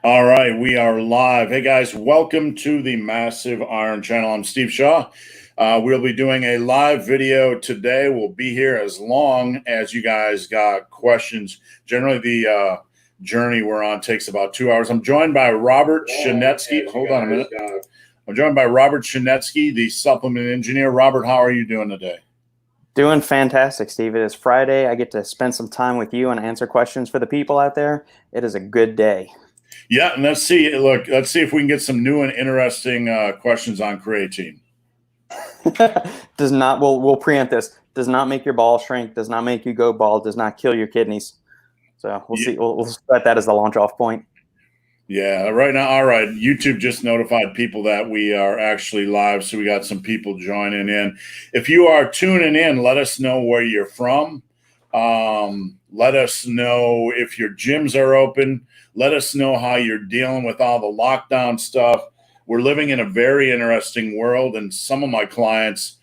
All right, we are live. Hey guys, welcome to the Massive Iron Channel. I'm Steve Shaw. We'll be doing a live video today. We'll be here as long as you guys got questions. Generally, the journey we're on takes about 2 hours. I'm joined by Robert Shanetsky. Hold on a minute. I'm joined by Robert Shanetsky, the supplement engineer. Robert, how are you doing today? Doing fantastic, Steve. It is Friday. I get to spend some time with you and answer questions for the people out there. It is a good day. Yeah, and let's see. Look, let's see if we can get some new and interesting questions on creatine. Does not. We'll preempt this. Does not make your balls shrink. Does not make you go bald. Does not kill your kidneys. So we'll see. We'll set that as the launch off point. Yeah, right now, all right. YouTube just notified people that we are actually live, so we got some people joining in. If you are tuning in, let us know where you're from. Let us know if your gyms are open. Let us know how you're dealing with all the lockdown stuff. We're living in a very interesting world, and some of my clients,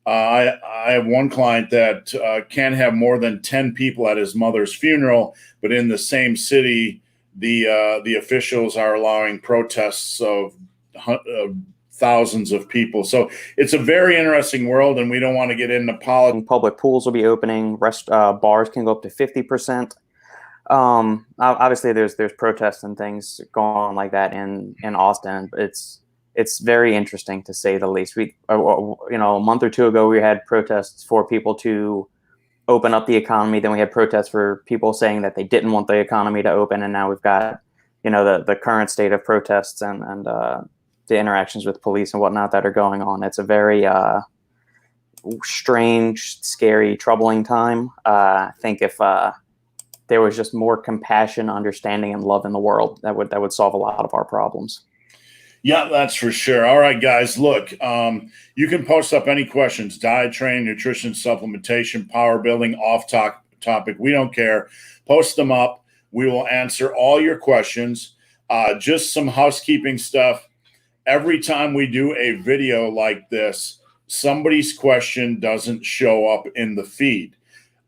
I have one client that can't have more than 10 people at his mother's funeral, but in the same city, the officials are allowing protests of thousands of people. So it's a very interesting world, and we don't want to get into politics. Public pools will be opening. Bars can go up to 50%. Obviously, there's protests and things going on like that in Austin. It's very interesting, to say the least. A month or two ago, we had protests for people to open up the economy. Then we had protests for people saying that they didn't want the economy to open. And now we've got, the current state of protests and the interactions with police and whatnot that are going on. It's a very strange, scary, troubling time. I think if there was just more compassion, understanding, and love in the world, that would solve a lot of our problems. Yeah, that's for sure. All right, guys, look, you can post up any questions: diet, training, nutrition, supplementation, power building, off topic. We don't care. Post them up. We will answer all your questions. Just some housekeeping stuff. Every time we do a video like this, somebody's question doesn't show up in the feed.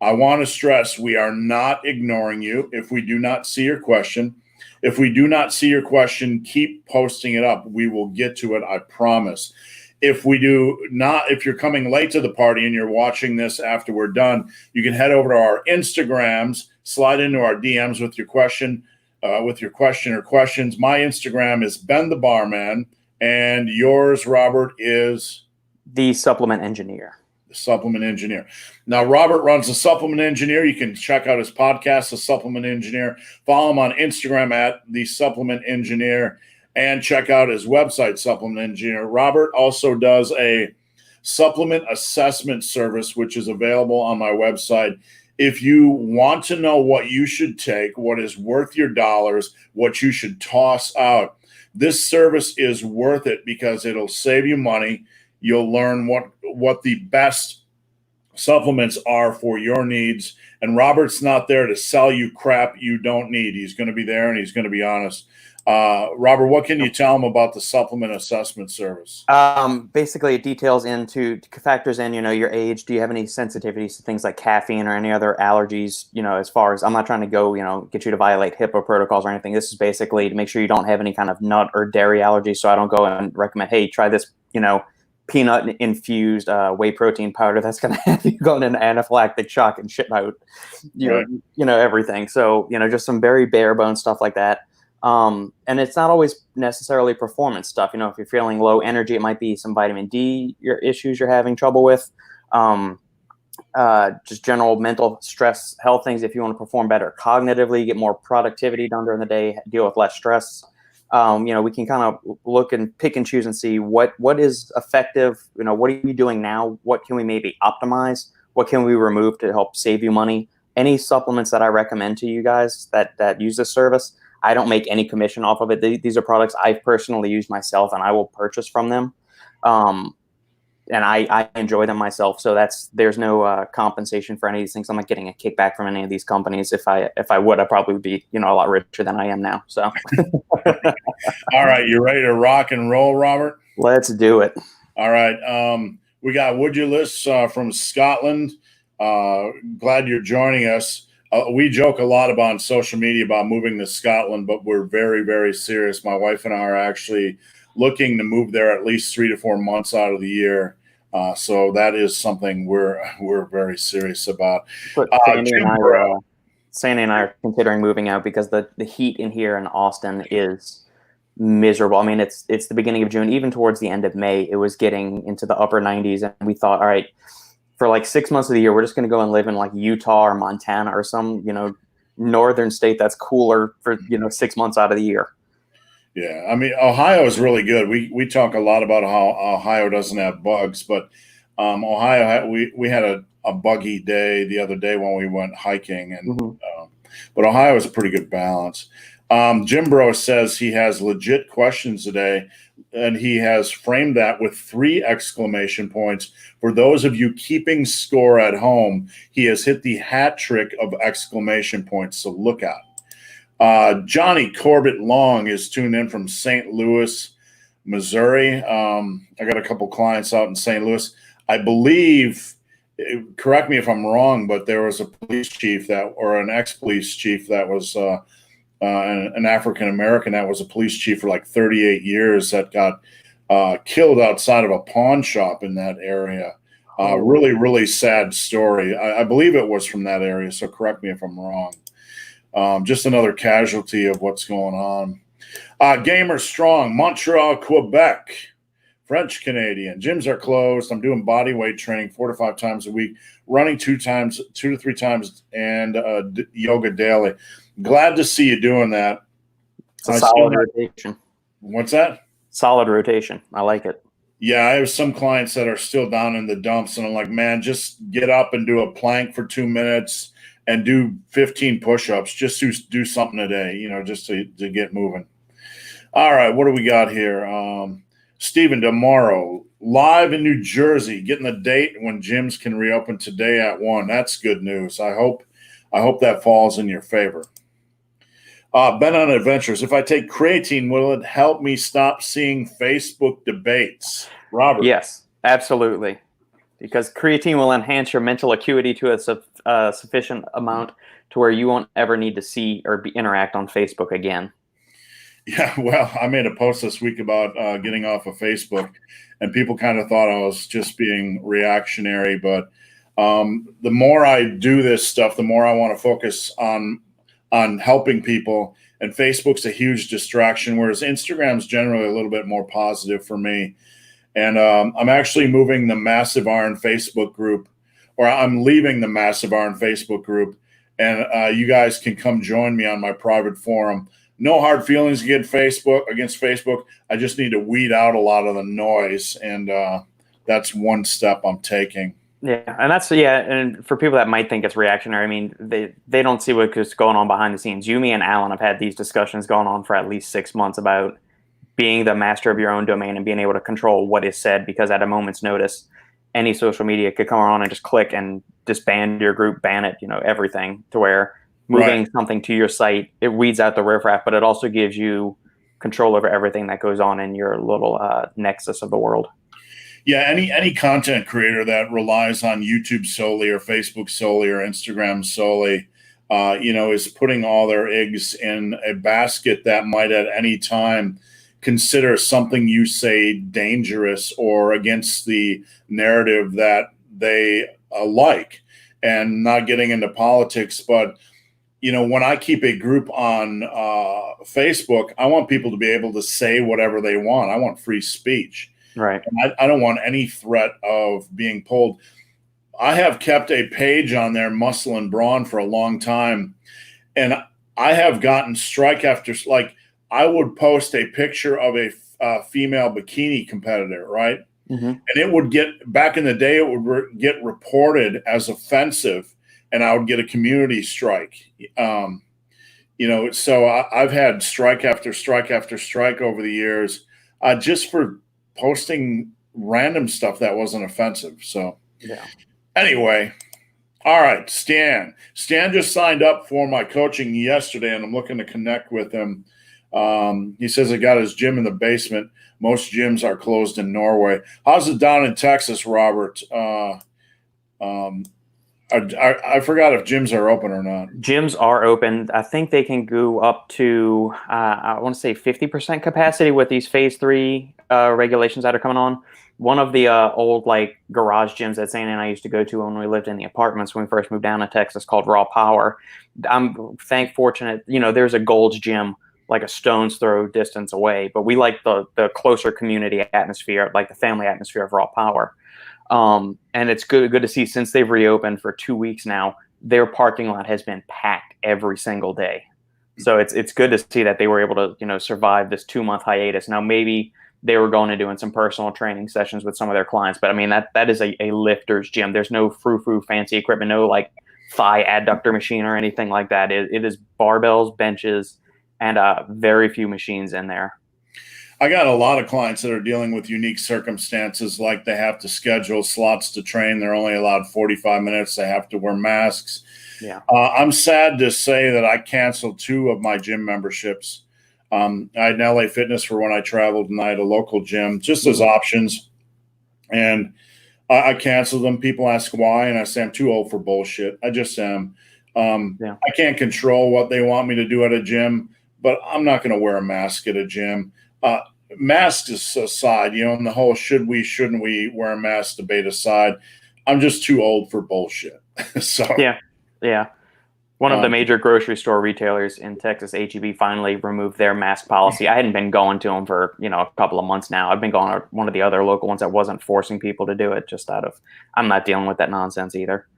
I want to stress, we are not ignoring you if we do not see your question. If we do not see your question, keep posting it up. We will get to it, I promise. If you're coming late to the party and you're watching this after we're done, you can head over to our Instagrams, slide into our DMs with your question or questions. My Instagram is Ben the Barman, and yours, Robert, is The Supplement Engineer. Supplement Engineer. Now, Robert runs The Supplement Engineer. You can check out his podcast, The Supplement Engineer. Follow him on Instagram at The Supplement Engineer, and check out his website, Supplement Engineer. Robert also does a supplement assessment service, which is available on my website. If you want to know what you should take, what is worth your dollars, what you should toss out, this service is worth it because it'll save you money. You'll learn what the best supplements are for your needs. And Robert's not there to sell you crap you don't need. He's going to be there, and he's going to be honest. Robert, what can you tell him about the supplement assessment service? Basically, it factors in, your age. Do you have any sensitivities to things like caffeine or any other allergies? As far as, I'm not trying to go, get you to violate HIPAA protocols or anything. This is basically to make sure you don't have any kind of nut or dairy allergy. So I don't go and recommend, hey, try this, peanut infused whey protein powder that's going to have you going into anaphylactic shock and shit out, everything. So, just some very bare bones stuff like that. And it's not always necessarily performance stuff. If you're feeling low energy, it might be some vitamin D issues you're having trouble with. Just general mental stress, health things. If you want to perform better cognitively, get more productivity done during the day, deal with less stress. We can kind of look and pick and choose and see what is effective. What are you doing now? What can we maybe optimize? What can we remove to help save you money? Any supplements that I recommend to you guys that use this service, I don't make any commission off of it. These are products I've personally used myself, and I will purchase from them. And I enjoy them myself. So there's no compensation for any of these things. I'm not getting a kickback from any of these companies. If I would, I'd probably be, a lot richer than I am now. So. All right. You ready to rock and roll, Robert? Let's do it. All right. We got Would You List from Scotland. Glad you're joining us. we joke a lot about on social media about moving to Scotland, but we're very, very serious. My wife and I are actually looking to move there at least 3 to 4 months out of the year. So that is something we're very serious about. But Sandy and I are considering moving out because the heat in here in Austin is miserable. I mean, it's the beginning of June. Even towards the end of May, it was getting into the upper 90s, and we thought, all right, for like 6 months of the year, we're just going to go and live in like Utah or Montana or some northern state that's cooler for 6 months out of the year. Yeah, I mean, Ohio is really good. We talk a lot about how Ohio doesn't have bugs, but Ohio, we had a buggy day the other day when we went hiking, and but Ohio is a pretty good balance. Jim Bro says he has legit questions today, and he has framed that with 3 exclamation points. For those of you keeping score at home, he has hit the hat trick of exclamation points, so look out. Johnny Corbett Long is tuned in from St. Louis, Missouri. I got a couple clients out in St. Louis. I believe, correct me if I'm wrong, but there was a police chief or an ex-police chief that was an African-American that was a police chief for like 38 years that got killed outside of a pawn shop in that area. Really, really sad story. I believe it was from that area, so correct me if I'm wrong. Just another casualty of what's going on. Gamer Strong, Montreal, Quebec, French Canadian. Gyms are closed. I'm doing body weight training 4 to 5 times a week, running 2 to 3 times, and yoga daily. Glad to see you doing that. It's a solid rotation. What's that? Solid rotation. I like it. Yeah, I have some clients that are still down in the dumps, and I'm like, man, just get up and do a plank for 2 minutes and do 15 push-ups. Just do something today, just to get moving. All right, what do we got here? Stephen tomorrow, live in New Jersey, getting the date when gyms can reopen today at 1. That's good news. I hope that falls in your favor. BenOnAdventures, if I take creatine, will it help me stop seeing Facebook debates? Robert? Yes, absolutely. Because creatine will enhance your mental acuity to a sufficient amount to where you won't ever need to see or interact on Facebook again. Yeah, well, I made a post this week about getting off of Facebook, and people kind of thought I was just being reactionary. But the more I do this stuff, the more I want to focus on helping people. And Facebook's a huge distraction, whereas Instagram's generally a little bit more positive for me. And I'm actually moving the Massive Iron Facebook group, or I'm leaving the Massive Iron Facebook group, and you guys can come join me on my private forum. No hard feelings against Facebook. I just need to weed out a lot of the noise, and that's one step I'm taking. Yeah, and for people that might think it's reactionary, I mean, they don't see what's going on behind the scenes. You, me, and Alan have had these discussions going on for at least 6 months about being the master of your own domain and being able to control what is said, because at a moment's notice, any social media could come around and just click and disband your group, ban it, everything, to where moving something to your site, it weeds out the riffraff, but it also gives you control over everything that goes on in your little nexus of the world. Yeah, any content creator that relies on YouTube solely or Facebook solely or Instagram solely, is putting all their eggs in a basket that might at any time consider something you say dangerous or against the narrative that they like. And not getting into politics, but when I keep a group on Facebook, I want people to be able to say whatever they want. I want free speech. Right. And I don't want any threat of being pulled. I have kept a page on there, Muscle and Brawn, for a long time. And I have gotten strike after, like, I would post a picture of a female bikini competitor, right? Mm-hmm. And it would back in the day, it would get reported as offensive, and I would get a community strike. So I've had strike after strike after strike over the years, just for posting random stuff that wasn't offensive. So anyway, all right, Stan just signed up for my coaching yesterday, and I'm looking to connect with him. He says he got his gym in the basement. Most gyms are closed in Norway. How's it down in Texas, Robert? I forgot if gyms are open or not. Gyms are open. I think they can go up to, I want to say 50% capacity with these phase 3 regulations that are coming on. One of the old like garage gyms that Zane and I used to go to when we lived in the apartments when we first moved down to Texas called Raw Power. I'm fortunate, there's a Gold's gym like a stone's throw distance away, but we like the closer community atmosphere, like the family atmosphere of Raw Power. And it's good to see since they've reopened for 2 weeks now, their parking lot has been packed every single day. So it's good to see that they were able to, survive this 2-month hiatus. Now, maybe they were going to doing some personal training sessions with some of their clients, but I mean, that is a lifter's gym. There's no frou-frou fancy equipment, no like thigh adductor machine or anything like that. It is barbells, benches, and very few machines in there. I got a lot of clients that are dealing with unique circumstances, like they have to schedule slots to train. They're only allowed 45 minutes. They have to wear masks. Yeah. I'm sad to say that I canceled 2 of my gym memberships. I had an LA Fitness for when I traveled, and I had a local gym just as options. And I canceled them. People ask why, and I say I'm too old for bullshit. I just am. I can't control what they want me to do at a gym, but I'm not going to wear a mask at a gym. Masks aside, and the whole should we, shouldn't we wear a mask debate aside, I'm just too old for bullshit. So yeah. One of the major grocery store retailers in Texas, H-E-B, finally removed their mask policy. I hadn't been going to them for a couple of months now. I've been going to one of the other local ones that wasn't forcing people to do it, just out of I'm not dealing with that nonsense either.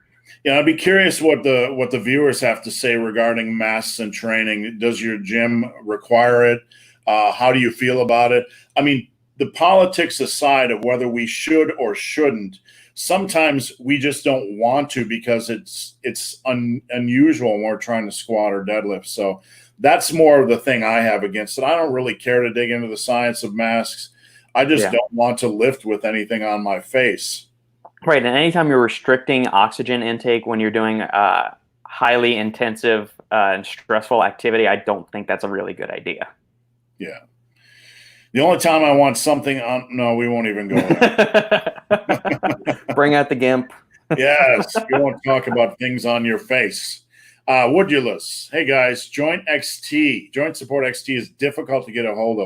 Yeah, I'd be curious what the viewers have to say regarding masks and training. Does your gym require it? How do you feel about it? I mean, the politics aside of whether we should or shouldn't, sometimes we just don't want to because it's unusual when we're trying to squat or deadlift. So that's more of the thing I have against it. I don't really care to dig into the science of masks. I just don't want to lift with anything on my face. Right. And anytime you're restricting oxygen intake when you're doing highly intensive and stressful activity, I don't think that's a really good idea. Yeah. The only time I want something on, no, we won't even go there. Bring out the GIMP. Yes, you won't talk about things on your face. Woodulus. Hey guys, Joint Support XT is difficult to get a hold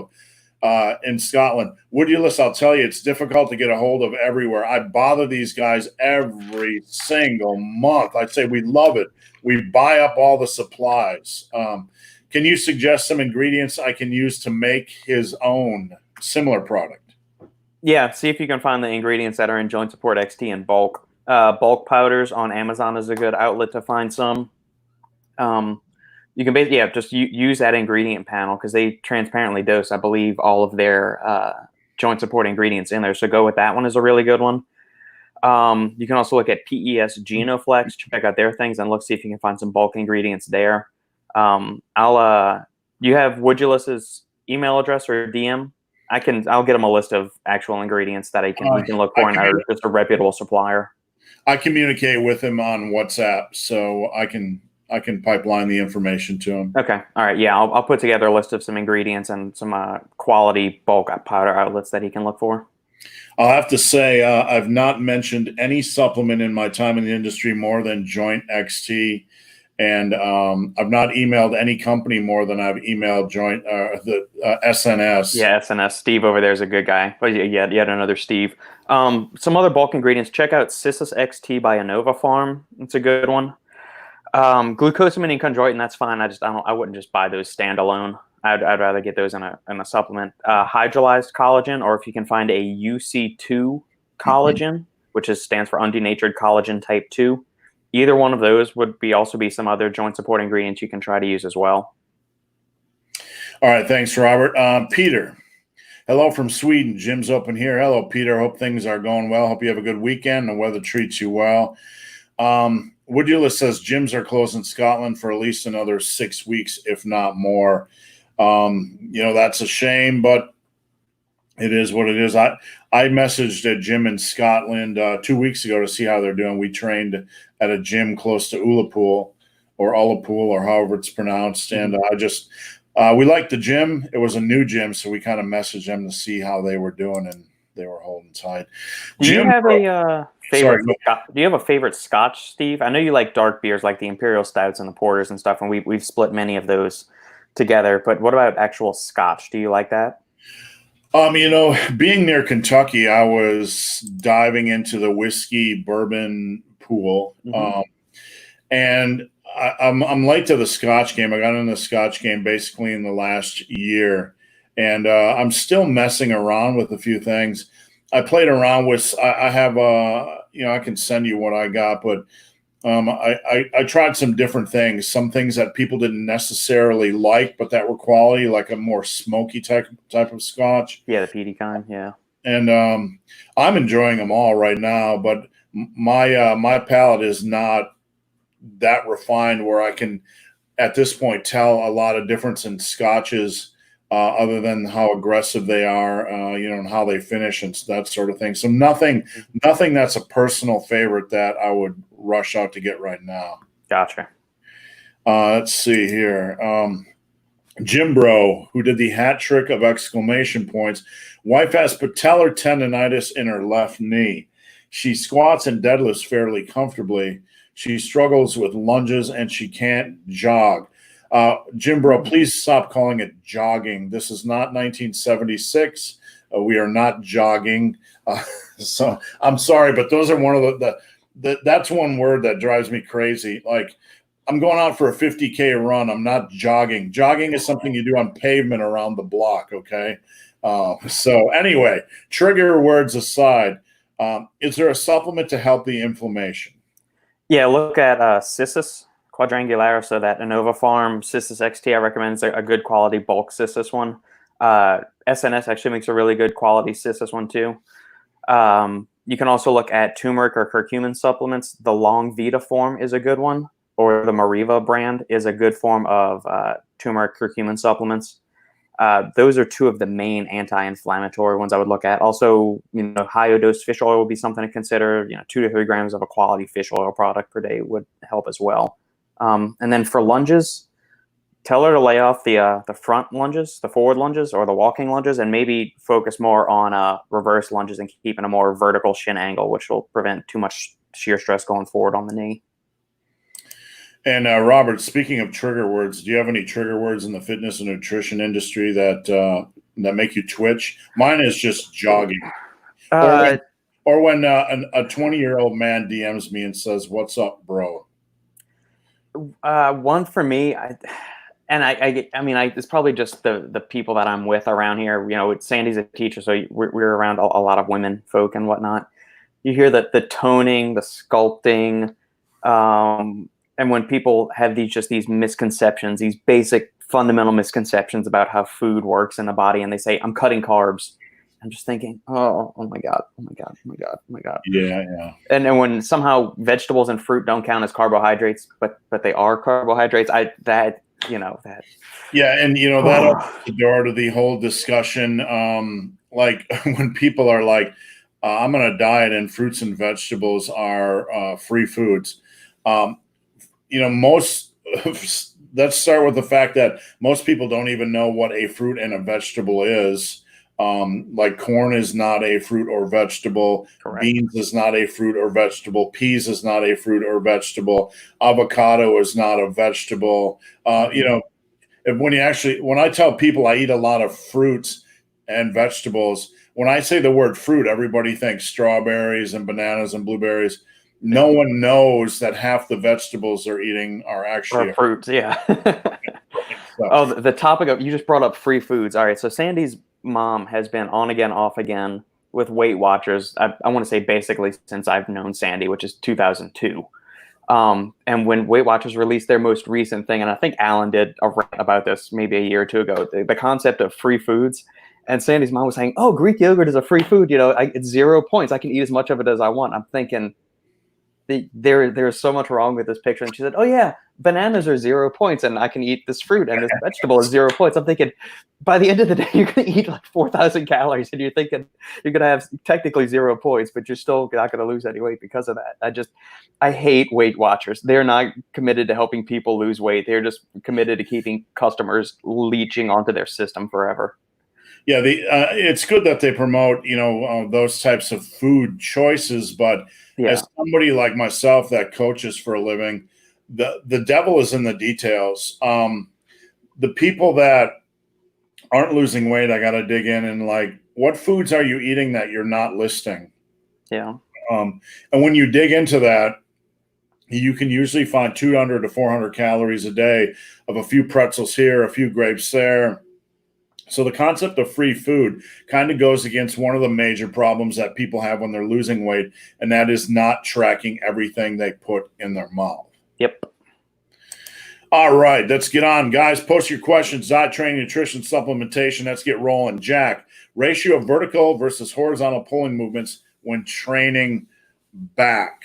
of in Scotland. Woodulus, I'll tell you, it's difficult to get a hold of everywhere. I bother these guys every single month. I'd say we love it. We buy up all the supplies. Can you suggest some ingredients I can use to make his own similar product? Yeah, see if you can find the ingredients that are in Joint Support XT in bulk. Bulk powders on Amazon is a good outlet to find some. You can basically just use that ingredient panel because they transparently dose, I believe, all of their joint support ingredients in there. So go with that one is a really good one. You can also look at PES Genoflex, check out their things, and see if you can find some bulk ingredients there. You have Woodulus's email address or DM? I'll get him a list of actual ingredients that he can look for, and are just a reputable supplier. I communicate with him on WhatsApp, so I can pipeline the information to him. Okay, all right, yeah, I'll put together a list of some ingredients and some quality bulk powder outlets that he can look for. I'll have to say I've not mentioned any supplement in my time in the industry more than Joint XT. And I've not emailed any company more than I've emailed Joint the SNS. Yeah, SNS. Steve over there is a good guy. But yet another Steve. Some other bulk ingredients. Check out Cissus XT by Innova Farm. It's a good one. Glucosamine and chondroitin. That's fine. I wouldn't just buy those standalone. I'd rather get those in a supplement. Hydrolyzed collagen, or if you can find a UC2 collagen, which stands for undenatured collagen type 2. Either one of those would also be some other joint support ingredients you can try to use as well. All right. Thanks, Robert. Peter. Hello from Sweden. Gym's open here. Hello, Peter. Hope things are going well. Hope you have a good weekend. The weather treats you well. Woodulus says gyms are closed in Scotland for at least another 6 weeks, if not more. That's a shame, but it is what it is. I messaged a gym in Scotland 2 weeks ago to see how they're doing. We trained at a gym close to Ullapool or however it's pronounced. And we liked the gym. It was a new gym, so we kind of messaged them to see how they were doing. And they were holding tight. Do you have a favorite? Sorry, Do you have a favorite Scotch, Steve? I know you like dark beers, like the Imperial Stouts and the Porters and stuff, and we've split many of those together. But what about actual Scotch? Do you like that? Being near Kentucky, I was diving into the whiskey bourbon pool, and I'm late to the Scotch game. I got in the Scotch game basically in the last year, and I'm still messing around with a few things. I played around with. I have I can send you what I got, but I tried some different things. Some things that people didn't necessarily like, but that were quality, like a more smoky type of Scotch. Yeah, the peaty kind. Yeah, And I'm enjoying them all right now, but my palate is not that refined where I can, at this point, tell a lot of difference in scotches, other than how aggressive they are, and how they finish and that sort of thing. So nothing that's a personal favorite that I would rush out to get right now. gotcha. Let's see here. Jim Bro, who did the hat trick of exclamation points. Wife has patellar tendonitis in her left knee. She squats and deadlifts fairly comfortably. She struggles with lunges and she can't jog. Jim Bro, please stop calling it jogging. This is not 1976. We are not jogging. So I'm sorry, but those are one of that's one word that drives me crazy. Like, I'm going out for a 50K run. I'm not jogging. Jogging is something you do on pavement around the block. Okay. So anyway, trigger words aside, is there a supplement to help the inflammation? Yeah, look at Cissus quadrangularis, so that Innova Farm Cissus XT I recommend is a good quality bulk Cissus one. SNS actually makes a really good quality Cissus one too. You can also look at turmeric or curcumin supplements. The Long Vita form is a good one, or the Mariva brand is a good form of turmeric curcumin supplements. Those are two of the main anti-inflammatory ones I would look at. Also, high dose fish oil would be something to consider. 2 to 3 grams of a quality fish oil product per day would help as well. And then for lunges, tell her to lay off the front lunges, the forward lunges, or the walking lunges, and maybe focus more on reverse lunges and keeping a more vertical shin angle, which will prevent too much shear stress going forward on the knee. And Robert, speaking of trigger words, do you have any trigger words in the fitness and nutrition industry that make you twitch? Mine is just jogging, or when a 20-year-old man DMs me and says, "What's up, bro?" One for me, it's probably just the people that I'm with around here. Sandy's a teacher, so we're around a lot of women folk and whatnot. You hear that the toning, the sculpting. And when people have these misconceptions, these basic fundamental misconceptions about how food works in the body, and they say, "I'm cutting carbs," I'm just thinking, oh my God. Yeah. And then when somehow vegetables and fruit don't count as carbohydrates, but they are carbohydrates, that. Yeah, and that opens the door to the whole discussion. Like when people are like, "I'm on a diet and fruits and vegetables are free foods." Let's start with the fact that most people don't even know what a fruit and a vegetable is. Like corn is not a fruit or vegetable. Correct. Beans is not a fruit or vegetable. Peas is not a fruit or vegetable. Avocado is not a vegetable. When I tell people I eat a lot of fruits and vegetables, when I say the word fruit, everybody thinks strawberries and bananas and blueberries. No one knows that half the vegetables they're eating are actually fruits. Yeah. Oh, the topic of, you just brought up free foods. All right. So Sandy's mom has been on again, off again with Weight Watchers. I want to say basically since I've known Sandy, which is 2002. And when Weight Watchers released their most recent thing, and I think Alan did a rant about this maybe a year or two ago, the concept of free foods. And Sandy's mom was saying, "Oh, Greek yogurt is a free food. It's 0 points. I can eat as much of it as I want." I'm thinking, there's so much wrong with this picture. And she said, "Oh yeah, bananas are 0 points and I can eat this fruit and this vegetable is 0 points." I'm thinking, by the end of the day, you're going to eat like 4,000 calories and you're thinking you're going to have technically 0 points, but you're still not going to lose any weight because of that. I hate Weight Watchers. They're not committed to helping people lose weight. They're just committed to keeping customers leeching onto their system forever. Yeah, it's good that they promote, those types of food choices. But Yeah. as somebody like myself that coaches for a living, the devil is in the details. The people that aren't losing weight, I got to dig in and like, what foods are you eating that you're not listing? Yeah. And when you dig into that, you can usually find 200 to 400 calories a day of a few pretzels here, a few grapes there. So the concept of free food kind of goes against one of the major problems that people have when they're losing weight, and that is not tracking everything they put in their mouth. Yep. All right, let's get on, guys. Post your questions. Diet, training, nutrition, supplementation. Let's get rolling. Jack, ratio of vertical versus horizontal pulling movements when training back.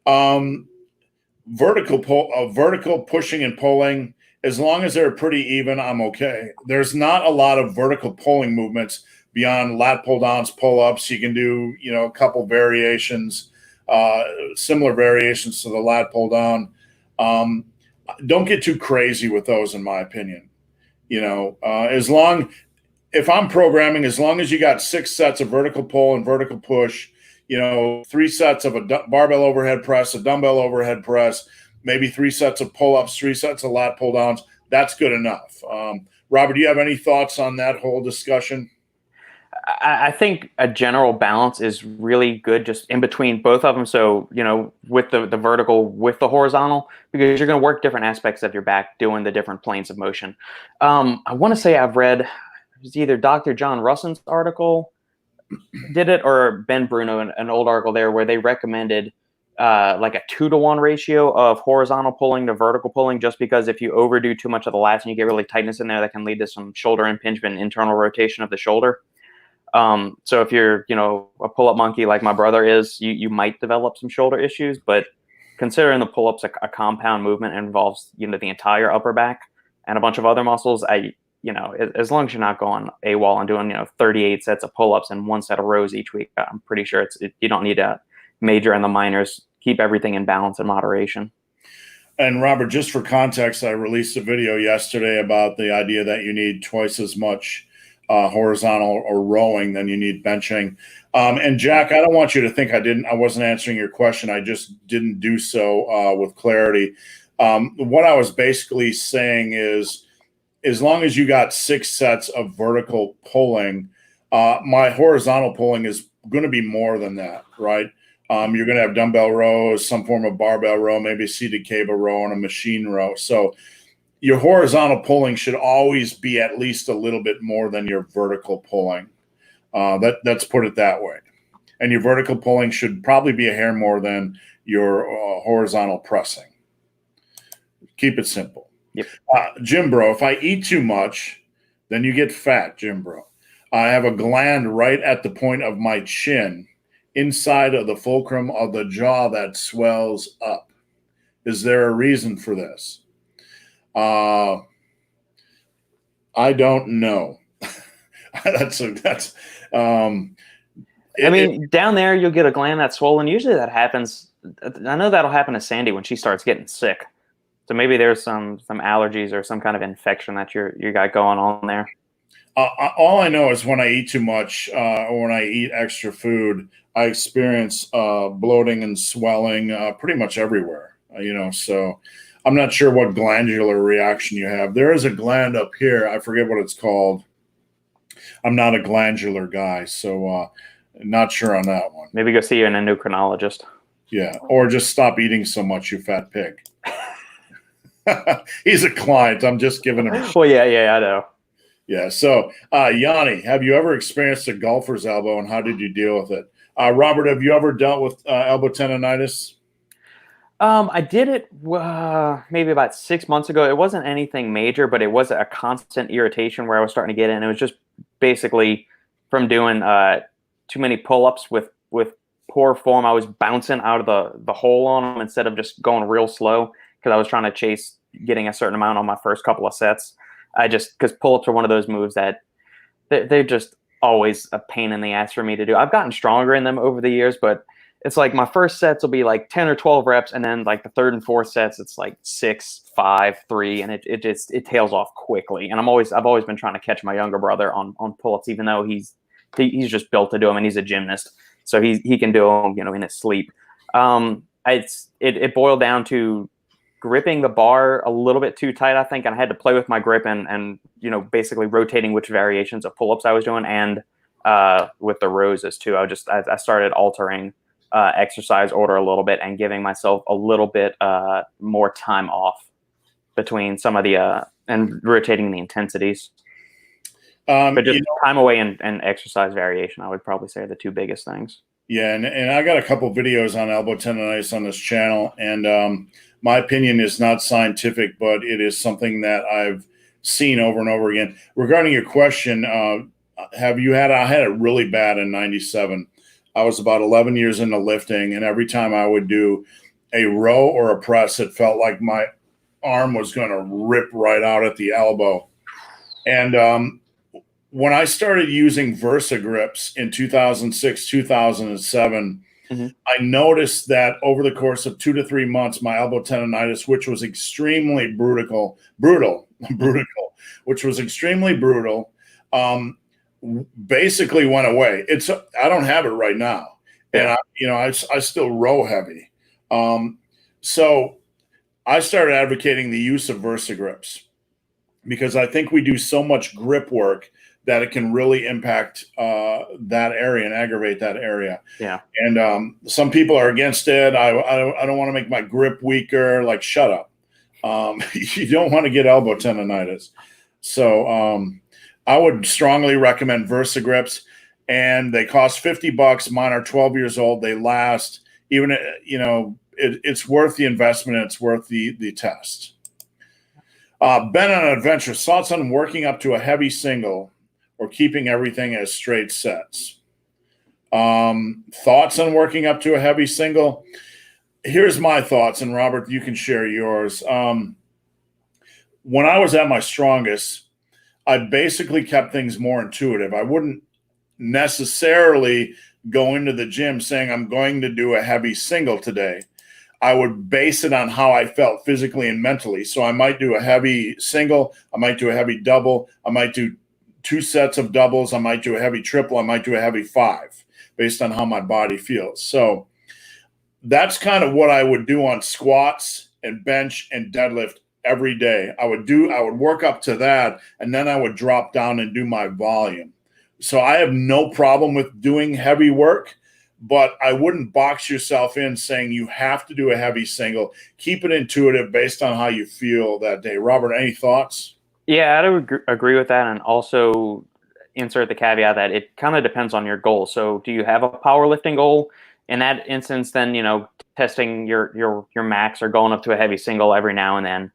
Vertical pushing and pulling, as long as they're pretty even, I'm okay. There's not a lot of vertical pulling movements beyond lat pull downs, pull ups. You can do, a couple variations, similar variations to the lat pull down. Don't get too crazy with those, in my opinion. If I'm programming, as long as you got 6 sets of vertical pull and vertical push, 3 sets of a barbell overhead press, a dumbbell overhead press, maybe 3 sets of pull-ups, 3 sets of lat pull-downs, that's good enough. Robert, do you have any thoughts on that whole discussion? I think a general balance is really good just in between both of them. So, with the vertical, with the horizontal, because you're going to work different aspects of your back doing the different planes of motion. I want to say I've read, it was either Dr. John Russin's article did it or Ben Bruno, an old article there where they recommended like a 2-to-1 ratio of horizontal pulling to vertical pulling, just because if you overdo too much of the lats and you get really tightness in there, that can lead to some shoulder impingement, internal rotation of the shoulder. So if you're, a pull-up monkey like my brother is, you might develop some shoulder issues. But considering the pull-ups a compound movement and involves, the entire upper back and a bunch of other muscles, as long as you're not going AWOL and doing, 38 sets of pull-ups and 1 set of rows each week, I'm pretty sure you don't need to major in the minors. Keep everything in balance and moderation. And Robert, just for context, I released a video yesterday about the idea that you need twice as much horizontal or rowing than you need benching. And Jack, I don't want you to think I wasn't answering your question. I just didn't do so with clarity. What I was basically saying is, as long as you got 6 sets of vertical pulling, my horizontal pulling is going to be more than that, right? You're going to have dumbbell rows, some form of barbell row, maybe a seated cable row and a machine row. So your horizontal pulling should always be at least a little bit more than your vertical pulling. Let's put it that way. And your vertical pulling should probably be a hair more than your horizontal pressing. Keep it simple. Yep. Jim Bro, if I eat too much, then you get fat, Jim Bro. I have a gland right at the point of my chin, inside of the fulcrum of the jaw that swells up. Is there a reason for this? I don't know. Down there you'll get a gland that's swollen. Usually that happens. I know that'll happen to Sandy when she starts getting sick. So maybe there's some allergies or some kind of infection that you got going on there. All I know is when I eat too much or when I eat extra food, I experience bloating and swelling pretty much everywhere. So I'm not sure what glandular reaction you have. There is a gland up here. I forget what it's called. I'm not a glandular guy, so not sure on that one. Maybe go see an endocrinologist. Yeah, or just stop eating so much, you fat pig. He's a client. I'm just giving him a shit. Well, yeah, I know. Yeah, so Yanni, have you ever experienced a golfer's elbow, and how did you deal with it? Robert, have you ever dealt with elbow tendonitis? I did it maybe about 6 months ago. It wasn't anything major, but it was a constant irritation where I was starting to get in. It was just basically from doing too many pull-ups with poor form. I was bouncing out of the hole on them instead of just going real slow because I was trying to chase getting a certain amount on my first couple of sets. Because pull-ups are one of those moves that they're just always a pain in the ass for me to do. I've gotten stronger in them over the years, but it's like my first sets will be like 10 or 12 reps, and then like the third and fourth sets, it's like 6, 5, 3, and it tails off quickly. And I've always been trying to catch my younger brother on pull-ups, even though he's just built to do them, and he's a gymnast, so he can do them, you know, in his sleep. It boiled down to gripping the bar a little bit too tight, I think, and I had to play with my grip and you know, basically rotating which variations of pull-ups I was doing, and with the roses too. I started altering exercise order a little bit and giving myself a little bit more time off between some of the and rotating the intensities. But just time away and exercise variation, I would probably say, are the two biggest things. Yeah, and I got a couple videos on elbow tendonitis on this channel, and my opinion is not scientific, but it is something that I've seen over and over again. Regarding your question, I had it really bad in 97. I was about 11 years into lifting, and every time I would do a row or a press, it felt like my arm was going to rip right out at the elbow. And when I started using Versa grips in 2006, 2007, I noticed that over the course of 2 to 3 months, my elbow tendonitis, which was extremely brutal, basically went away. I don't have it right now, and I still row heavy. So I started advocating the use of Versa grips because I think we do so much grip work that it can really impact that area and aggravate that area. Yeah. And some people are against it. I don't want to make my grip weaker. Like, shut up. You don't want to get elbow tendonitis. So I would strongly recommend Versa grips, and they cost $50. Mine are 12 years old. They last. Even, it's worth the investment. It's worth the test. BenOnAdventures, thoughts on working up to a heavy single or keeping everything as straight sets? Thoughts on working up to a heavy single? Here's my thoughts, and Robert, you can share yours. When I was at my strongest, I basically kept things more intuitive. I wouldn't necessarily go into the gym saying I'm going to do a heavy single today. I would base it on how I felt physically and mentally. So I might do a heavy single. I might do a heavy double. I might do 2 sets of doubles. I might do a heavy triple. I might do a heavy 5 based on how my body feels. So that's kind of what I would do on squats and bench and deadlift every day. I would work up to that, and then I would drop down and do my volume. So I have no problem with doing heavy work, but I wouldn't box yourself in saying you have to do a heavy single. Keep it intuitive based on how you feel that day. Robert, any thoughts? Yeah, I would agree with that, and also insert the caveat that it kind of depends on your goal. So do you have a powerlifting goal? In that instance, then, testing your max or going up to a heavy single every now and then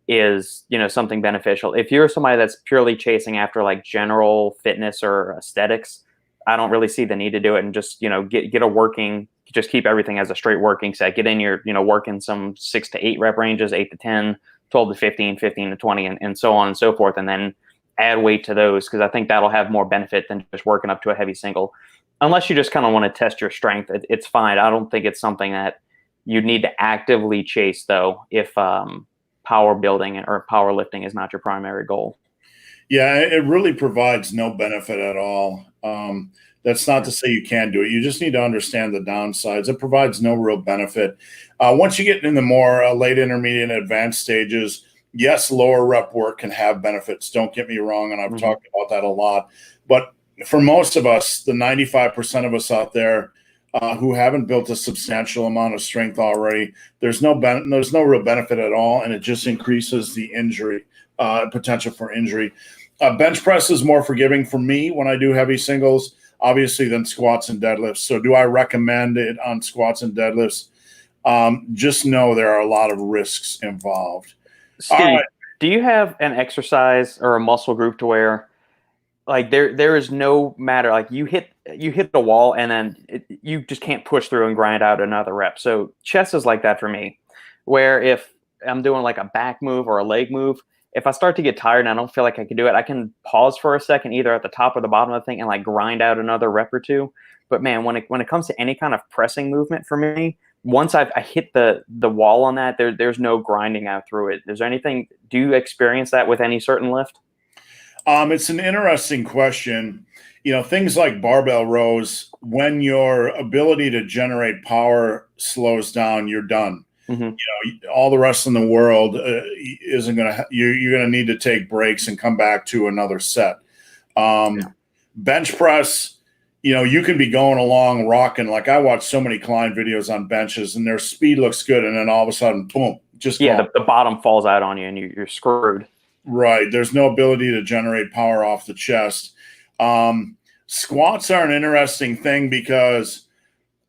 is, something beneficial. If you're somebody that's purely chasing after like general fitness or aesthetics, I don't really see the need to do it, and just, get a working, just keep everything as a straight working set. Get in your, working some 6 to 8 rep ranges, 8 to 10, 12 to 15, 15 to 20, and so on and so forth. And then add weight to those, because I think that'll have more benefit than just working up to a heavy single. Unless you just kind of want to test your strength, it's fine. I don't think it's something that you'd need to actively chase, though, if power building or powerlifting is not your primary goal. Yeah, it really provides no benefit at all. That's not to say you can't do it. You just need to understand the downsides. It provides no real benefit. Once you get in the more late, intermediate, and advanced stages, yes, lower rep work can have benefits. Don't get me wrong, and I've talked about that a lot. But for most of us, the 95% of us out there who haven't built a substantial amount of strength already, there's no real benefit at all, and it just increases the injury potential for injury. Bench press is more forgiving for me when I do heavy singles, obviously, than squats and deadlifts. So do I recommend it on squats and deadlifts? Just know there are a lot of risks involved. Steve, do you have an exercise or a muscle group to where, like, there is no matter, like, you hit the wall and then you just can't push through and grind out another rep? So chest is like that for me, where if I'm doing like a back move or a leg move, if I start to get tired and I don't feel like I can do it, I can pause for a second, either at the top or the bottom of the thing, and like grind out another rep or two. But man, when it comes to any kind of pressing movement for me, once I hit the wall on that, there's no grinding out through it. Is there anything? Do you experience that with any certain lift? It's an interesting question. Things like barbell rows, when your ability to generate power slows down, you're done. Mm-hmm. All the rest in the world isn't going to, you're going to need to take breaks and come back to another set. Bench press, you can be going along rocking. Like I watch so many Klein videos on benches and their speed looks good. And then all of a sudden, boom, just the bottom falls out on you and you're screwed. Right. There's no ability to generate power off the chest. Squats are an interesting thing because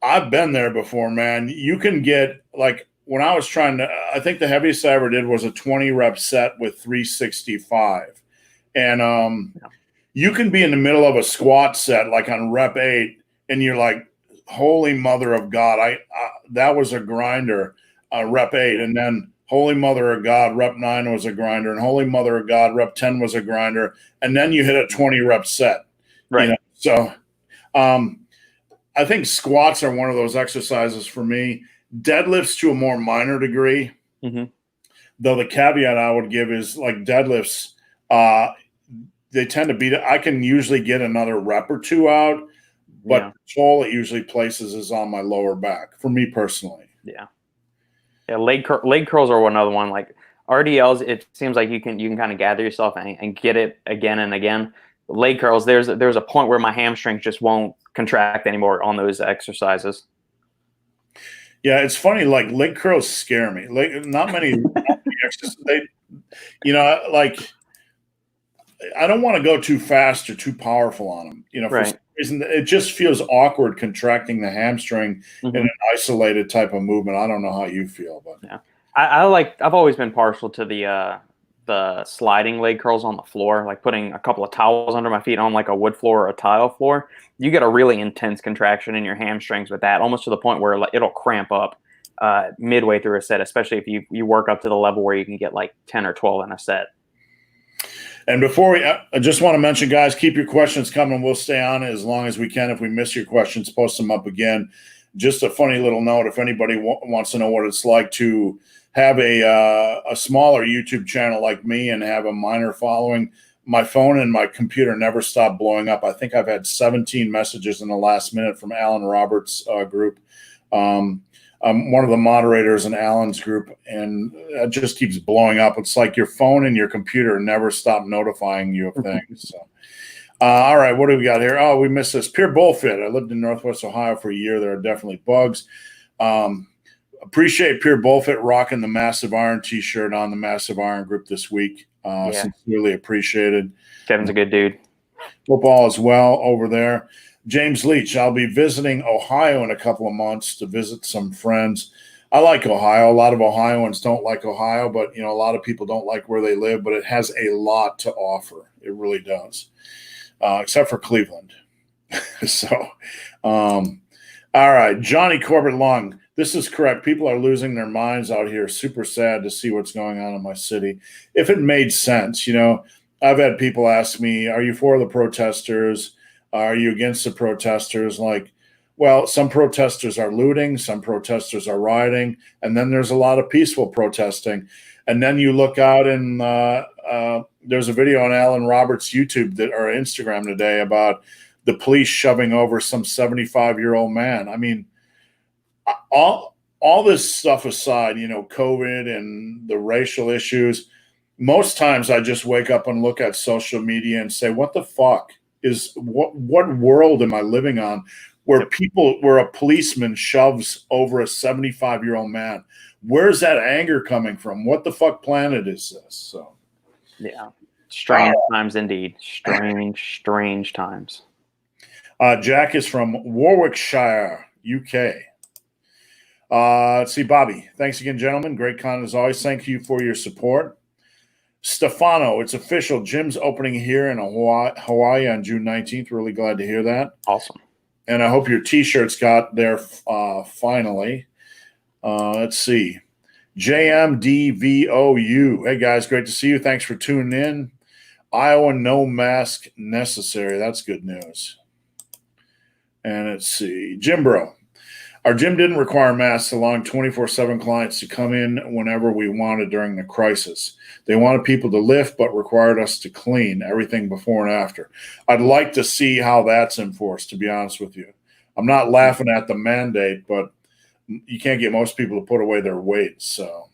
I've been there before, man. You can get like when I was I think the heaviest I ever did was a 20 rep set with 365. And you can be in the middle of a squat set, like on rep 8, and you're like, holy mother of God, that was a grinder, rep 8. And then holy mother of God, rep 9 was a grinder. And holy mother of God, rep 10 was a grinder. And then you hit a 20 rep set. Right. So I think squats are one of those exercises for me. Deadlifts to a more minor degree. Mm-hmm. Though the caveat I would give is like deadlifts, they tend to be, I can usually get another rep or two out, but the toll it usually places is on my lower back for me personally. Yeah. Yeah. Leg curls are another one. Like RDLs, it seems like you can kind of gather yourself and get it again and again. Leg curls, there's a point where my hamstrings just won't contract anymore on those exercises. Yeah, it's funny. Like leg curls scare me. Like not many exercises. Like I don't want to go too fast or too powerful on them. For some reason, it just feels awkward contracting the hamstring in an isolated type of movement. I don't know how you feel, but yeah, I've always been partial to the sliding leg curls on the floor, like putting a couple of towels under my feet on like a wood floor or a tile floor. You get a really intense contraction in your hamstrings with that, almost to the point where it'll cramp up midway through a set, especially if you work up to the level where you can get like 10 or 12 in a set. And before I just want to mention, guys, keep your questions coming. We'll stay on as long as we can. If we miss your questions, post them up again. Just a funny little note, if anybody wants to know what it's like to have a smaller YouTube channel like me and have a minor following, my phone and my computer never stop blowing up. I think I've had 17 messages in the last minute from Alan Roberts' group. I'm one of the moderators in Alan's group, and it just keeps blowing up. It's like your phone and your computer never stop notifying you of things. So, all right, what do we got here? Oh, we missed this. Pure Bullfit. I lived in Northwest Ohio for a year. There are definitely bugs. Appreciate Pure Bullfit rocking the Massive Iron t-shirt on the Massive Iron group this week. Sincerely appreciated. Kevin's a good dude. Football as well over there. James Leach, I'll be visiting Ohio in a couple of months to visit some friends. I like Ohio. A lot of Ohioans don't like Ohio, but a lot of people don't like where they live, but it has a lot to offer. It really does, except for Cleveland. All right, Johnny Corbett Long. This is correct. People are losing their minds out here. Super sad to see what's going on in my city. If it made sense, I've had people ask me, are you for the protesters? Are you against the protesters? Like, well, some protesters are looting, some protesters are rioting, and then there's a lot of peaceful protesting. And then you look out and there's a video on Alan Roberts' YouTube or Instagram today about the police shoving over some 75-year-old man. I mean, all this stuff aside, COVID and the racial issues, most times I just wake up and look at social media and say, what the fuck? What world am I living on where a policeman shoves over a 75-year-old man? Where's that anger coming from? What the fuck planet is this? So, yeah, strange times indeed. Strange times. Jack is from Warwickshire, UK. Let's see, Bobby. Thanks again, gentlemen. Great content as always. Thank you for your support. Stefano, it's official. Gym's opening here in Hawaii on June 19th. Really glad to hear that. Awesome. And I hope your T-shirts got there finally. Let's see. JMDVOU. Hey, guys, great to see you. Thanks for tuning in. Iowa, no mask necessary. That's good news. And let's see, Jim Bro. Our gym didn't require masks, allowing 24/7 clients to come in whenever we wanted during the crisis. They wanted people to lift, but required us to clean everything before and after. I'd like to see how that's enforced, to be honest with you. I'm not laughing at the mandate, but you can't get most people to put away their weights. So,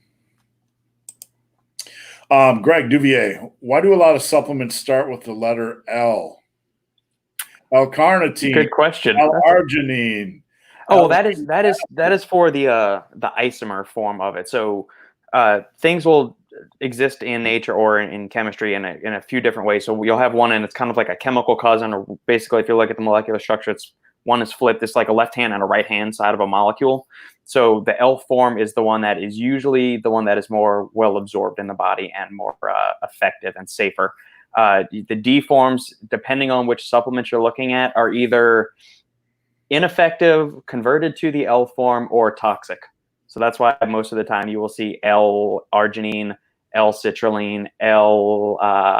Greg Duvier, why do a lot of supplements start with the letter L? L-carnitine, Good question. L-arginine. Oh, that is for the isomer form of it. So things will exist in nature or in chemistry in a few different ways. So you'll have one, and it's kind of like a chemical cousin, or basically, if you look at the molecular structure, it's one is flipped. It's like a left hand and a right hand side of a molecule. So the L form is the one that is usually the one that is more well absorbed in the body and more effective and safer. The D forms, depending on which supplement you're looking at, are either ineffective, converted to the L form, or toxic. So that's why most of the time you will see L-arginine, L-citrulline, L-leucine,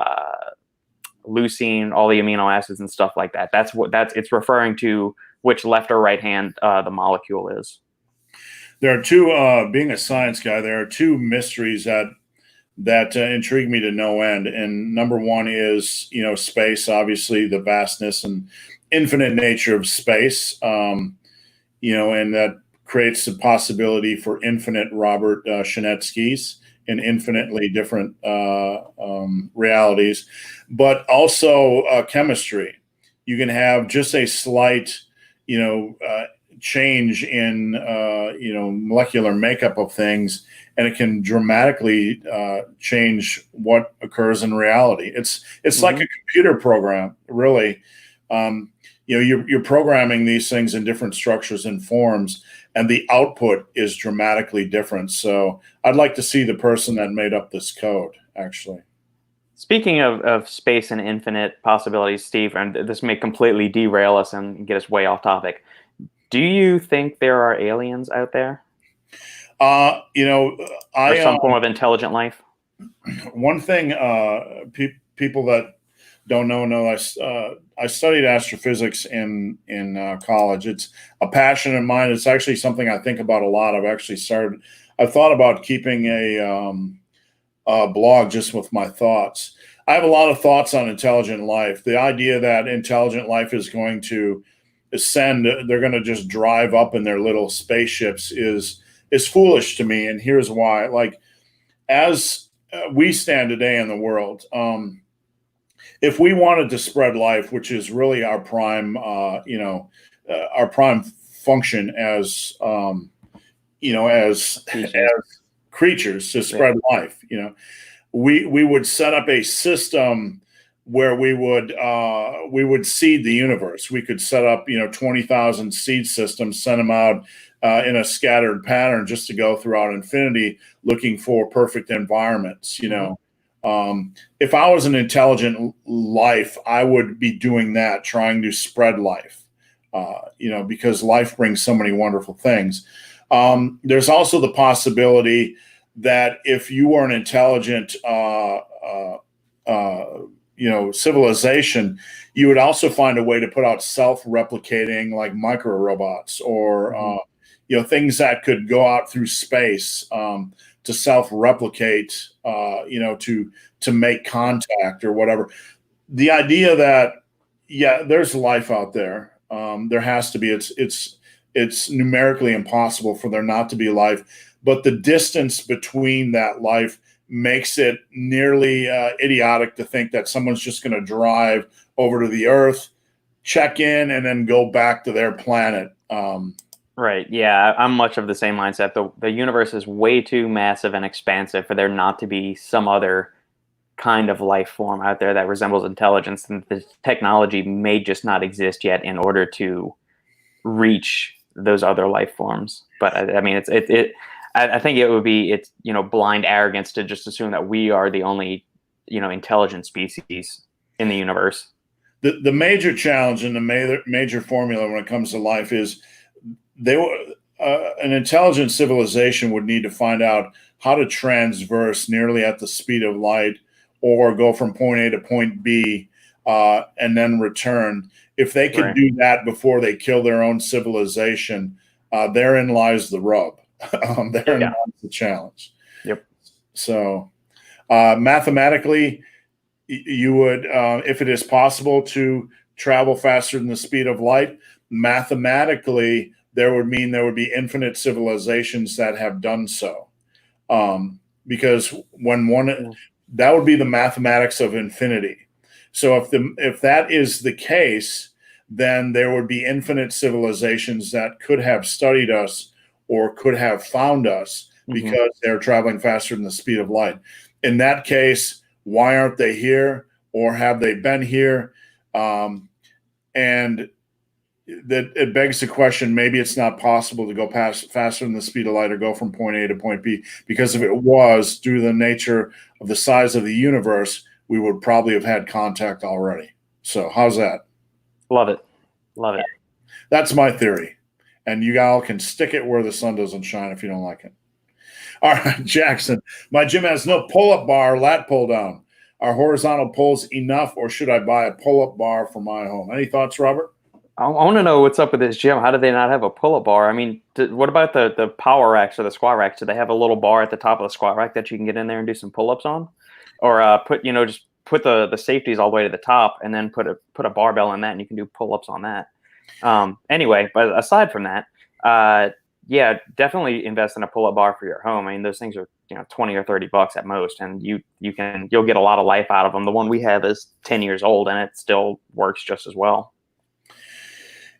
all the amino acids and stuff like that. It's referring to which left or right hand the molecule is. There are two, being a science guy, there are two mysteries that intrigue me to no end. And number one is, space, obviously the vastness and infinite nature of space, and that creates the possibility for infinite Robert Shenetskys in infinitely different realities, but also chemistry. You can have just a slight, change in, molecular makeup of things, and it can dramatically change what occurs in reality. It's like a computer program, really. You're programming these things in different structures and forms, and the output is dramatically different. So I'd like to see the person that made up this code, actually. Speaking of space and infinite possibilities, Steve, and this may completely derail us and get us way off topic. Do you think there are aliens out there? Or some form of intelligent life? One thing people that don't know, I studied astrophysics in college. It's a passion of mine. It's actually something I think about a lot. I've thought about keeping a blog just with my thoughts. I have a lot of thoughts on intelligent life. The idea that intelligent life is going to ascend, they're going to just drive up in their little spaceships is foolish to me. And here's why. Like, as we stand today in the world, if we wanted to spread life, which is really our prime, our prime function as creatures, to spread life, we would set up a system where we would seed the universe. We could set up 20,000 seed systems, send them out in a scattered pattern just to go throughout infinity, looking for perfect environments. If I was an intelligent life, I would be doing that, trying to spread life, because life brings so many wonderful things. There's also the possibility that if you were an intelligent, civilization, you would also find a way to put out self-replicating, like micro robots, or things that could go out through space to self-replicate, to make contact or whatever. The idea that, there's life out there. There has to be. It's numerically impossible for there not to be life, but the distance between that life makes it nearly idiotic to think that someone's just going to drive over to the Earth, check in, and then go back to their planet. Right. Yeah, I'm much of the same mindset. The universe is way too massive and expansive for there not to be some other kind of life form out there that resembles intelligence, and the technology may just not exist yet in order to reach those other life forms. But I mean, I think it would be blind arrogance to just assume that we are the only intelligent species in the universe. The major challenge and the major formula when it comes to life is an intelligent civilization would need to find out how to transverse nearly at the speed of light, or go from point A to point B and then return. If they could Right. do that before they kill their own civilization, therein lies the rub. Therein lies the challenge. Yep. So mathematically, you would, if it is possible to travel faster than the speed of light, mathematically, there would be infinite civilizations that have done so. Because that would be the mathematics of infinity. So if that is the case, then there would be infinite civilizations that could have studied us or could have found us because they're traveling faster than the speed of light. In that case, why aren't they here, or have they been here? And that it begs the question, maybe it's not possible to go faster than the speed of light or go from point A to point B, because if it was, due to the nature of the size of the universe, we would probably have had contact already. So how's that? Love it. Love it. That's my theory. And you all can stick it where the sun doesn't shine if you don't like it. All right, Jackson, my gym has no pull-up bar, lat pull down. Are horizontal pulls enough, or should I buy a pull-up bar for my home? Any thoughts, Robert? I want to know what's up with this gym. How do they not have a pull-up bar? I mean, what about the power racks or the squat racks? Do they have a little bar at the top of the squat rack that you can get in there and do some pull-ups on? Or just put the safeties all the way to the top and then put a barbell in that, and you can do pull-ups on that. Anyway, but aside from that, yeah, definitely invest in a pull-up bar for your home. I mean, those things are $20 or $30 at most, and you'll get a lot of life out of them. The one we have is 10 years old, and it still works just as well.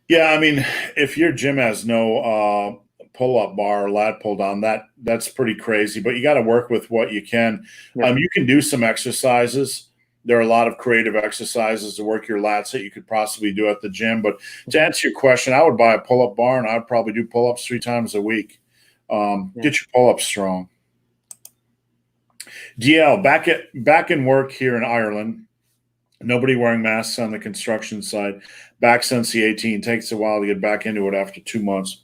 Yeah, I mean, if your gym has no pull-up bar or lat pull down, that's pretty crazy. But you got to work with what you can. Yep. You can do some exercises. There are a lot of creative exercises to work your lats that you could possibly do at the gym. But to answer your question, I would buy a pull-up bar, and I'd probably do pull-ups 3 times a week. Get your pull-ups strong. DL, back in work here in Ireland. Nobody wearing masks on the construction site. Back since the 18. Takes a while to get back into it after 2 months.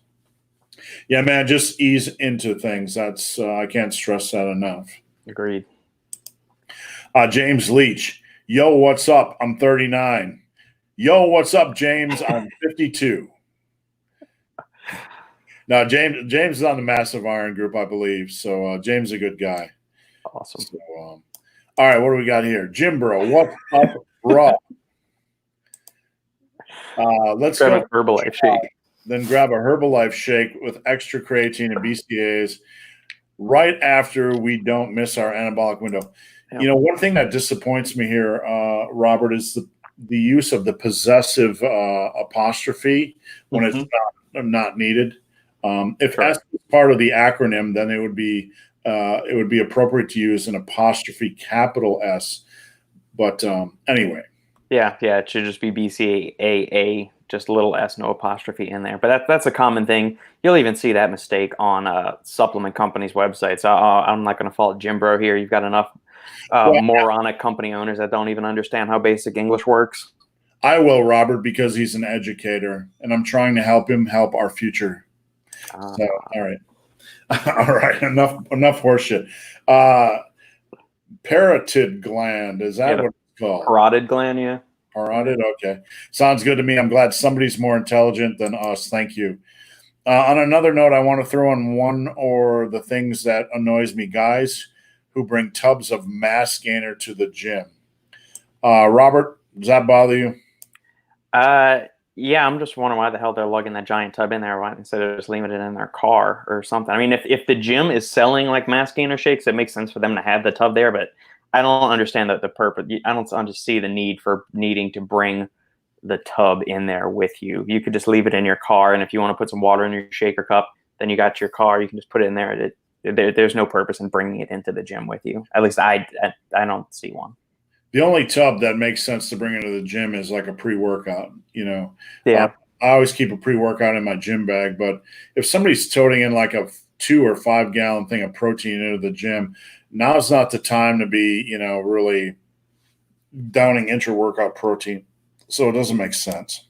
Yeah, man, just ease into things. That's I can't stress that enough. Agreed. James Leach. Yo, what's up? I'm 39. Yo, what's up, James? I'm 52. Now, James is on the Massive Iron Group, I believe. So James is a good guy. Awesome. So, all right, what do we got here? Jim Bro, what's up, bro? Let's grab go a Herbalife shake. Then grab a Herbalife shake with extra creatine and BCAAs right after we don't miss our anabolic window. Yeah. One thing that disappoints me here, Robert, is the use of the possessive apostrophe when it's not needed. If S is part of the acronym, then it would be appropriate to use an apostrophe capital S. But anyway. Yeah, it should just be BCAA, just a little S, no apostrophe in there. But that's a common thing. You'll even see that mistake on supplement companies' websites. I'm not going to fault Jim Bro here. You've got enough moronic company owners that don't even understand how basic English works. I will, Robert, because he's an educator, and I'm trying to help him help our future. So, all right. All right, enough horseshit. Parotid gland, is that what it's called? Parotid gland, yeah. Parotid, okay. Sounds good to me. I'm glad somebody's more intelligent than us. Thank you. On another note, I want to throw in one or the things that annoys me, guys who bring tubs of mass gainer to the gym. Robert, does that bother you? Yeah, I'm just wondering why the hell they're lugging that giant tub in there instead of just leaving it in their car or something. I mean, if the gym is selling like mass gainer shakes, it makes sense for them to have the tub there, but I don't understand the purpose. I don't see the need for needing to bring the tub in there with you. You could just leave it in your car, and if you want to put some water in your shaker cup, then you got your car. You can just put it in there. There's no purpose in bringing it into the gym with you. At least I don't see one. The only tub that makes sense to bring into the gym is like a pre-workout, Yeah. I always keep a pre-workout in my gym bag, but if somebody's toting in like a 2 or 5 gallon thing of protein into the gym, now's not the time to be, really downing intra-workout protein. So it doesn't make sense.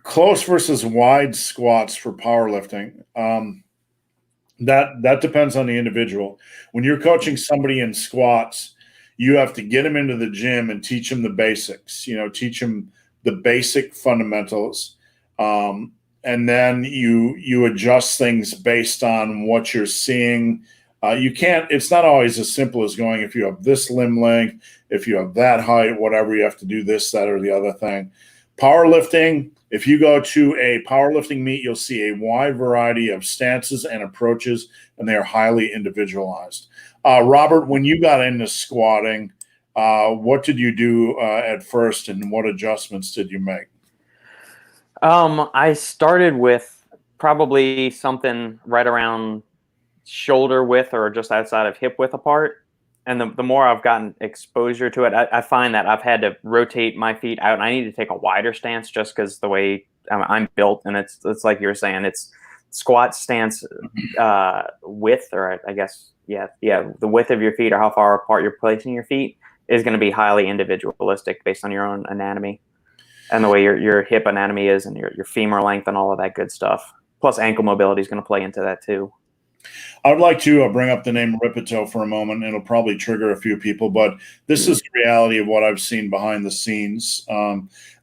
Close versus wide squats for powerlifting. That depends on the individual. When you're coaching somebody in squats, You have to get them into the gym and teach them the basics, teach them the basic fundamentals. And then you adjust things based on what you're seeing. It's not always as simple as going, if you have this limb length, if you have that height, whatever, you have to do this, that, or the other thing. Powerlifting, if you go to a powerlifting meet, you'll see a wide variety of stances and approaches, and they are highly individualized. Robert, when you got into squatting, what did you do at first, and what adjustments did you make? I started with probably something right around shoulder width or just outside of hip width apart. And the more I've gotten exposure to it, I find that I've had to rotate my feet out, and I need to take a wider stance just because the way I'm built. And it's like you were saying, it's squat stance width, or I guess, the width of your feet, or how far apart you're placing your feet, is going to be highly individualistic based on your own anatomy and the way your hip anatomy is, and your femur length and all of that good stuff. Plus ankle mobility is going to play into that too. I would like to bring up the name Ripito for a moment. It'll probably trigger a few people, but this is the reality of what I've seen behind the scenes.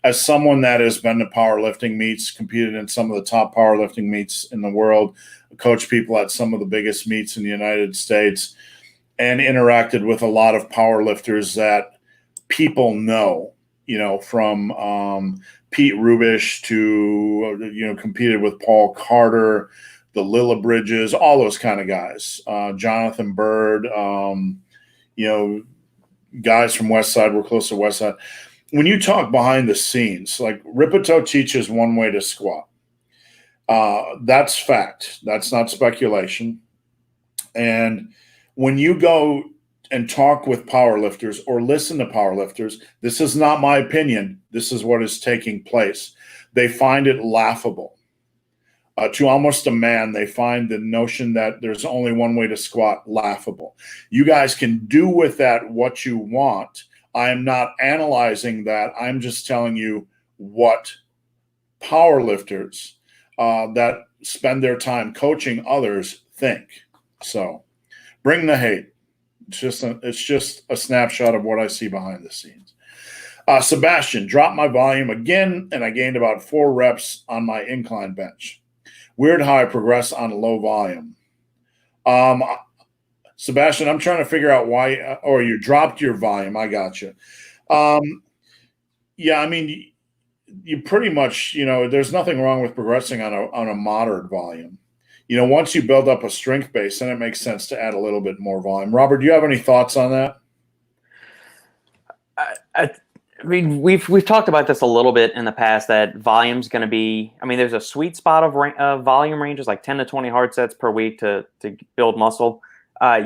As someone that has been to powerlifting meets, competed in some of the top powerlifting meets in the world, coached people at some of the biggest meets in the United States, and interacted with a lot of powerlifters that people know, from Pete Rubish to, competed with Paul Carter, the Lilla Bridges, all those kind of guys, Jonathan Bird, guys from West Side, we're close to West Side. When you talk behind the scenes, like Ripito teaches one way to squat. That's fact. That's not speculation. And when you go and talk with powerlifters or listen to powerlifters, this is not my opinion. This is what is taking place. They find it laughable. To almost a man, they find the notion that there's only one way to squat laughable. You guys can do with that what you want. I am not analyzing that. I'm just telling you what powerlifters that spend their time coaching others think. So bring the hate. It's just a snapshot of what I see behind the scenes. Sebastian, dropped my volume again, and I gained about 4 reps on my incline bench. Weird how I progress on low volume. Sebastian, I'm trying to figure out why, or you dropped your volume. I got you. You pretty much, there's nothing wrong with progressing on a moderate volume. Once you build up a strength base, then it makes sense to add a little bit more volume. Robert, do you have any thoughts on that? I mean, we've talked about this a little bit in the past, that volume's going to be, there's a sweet spot of volume ranges, like 10 to 20 hard sets per week to build muscle.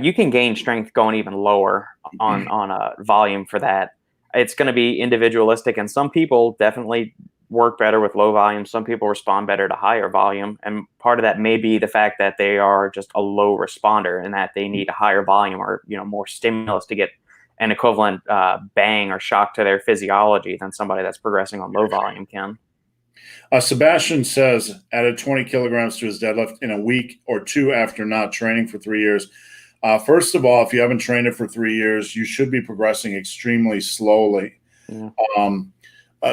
You can gain strength going even lower on a volume for that. It's going to be individualistic, and some people definitely work better with low volume. Some people respond better to higher volume. And part of that may be the fact that they are just a low responder, and that they need a higher volume or, more stimulus to get an equivalent bang or shock to their physiology than somebody that's progressing on low volume can. Sebastian says added 20 kilograms to his deadlift in a week or 2 after not training for 3 years. First of all, if you haven't trained it for 3 years, you should be progressing extremely slowly. Yeah.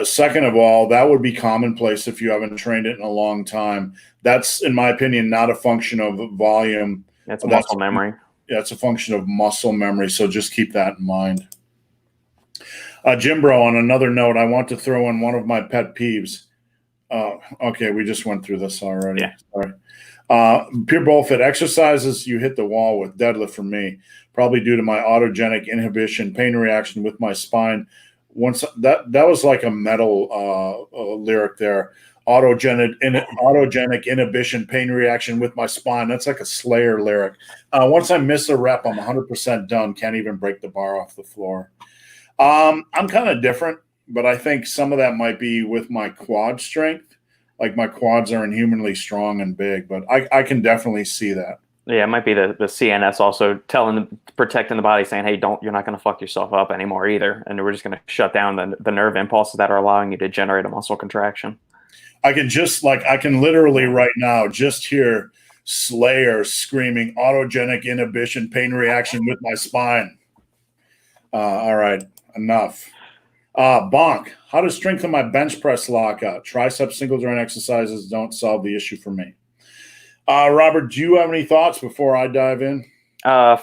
Second of all, that would be commonplace if you haven't trained it in a long time. That's, in my opinion, not a function of volume. That's muscle memory. Yeah, it's a function of muscle memory, so just keep that in mind. Jim Bro, on another note, I want to throw in one of my pet peeves. Okay, we just went through this already. Yeah. Sorry. Pure bullfit exercises you hit the wall with deadlift for me, probably due to my autogenic inhibition pain reaction with my spine. Once that was like a metal lyric there. Autogenic inhibition pain reaction with my spine. That's like a Slayer lyric. Once I miss a rep, I'm 100% done. Can't even break the bar off the floor. I'm kind of different, but I think some of that might be with my quad strength. Like my quads are inhumanly strong and big, but I can definitely see that. Yeah, it might be the CNS also protecting the body, saying, hey, you're not going to fuck yourself up anymore either. And we're just going to shut down the nerve impulses that are allowing you to generate a muscle contraction. I can literally right now just hear Slayer screaming autogenic inhibition pain reaction with my spine. All right, enough. Bonk, how to strengthen my bench press lockout? Tricep single joint exercises don't solve the issue for me. Robert, do you have any thoughts before I dive in?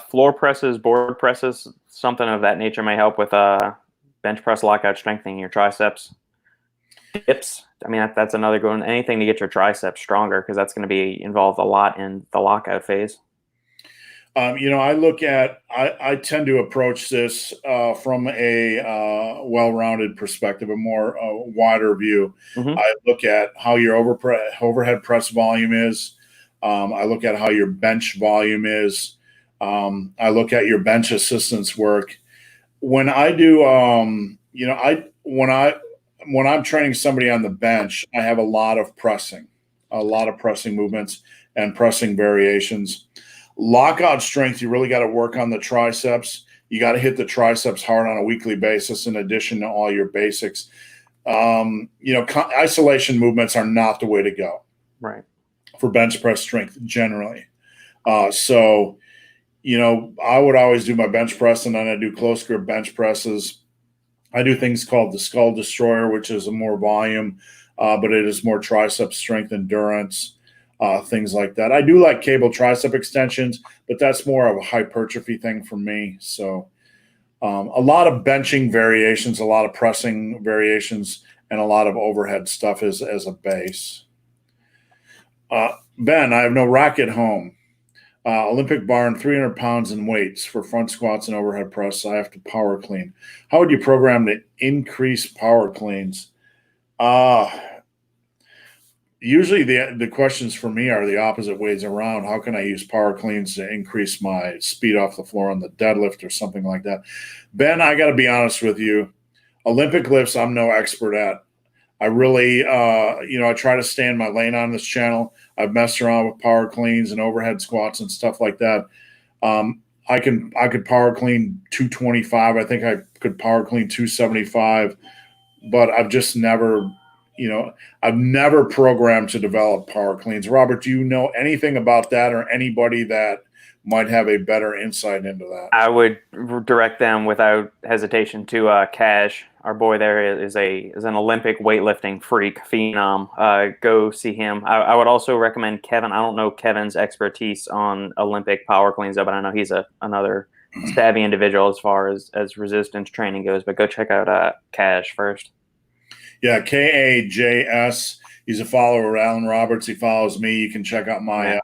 Floor presses, board presses, something of that nature may help with bench press lockout, strengthening your triceps. Dips, I mean, that's another good one. Anything to get your triceps stronger, because that's going to be involved a lot in the lockout phase. I tend to approach this from a well-rounded perspective, a more wider view. Mm-hmm. I look at how your overhead press volume is. I look at how your bench volume is. I look at your bench assistance work. When I do, when I'm training somebody on the bench, I have a lot of pressing movements and pressing variations. Lockout strength, you really got to work on the triceps. You got to hit the triceps hard on a weekly basis in addition to all your basics. Isolation movements are not the way to go. Right. For bench press strength generally. I would always do my bench press, and then I do close grip bench presses. I do things called the Skull Destroyer, which is a more volume, but it is more tricep strength endurance. Things like that. I do like cable tricep extensions, but that's more of a hypertrophy thing for me. So a lot of benching variations, a lot of pressing variations, and a lot of overhead stuff as a base. Ben, I have no rack at home. Olympic bar and 300 pounds in weights for front squats and overhead press. I have to power clean. How would you program to increase power cleans? Usually the questions for me are the opposite ways around. How can I use power cleans to increase my speed off the floor on the deadlift or something like that? Ben, I got to be honest with you. Olympic lifts, I'm no expert at. I really, I try to stay in my lane on this channel. I've messed around with power cleans and overhead squats and stuff like that. I could power clean 225. I think I could power clean 275, but I've just never – I've never programmed to develop power cleans. Robert, do you know anything about that or anybody that might have a better insight into that? I would direct them without hesitation to Cash. Our boy there is an Olympic weightlifting freak, phenom. Go see him. I would also recommend Kevin. I don't know Kevin's expertise on Olympic power cleans, though, but I know he's another savvy individual as far as resistance training goes. But go check out Cash first. Yeah, KAJS. He's a follower of Alan Roberts. He follows me. You can check out my.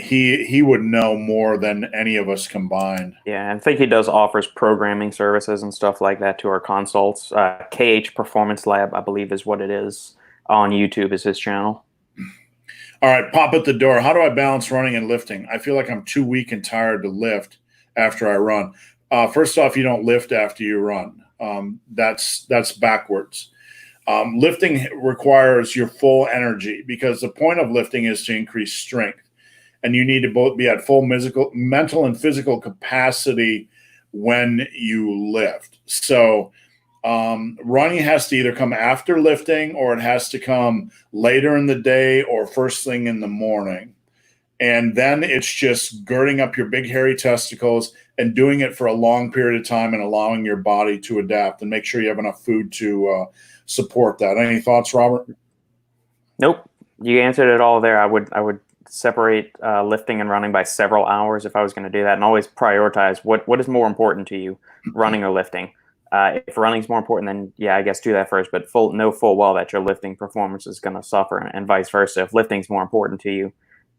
He would know more than any of us combined. Yeah, I think he offers programming services and stuff like that to our consults. KH Performance Lab, I believe, is what it is. On YouTube is his channel. All right, pop at the door. How do I balance running and lifting? I feel like I'm too weak and tired to lift after I run. First off, you don't lift after you run. That's backwards. Lifting requires your full energy because the point of lifting is to increase strength, and you need to both be at full mental and physical capacity when you lift. So running has to either come after lifting or it has to come later in the day or first thing in the morning. And then it's just girding up your big hairy testicles and doing it for a long period of time and allowing your body to adapt and make sure you have enough food to support that. Any thoughts, Robert? Nope. You answered it all there. I would separate lifting and running by several hours if I was going to do that, and always prioritize what is more important to you, running or lifting. If running's more important, then yeah, I guess do that first, but know full well that your lifting performance is going to suffer, and vice versa. If lifting's more important to you,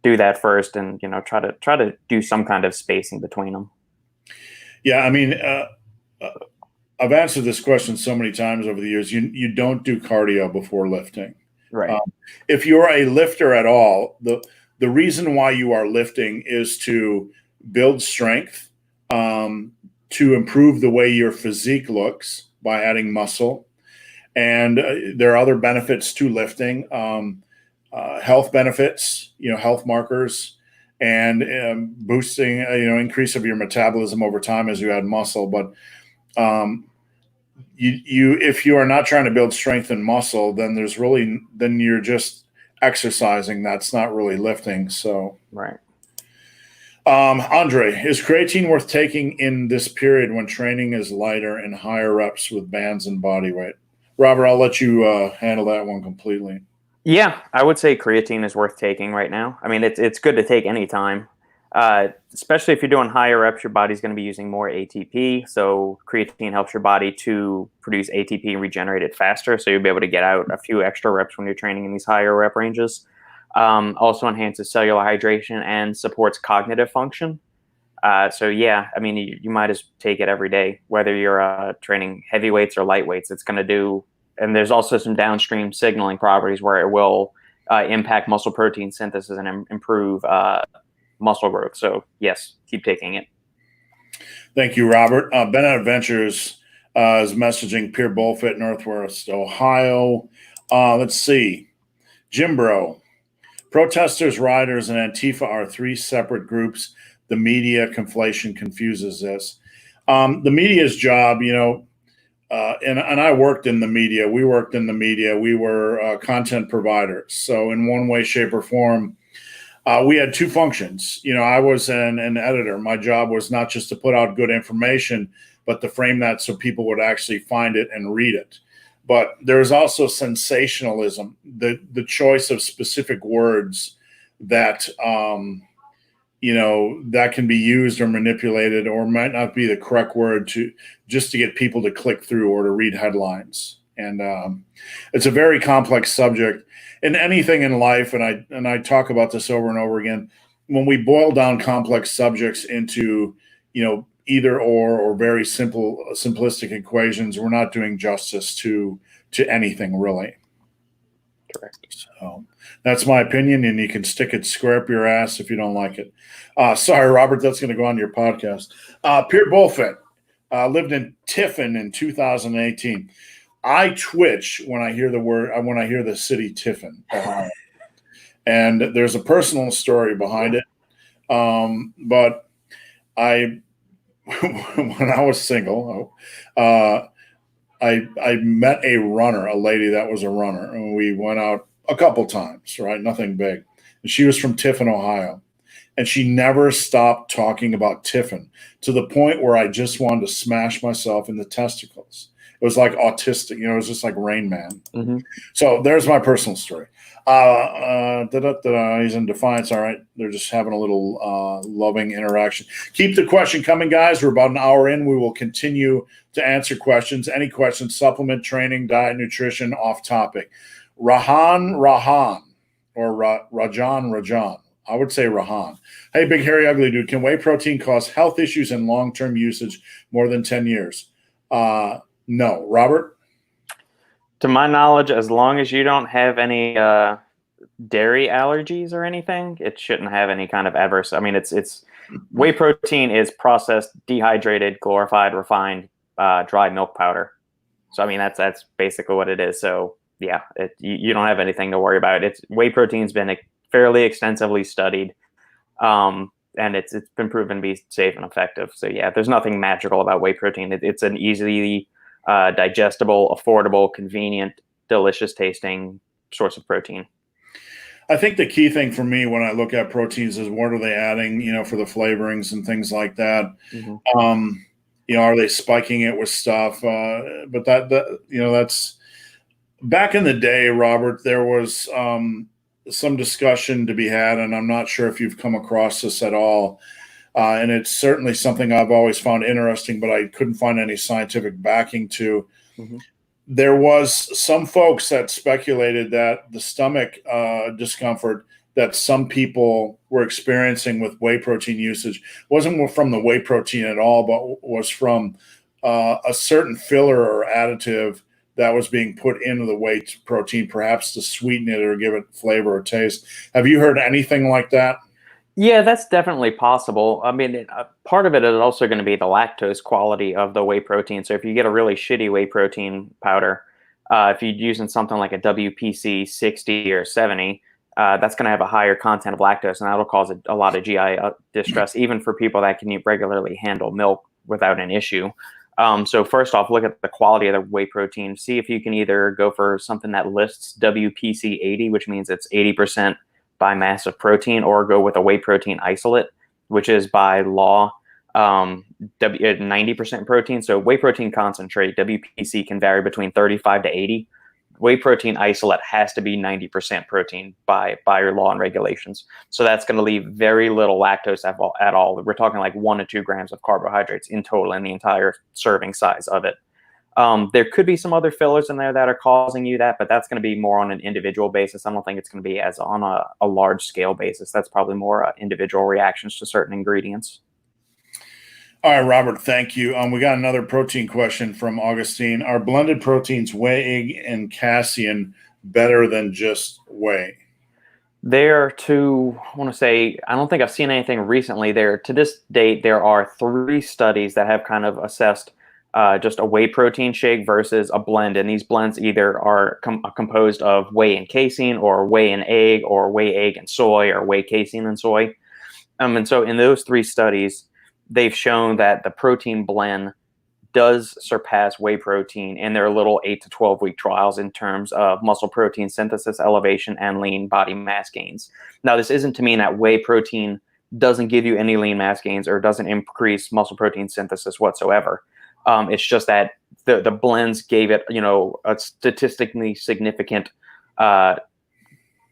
do that first, and try to do some kind of spacing between them. Yeah, I mean, I've answered this question so many times over the years. You don't do cardio before lifting. Right. If you're a lifter at all, the reason why you are lifting is to build strength, to improve the way your physique looks by adding muscle, and there are other benefits to lifting. Health benefits, health markers, and boosting, increase of your metabolism over time as you add muscle. But if you are not trying to build strength and muscle, then you're just exercising. That's not really lifting. So right. Andre, is creatine worth taking in this period when training is lighter and higher reps with bands and body weight? Robert, I'll let you handle that one completely. Yeah, I would say creatine is worth taking right now. I mean, it's good to take anytime, especially if you're doing higher reps. Your body's going to be using more ATP, so creatine helps your body to produce ATP and regenerate it faster. So you'll be able to get out a few extra reps when you're training in these higher rep ranges. Also enhances cellular hydration and supports cognitive function. So yeah, I mean, you might as take it every day, whether you're training heavy weights or light weights. It's going to do. And there's also some downstream signaling properties where it will impact muscle protein synthesis and improve muscle growth. So yes, keep taking it. Thank you, Robert. BenOnAdventures is messaging Pierre Bullfit, Northwest Ohio. Let's see. Jimbro. Protesters, rioters, and Antifa are three separate groups. The media conflation confuses this. The media's job, and I worked in the media. We worked in the media. We were content providers. So in one way, shape, or form, we had two functions. I was an editor. My job was not just to put out good information, but to frame that so people would actually find it and read it. But there's also sensationalism, the choice of specific words that that can be used or manipulated or might not be the correct word to get people to click through or to read headlines. And it's a very complex subject in anything in life. And I talk about this over and over again. When we boil down complex subjects into, either or very simplistic equations, we're not doing justice to anything really. Correct. So that's my opinion, and you can stick it square up your ass if you don't like it. Sorry, Robert, that's going to go on your podcast. Pierre Bullfit lived in Tiffin in 2018. I twitch when I hear the city Tiffin, Ohio. And there's a personal story behind it. But when I was single, I met a lady that was a runner, and we went out a couple times, right? Nothing big. And she was from Tiffin, Ohio. And she never stopped talking about Tiffin to the point where I just wanted to smash myself in the testicles. It was like autistic, it was just like Rain Man. Mm-hmm. So there's my personal story. He's in defiance. All right. They're just having a little loving interaction. Keep the question coming, guys. We're about an hour in. We will continue to answer questions. Any questions, supplement, training, diet, nutrition, off topic. Rajan or Rajan. I would say Rahan. Hey, big, hairy, ugly dude. Can whey protein cause health issues and long-term usage more than 10 years? No. Robert? To my knowledge, as long as you don't have any dairy allergies or anything, it shouldn't have any kind of adverse. I mean, it's whey protein is processed, dehydrated, glorified, refined, dry milk powder. So, I mean, that's basically what it is. So, yeah, you don't have anything to worry about. Whey protein's been fairly extensively studied, and it's been proven to be safe and effective. So, yeah, there's nothing magical about whey protein. It's an easily digestible, affordable, convenient, delicious tasting source of protein. I think the key thing for me when I look at proteins is what are they adding, for the flavorings and things like that. Mm-hmm. Are they spiking it with stuff? But that's back in the day, Robert, there was some discussion to be had, and I'm not sure if you've come across this at all. And it's certainly something I've always found interesting, but I couldn't find any scientific backing to. Mm-hmm. There was some folks that speculated that the stomach discomfort that some people were experiencing with whey protein usage wasn't from the whey protein at all, but was from a certain filler or additive that was being put into the whey protein, perhaps to sweeten it or give it flavor or taste. Have you heard anything like that? Yeah, that's definitely possible. I mean, part of it is also going to be the lactose quality of the whey protein. So if you get a really shitty whey protein powder, if you're using something like a WPC 60 or 70, that's going to have a higher content of lactose, and that'll cause a lot of GI distress, even for people that can regularly handle milk without an issue. So first off, look at the quality of the whey protein. See if you can either go for something that lists WPC 80, which means it's 80% by mass of protein, or go with a whey protein isolate. which is by law 90% protein. So whey protein concentrate, WPC, can vary between 35 to 80. Whey protein isolate has to be 90% protein by your law and regulations. So that's going to leave very little lactose at all. We're talking like 1 to 2 grams of carbohydrates in total in the entire serving size of it. There could be some other fillers in there that are causing you that, but that's going to be more on an individual basis. I don't think it's going to be as on a large scale basis. That's probably more individual reactions to certain ingredients. All right, Robert, thank you. We got another protein question from Augustine. Are blended proteins whey, egg, and casein better than just whey? I want to say, I don't think I've seen anything recently there. To this date, there are 3 studies that have kind of assessed just a whey protein shake versus a blend. And these blends either are composed of whey and casein, or whey and egg, or whey, egg, and soy, or whey, casein, and soy. And so in those 3 studies, they've shown that the protein blend does surpass whey protein in their little 8 to 12 week trials in terms of muscle protein synthesis elevation and lean body mass gains. Now, this isn't to mean that whey protein doesn't give you any lean mass gains or doesn't increase muscle protein synthesis whatsoever. It's just that the blends gave it, a statistically significant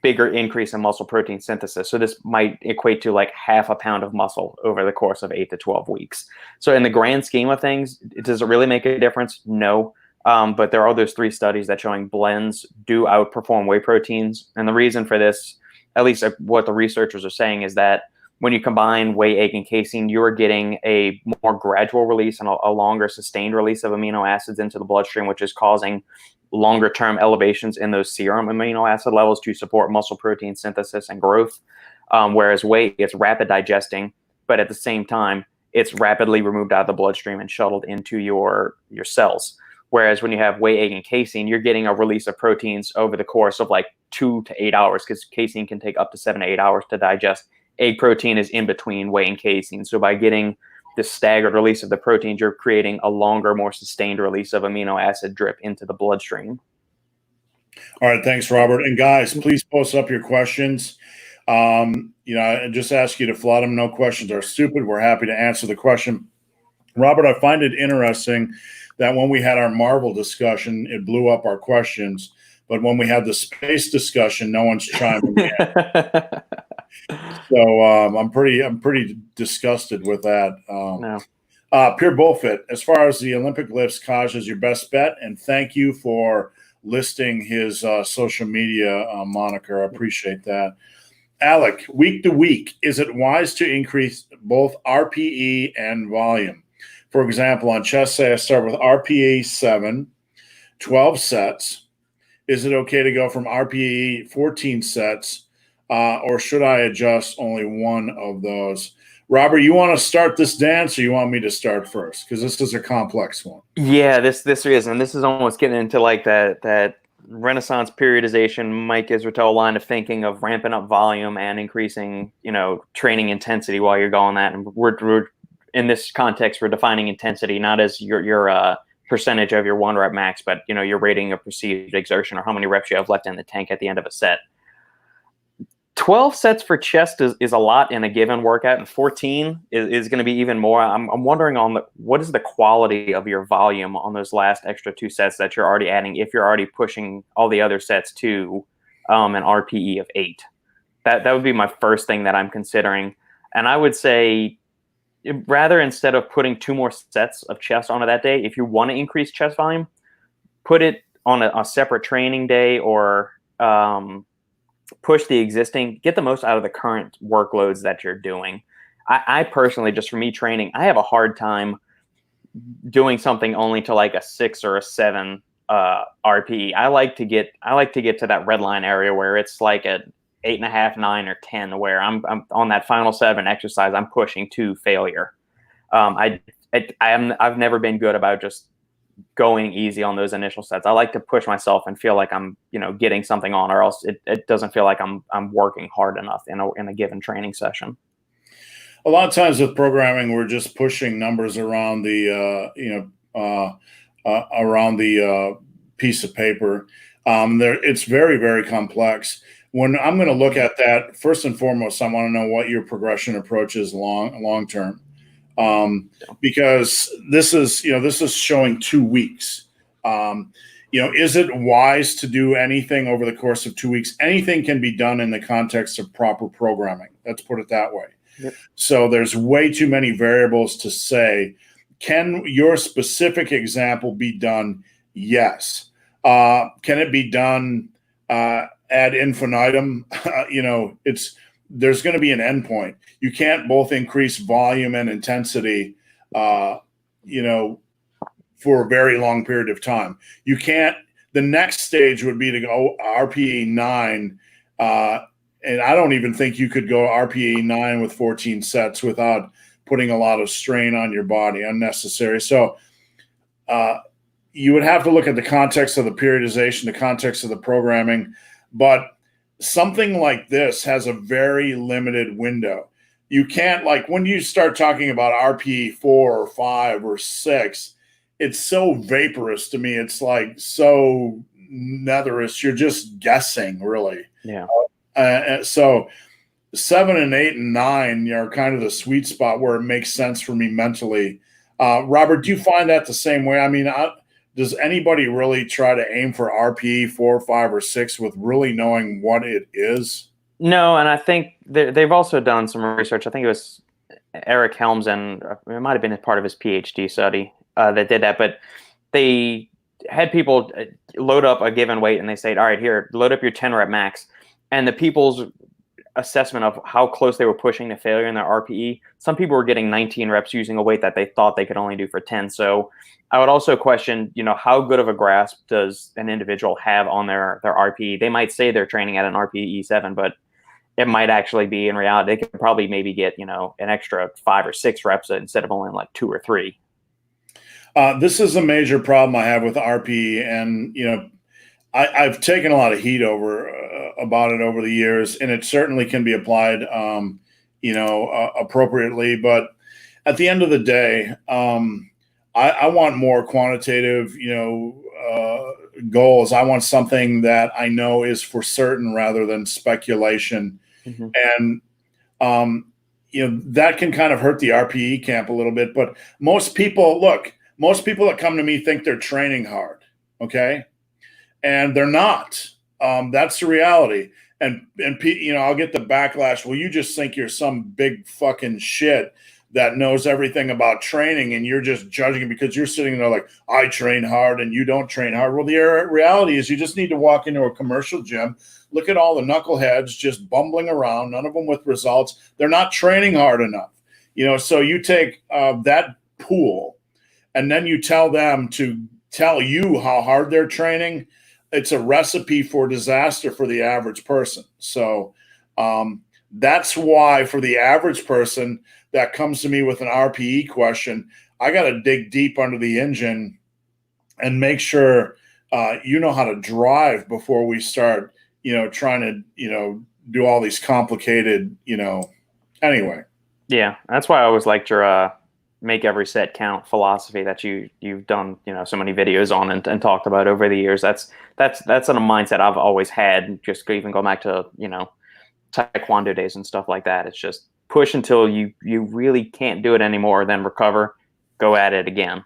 bigger increase in muscle protein synthesis. So this might equate to like half a pound of muscle over the course of 8 to 12 weeks. So in the grand scheme of things, does it really make a difference? No. But there are those 3 studies that showing blends do outperform whey proteins. And the reason for this, at least what the researchers are saying, is that when you combine whey, egg, and casein, you are getting a more gradual release and a longer sustained release of amino acids into the bloodstream, which is causing longer term elevations in those serum amino acid levels to support muscle protein synthesis and growth. Whereas whey, it's rapid digesting, but at the same time, it's rapidly removed out of the bloodstream and shuttled into your cells. Whereas when you have whey, egg, and casein, you're getting a release of proteins over the course of like 2 to 8 hours, because casein can take up to 7 to 8 hours to digest. Egg protein is in between whey and casein. So by getting this staggered release of the proteins, you're creating a longer, more sustained release of amino acid drip into the bloodstream. All right, thanks, Robert. And guys, please post up your questions. I just ask you to flood them. No questions are stupid. We're happy to answer the question. Robert, I find it interesting that when we had our Marvel discussion, it blew up our questions. But when we had the space discussion, no one's chiming in. So I'm pretty disgusted with that. No. Pure Bullfit, as far as the Olympic lifts, Kaj is your best bet. And thank you for listing his social media moniker. I appreciate that. Alec, week to week, is it wise to increase both RPE and volume? For example, on chest, say I start with RPE 7, 12 sets. Is it okay to go from RPE 14 sets, or should I adjust only one of those? Robert, you want to start this dance, or you want me to start first? Because this is a complex one. Yeah, this is, and this is almost getting into like that Renaissance periodization, Mike Israetel line of thinking of ramping up volume and increasing, training intensity while you're going that. And we're in this context, we're defining intensity not as your percentage of your 1 rep max, but you're rating a perceived exertion or how many reps you have left in the tank at the end of a set. 12 sets for chest is a lot in a given workout, and 14 is going to be even more. I'm wondering what is the quality of your volume on those last extra 2 sets that you're already adding, if you're already pushing all the other sets to an RPE of 8. That would be my first thing that I'm considering. And I would say, rather, instead of putting 2 more sets of chest onto that day, if you want to increase chest volume, put it on a separate training day, or push the existing, get the most out of the current workloads that you're doing. I personally, just for me training, I have a hard time doing something only to like a 6 or a 7 RPE. I like to get to that red line area where it's like a 8.5, 9, or 10, where I'm on that final 7 exercise, I'm pushing to failure. I've never been good about just going easy on those initial sets. I like to push myself and feel like I'm, getting something on, or else it doesn't feel like I'm working hard enough in a given training session. A lot of times with programming, we're just pushing numbers around the, around the piece of paper. It's very, very complex. when I'm going to look at that, first and foremost, I want to know what your progression approach is long term, because this is showing 2 weeks. Is it wise to do anything over the course of 2 weeks? Anything can be done in the context of proper programming. Let's put it that way. Yep. So there's way too many variables to say, can your specific example be done? Yes. Can it be done ad infinitum? There's going to be an endpoint. You can't both increase volume and intensity, for a very long period of time. You can't. The next stage would be to go RPE 9, and I don't even think you could go RPE 9 with 14 sets without putting a lot of strain on your body, unnecessary. So you would have to look at the context of the periodization, the context of the programming, but something like this has a very limited window. You can't, like, when you start talking about RPE 4 or 5 or 6, it's so vaporous to me. It's like so netherous. You're just guessing, really. Yeah. So 7 and 8 and 9 are kind of the sweet spot where it makes sense for me mentally. Robert, do you find that the same way? I mean, does anybody really try to aim for RPE 4, 5, or 6 with really knowing what it is? No, and I think they've also done some research. I think it was Eric Helms, and it might have been a part of his PhD study that did that. But they had people load up a given weight, and they said, all right, here, load up your 10 rep max. And the people's assessment of how close they were pushing to failure in their RPE, some people were getting 19 reps using a weight that they thought they could only do for 10. So I would also question, how good of a grasp does an individual have on their RPE? They might say they're training at an RPE 7, but it might actually be, in reality, they could probably maybe get, an extra 5 or 6 reps instead of only like 2 or 3. This is a major problem I have with RPE, and I've taken a lot of heat about it over the years, and it certainly can be applied, appropriately. But at the end of the day, I want more quantitative, goals. I want something that I know is for certain rather than speculation. Mm-hmm. And that can kind of hurt the RPE camp a little bit. But most people that come to me think they're training hard, okay? And they're not. That's the reality. And I'll get the backlash. Well, you just think you're some big fucking shit that knows everything about training, and you're just judging it because you're sitting there like, I train hard and you don't train hard. Well, the reality is you just need to walk into a commercial gym, look at all the knuckleheads just bumbling around, none of them with results. They're not training hard enough. So you take that pool and then you tell them to tell you how hard they're training. It's a recipe for disaster for the average person. So that's why for the average person that comes to me with an RPE question, I got to dig deep under the engine and make sure you know how to drive before we start, trying to, do all these complicated, anyway. Yeah, that's why I always liked your make every set count philosophy that you've done, so many videos on and talked about over the years. That's a mindset I've always had, just even go back to, Taekwondo days and stuff like that. It's just push until you really can't do it anymore, then recover, go at it again.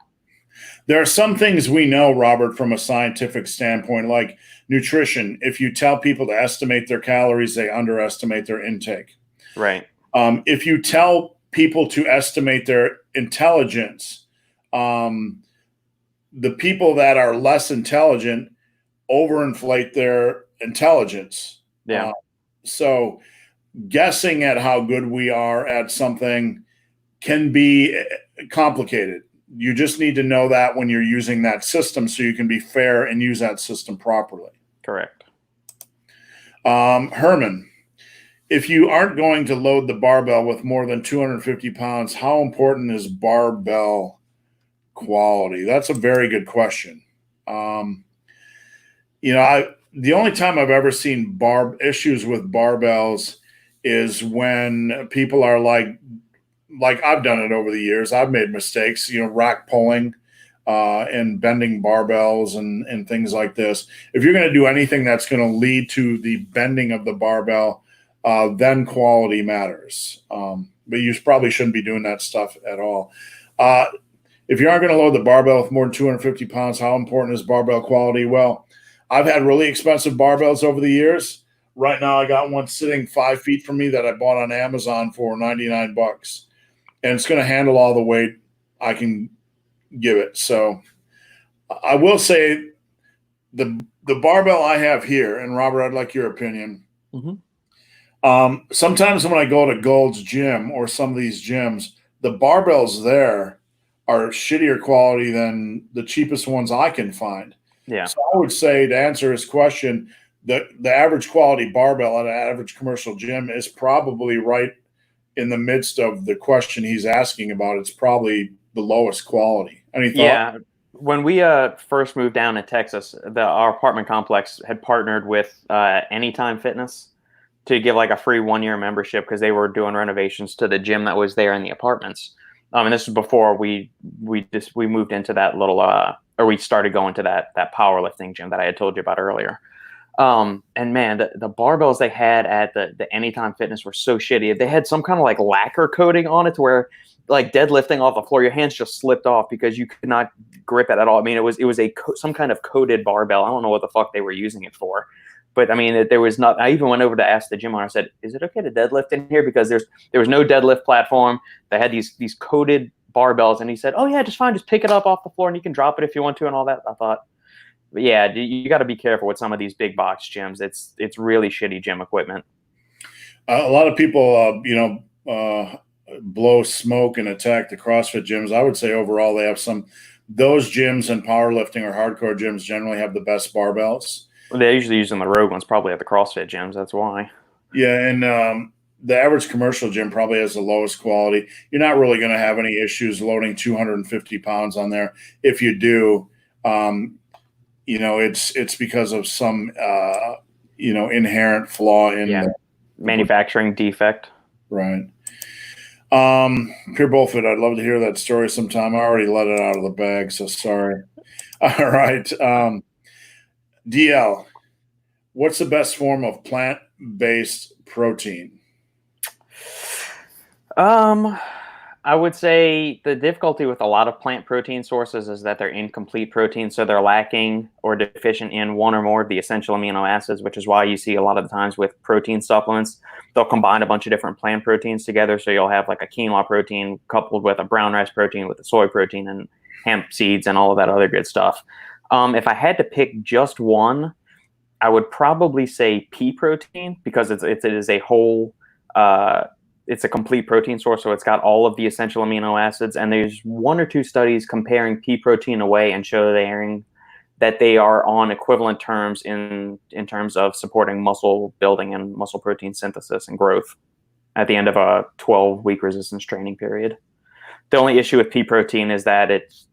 There are some things we know, Robert, from a scientific standpoint, like nutrition. If you tell people to estimate their calories, they underestimate their intake. Right. If you tell people to estimate their intelligence, the people that are less intelligent overinflate their intelligence. Yeah. So guessing at how good we are at something can be complicated. You just need to know that when you're using that system so you can be fair and use that system properly. Correct. Herman, if you aren't going to load the barbell with more than 250 pounds, how important is barbell quality? That's a very good question. The only time I've ever seen issues with barbells is when people are like I've done it over the years. I've made mistakes, rack pulling. and bending barbells and things like this. If you're going to do anything that's going to lead to the bending of the barbell, then quality matters. But you probably shouldn't be doing that stuff at all. If you aren't going to load the barbell with more than 250 pounds, how important is barbell quality? Well, I've had really expensive barbells over the years. Right now, I got one sitting 5 feet from me that I bought on Amazon for $99, and it's going to handle all the weight I can give it. So I will say the barbell I have here, and Robert, I'd like your opinion. Sometimes when I go to Gold's Gym or some of these gyms, the barbells there are shittier quality than the cheapest ones I can find. Yeah. So I would say, to answer his question, the average quality barbell at an average commercial gym is probably right in the midst of the question he's asking about. It's probably the lowest quality. Any thought? Yeah. When we first moved down to Texas, our apartment complex had partnered with Anytime Fitness to give like a free 1-year membership because they were doing renovations to the gym that was there in the apartments. And this was before we moved into that little or we started going to that powerlifting gym that I had told you about earlier. And man, the barbells they had at the Anytime Fitness were so shitty. They had some kind of like lacquer coating on it to where like deadlifting off the floor, your hands just slipped off because you could not grip it at all. I mean, it was some kind of coated barbell. I don't know what the fuck they were using it for. But I mean, there was not. I even went over to ask the gym owner. I said, "Is it okay to deadlift in here?" Because there was no deadlift platform. They had these coated barbells, and he said, "Oh yeah, just fine. Just pick it up off the floor, and you can drop it if you want to, and all that." I thought, but yeah, you got to be careful with some of these big box gyms. It's really shitty gym equipment. A lot of people, blow smoke and attack the CrossFit gyms. I would say overall they have those gyms and powerlifting or hardcore gyms generally have the best barbells. They're usually using the Rogue ones, probably at the CrossFit gyms. That's why. Yeah, and the average commercial gym probably has the lowest quality. You're not really going to have any issues loading 250 pounds on there. If you do, it's because of some inherent flaw in manufacturing defect. Right. Pure Bullfit, I'd love to hear that story sometime. I already let it out of the bag, so sorry. All right. DL, what's the best form of plant-based protein? I would say the difficulty with a lot of plant protein sources is that they're incomplete protein, so they're lacking or deficient in one or more of the essential amino acids, which is why you see a lot of the times with protein supplements, they'll combine a bunch of different plant proteins together. So you'll have like a quinoa protein coupled with a brown rice protein with a soy protein and hemp seeds and all of that other good stuff. If I had to pick just one, I would probably say pea protein because it is a whole it's a complete protein source, so it's got all of the essential amino acids. And there's 1 or 2 studies comparing pea protein away and showing that they are on equivalent terms in terms of supporting muscle building and muscle protein synthesis and growth at the end of a 12-week resistance training period. The only issue with pea protein is that it's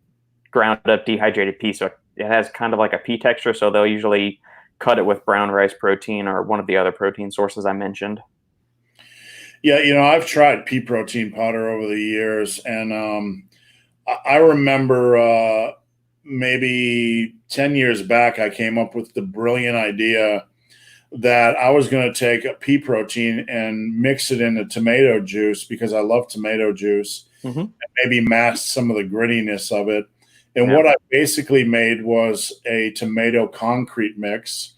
ground up dehydrated pea, so it has kind of like a pea texture, so they'll usually cut it with brown rice protein or one of the other protein sources I mentioned. Yeah, I've tried pea protein powder over the years, and I remember maybe 10 years back, I came up with the brilliant idea that I was going to take a pea protein and mix it into tomato juice because I love tomato juice, and maybe mask some of the grittiness of it. And what I basically made was a tomato concrete mix,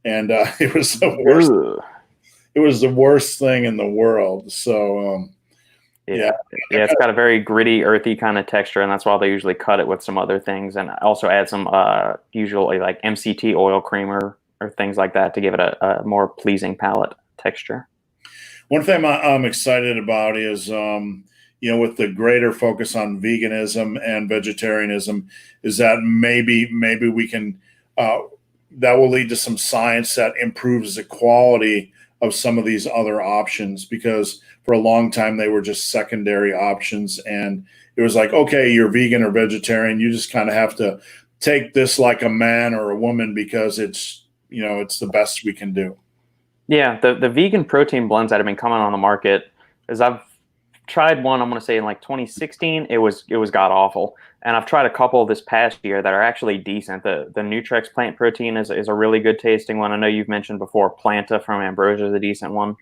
and it was the worst. It was the worst thing in the world. So, it's got a very gritty, earthy kind of texture, and that's why they usually cut it with some other things, and also add some usually like MCT oil cream or things like that to give it a more pleasing palate texture. One thing I'm excited about is, with the greater focus on veganism and vegetarianism, is that maybe we can that will lead to some science that improves the quality of some of these other options, because for a long time they were just secondary options, and it was like, okay, you're vegan or vegetarian, you just kind of have to take this like a man or a woman because it's the best we can do. Yeah, the vegan protein blends that have been coming on the market, as I've tried one, I'm going to say in like 2016, it was god awful. And I've tried a couple this past year that are actually decent. The Nutrex plant protein is a really good tasting one. I know you've mentioned before Planta from Ambrosia is a decent one.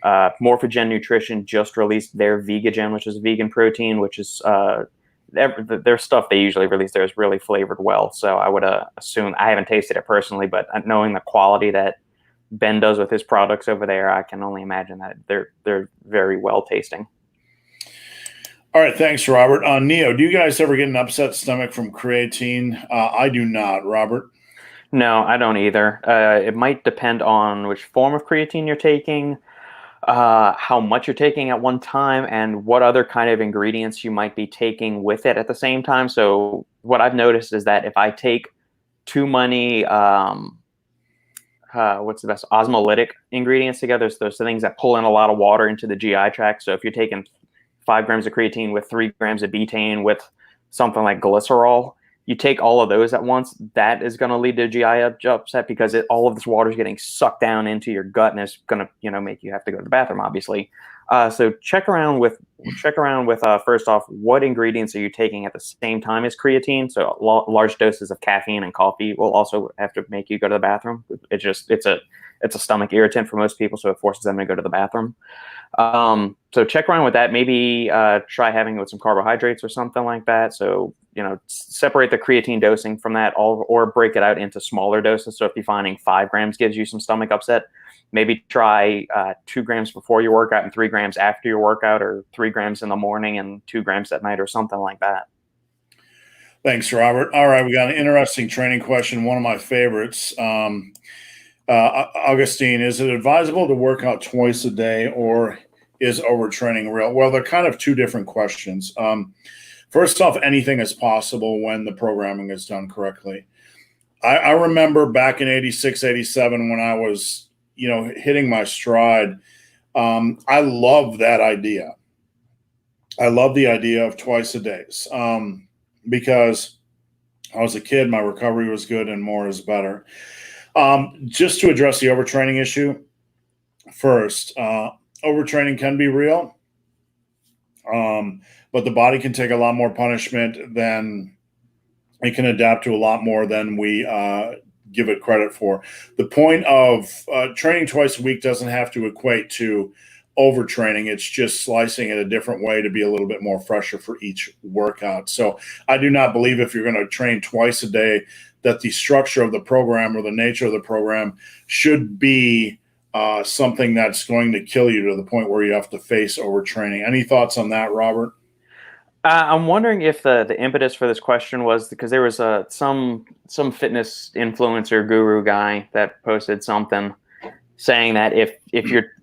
Morphogen Nutrition just released their Vegagen, which is a vegan protein, which is their stuff they usually release there is really flavored well. So I would assume, I haven't tasted it personally, but knowing the quality that Ben does with his products over there, I can only imagine that they're very well tasting. All right, thanks, Robert. Neo, do you guys ever get an upset stomach from creatine? I do not, Robert. No, I don't either. It might depend on which form of creatine you're taking, how much you're taking at one time, and what other kind of ingredients you might be taking with it at the same time. So what I've noticed is that if I take too many, what's the best, osmolytic ingredients together, so those things that pull in a lot of water into the GI tract. So if you're taking 5 grams of creatine with 3 grams of betaine with something like glycerol, you take all of those at once, that is going to lead to GI upset because all of this water is getting sucked down into your gut, and it's going to make you have to go to the bathroom, obviously. So check around with first off, what ingredients are you taking at the same time as creatine? So large doses of caffeine and coffee will also have to make you go to the bathroom. It's a stomach irritant for most people, so it forces them to go to the bathroom. So check around with that. Maybe try having it with some carbohydrates or something like that. So separate the creatine dosing from that, or break it out into smaller doses. So if you're finding 5 grams gives you some stomach upset, maybe try 2 grams before your workout and 3 grams after your workout, or 3 grams in the morning and 2 grams at night, or something like that. Thanks, Robert. All right, we got an interesting training question, one of my favorites. Augustine, is it advisable to work out twice a day, or is overtraining real? Well, they're kind of two different questions. First off, anything is possible when the programming is done correctly. I remember back in 86, 87, when I was, hitting my stride, I love that idea. I love the idea of twice a days because I was a kid, my recovery was good, and more is better. Just to address the overtraining issue first, overtraining can be real, but the body can take a lot more punishment than it can adapt to, a lot more than we give it credit for. The point of training twice a week doesn't have to equate to overtraining. It's just slicing it a different way to be a little bit more fresher for each workout. So I do not believe if you're going to train twice a day that the structure of the program or the nature of the program should be something that's going to kill you to the point where you have to face overtraining. Any thoughts on that, Robert? I'm wondering if the impetus for this question was because there was some fitness influencer guru guy that posted something saying that if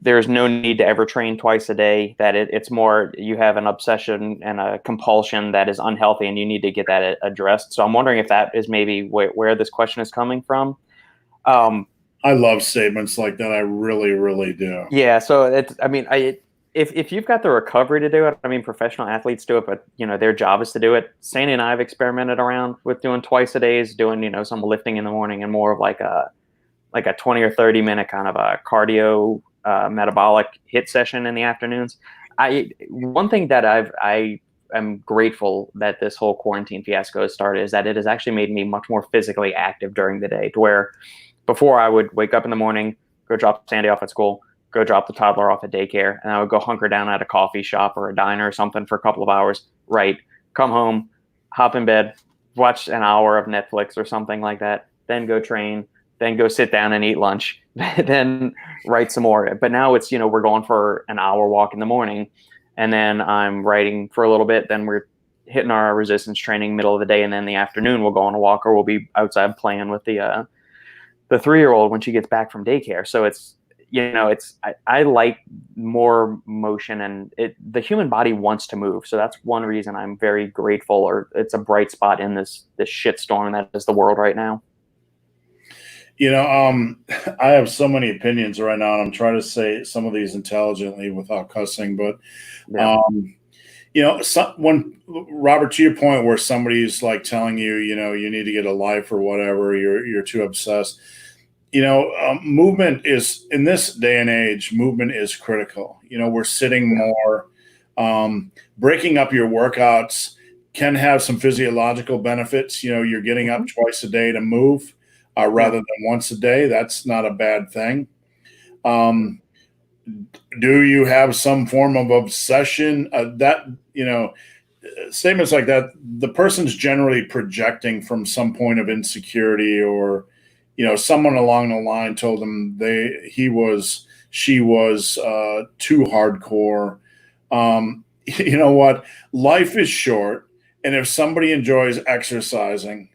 there's no need to ever train twice a day, that it's more you have an obsession and a compulsion that is unhealthy, and you need to get that addressed. So I'm wondering if that is maybe where this question is coming from. I love statements like that. I really, really do. Yeah. So if you've got the recovery to do it, professional athletes do it, but their job is to do it. Sandy and I have experimented around with doing twice a day, doing some lifting in the morning and more of like a 20 or 30 minute kind of a cardio metabolic hit session in the afternoons. One thing that I am grateful that this whole quarantine fiasco has started is that it has actually made me much more physically active during the day, to where before I would wake up in the morning, go drop Sandy off at school, go drop the toddler off at daycare, and I would go hunker down at a coffee shop or a diner or something for a couple of hours, come home, hop in bed, watch an hour of Netflix or something like that, then go train, then go sit down and eat lunch, then write some more. But now it's, we're going for an hour walk in the morning, and then I'm writing for a little bit, then we're hitting our resistance training middle of the day, and then the afternoon we'll go on a walk, or we'll be outside playing with the 3-year-old when she gets back from daycare. So it's, I like more motion, and the human body wants to move. So that's one reason I'm very grateful, or it's a bright spot in this shitstorm that is the world right now. I have so many opinions right now, and I'm trying to say some of these intelligently without cussing, but Yeah. when Robert, to your point, where somebody's like telling you, you need to get a life or whatever, you're too obsessed. Movement is, in this day and age, movement is critical. We're sitting more. Breaking up your workouts can have some physiological benefits. You're getting up twice a day to move rather than once a day. That's not a bad thing. Do you have some form of obsession statements like that? The person's generally projecting from some point of insecurity, or, someone along the line told them she was too hardcore. You know what? Life is short. And if somebody enjoys exercising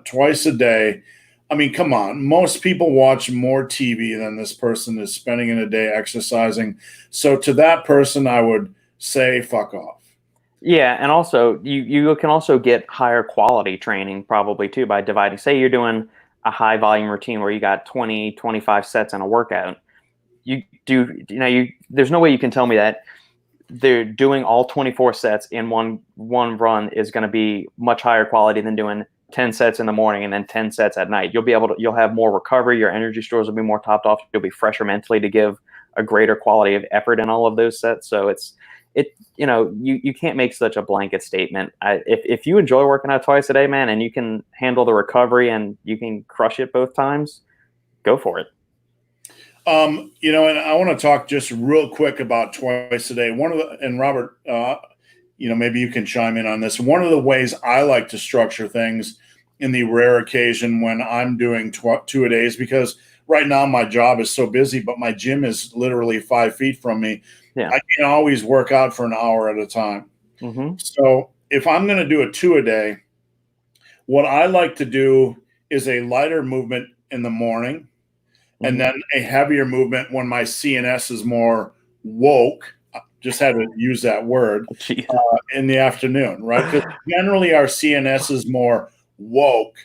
twice a day, I mean, come on. Most people watch more TV than this person is spending in a day exercising. So to that person, I would say, fuck off. Yeah, and also you can also get higher quality training probably too by dividing. Say you're doing a high volume routine where you got 20, 25 sets in a workout. There's no way you can tell me that they're doing all 24 sets in one run is going to be much higher quality than doing 10 sets in the morning and then 10 sets at night. You'll have more recovery. Your energy stores will be more topped off. You'll be fresher mentally to give a greater quality of effort in all of those sets. So you can't make such a blanket statement. If you enjoy working out twice a day, man, and you can handle the recovery and you can crush it both times, go for it. And I want to talk just real quick about twice a day. And Robert, maybe you can chime in on this. One of the ways I like to structure things in the rare occasion when I'm doing 2 a days, because right now my job is so busy, but my gym is literally 5 feet from me. Yeah. I can always work out for an hour at a time. Mm-hmm. So if I'm going to do a 2 a day, what I like to do is a lighter movement in the morning, and then a heavier movement when my CNS is more woke. Just had to use that word in the afternoon, right? Because generally our CNS is more woke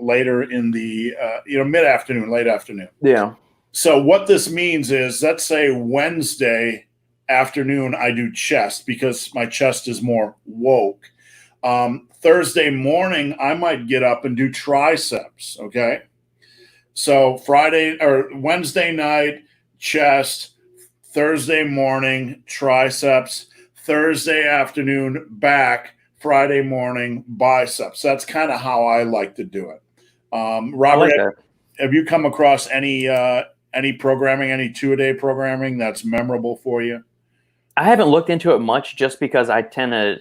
later in the mid-afternoon, late afternoon. Yeah. So what this means is, let's say Wednesday afternoon I do chest because my chest is more woke. Thursday morning I might get up and do triceps. Okay. So Wednesday night, chest. Thursday morning, triceps. Thursday afternoon, back. Friday morning, biceps. That's kind of how I like to do it. Robert, have you come across any programming, any 2 a day programming that's memorable for you? I haven't looked into it much, just because I tend to,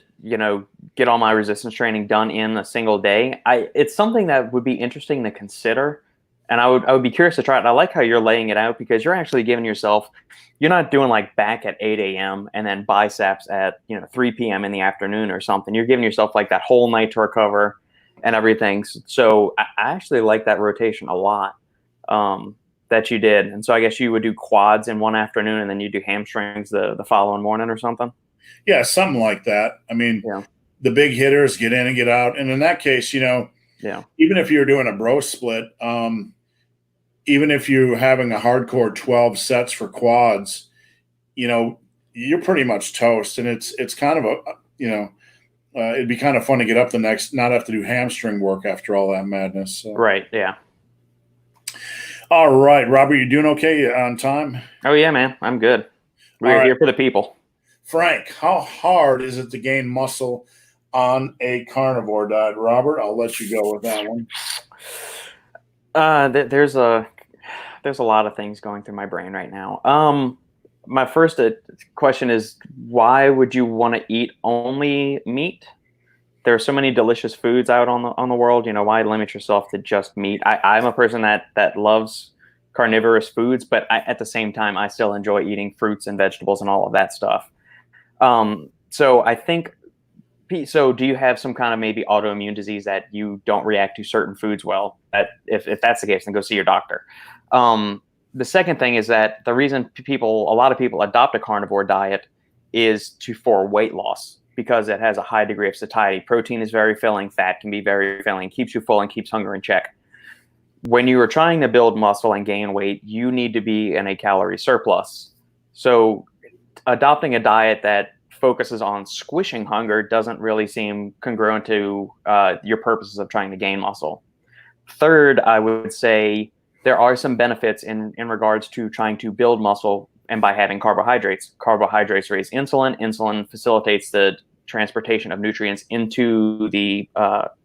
get all my resistance training done in a single day. It's something that would be interesting to consider. And I would be curious to try it. I like how you're laying it out, because you're actually giving yourself, you're not doing like back at 8 a.m. and then biceps at 3 p.m. in the afternoon or something. You're giving yourself like that whole night to recover and everything. So I actually like that rotation a lot that you did. And so I guess you would do quads in one afternoon and then you do hamstrings the following morning or something. Yeah, something like that. I mean, the big hitters get in and get out. And in that case, even if you're doing a bro split, even if you're having a hardcore 12 sets for quads, you're pretty much toast. And it's kind of it'd be kind of fun to get up not have to do hamstring work after all that madness. So. Right. Yeah. All right, Robert, you doing okay on time? Oh yeah, man. I'm good. We're here for the people. Frank, how hard is it to gain muscle on a carnivore diet? Robert, I'll let you go with that one. There's a lot of things going through my brain right now. My first question is, why would you want to eat only meat? There are so many delicious foods out on the world. Why limit yourself to just meat? I'm a person that loves carnivorous foods, but at the same time, I still enjoy eating fruits and vegetables and all of that stuff. So I think. So do you have some kind of maybe autoimmune disease that you don't react to certain foods well? That if that's the case, then go see your doctor. The second thing is that the reason a lot of people adopt a carnivore diet is for weight loss, because it has a high degree of satiety. Protein is very filling. Fat can be very filling, keeps you full and keeps hunger in check. When you are trying to build muscle and gain weight, you need to be in a calorie surplus. So adopting a diet that focuses on squishing hunger doesn't really seem congruent to your purposes of trying to gain muscle. Third, I would say there are some benefits in regards to trying to build muscle and by having carbohydrates raise insulin. Insulin facilitates the transportation of nutrients into the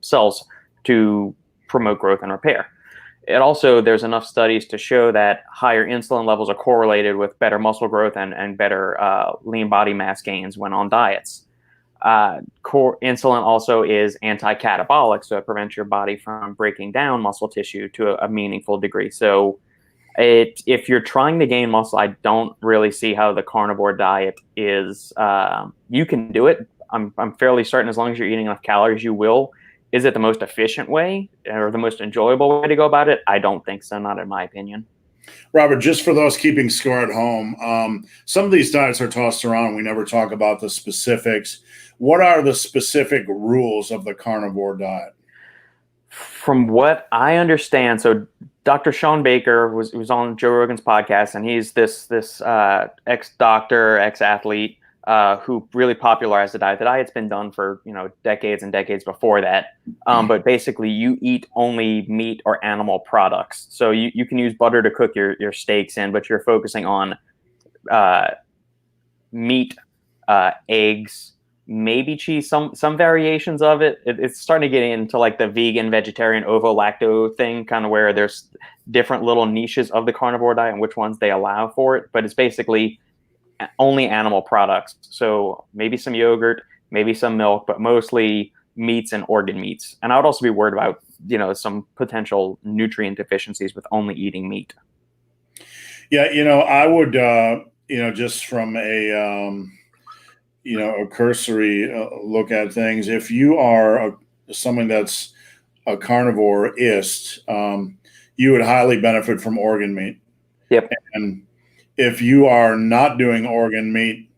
cells to promote growth and repair. It also, there's enough studies to show that higher insulin levels are correlated with better muscle growth and better lean body mass gains when on diets. Insulin also is anti-catabolic, so it prevents your body from breaking down muscle tissue to a meaningful degree. So if you're trying to gain muscle, I don't really see how the carnivore diet is. You can do it. I'm fairly certain as long as you're eating enough calories, you will. Is it the most efficient way or the most enjoyable way to go about it? I don't think so, not in my opinion. Robert, just for those keeping score at home, some of these diets are tossed around. We never talk about the specifics. What are the specific rules of the carnivore diet? From what I understand, so Dr. Sean Baker was on Joe Rogan's podcast, and he's this ex-doctor, ex-athlete who really popularized the diet. The diet's been done for decades and decades before that. But basically, you eat only meat or animal products. So you can use butter to cook your steaks in, but you're focusing on meat, eggs, maybe cheese, some variations of it. It's starting to get into like the vegan, vegetarian, ovo-lacto thing, kind of where there's different little niches of the carnivore diet and which ones they allow for it. But it's basically only animal products. So maybe some yogurt, maybe some milk, but mostly meats and organ meats. And I would also be worried about, some potential nutrient deficiencies with only eating meat. Yeah, I would, just from a cursory look at things, if you are someone that's a carnivoreist, you would highly benefit from organ meat. Yep. And if you are not doing organ meat,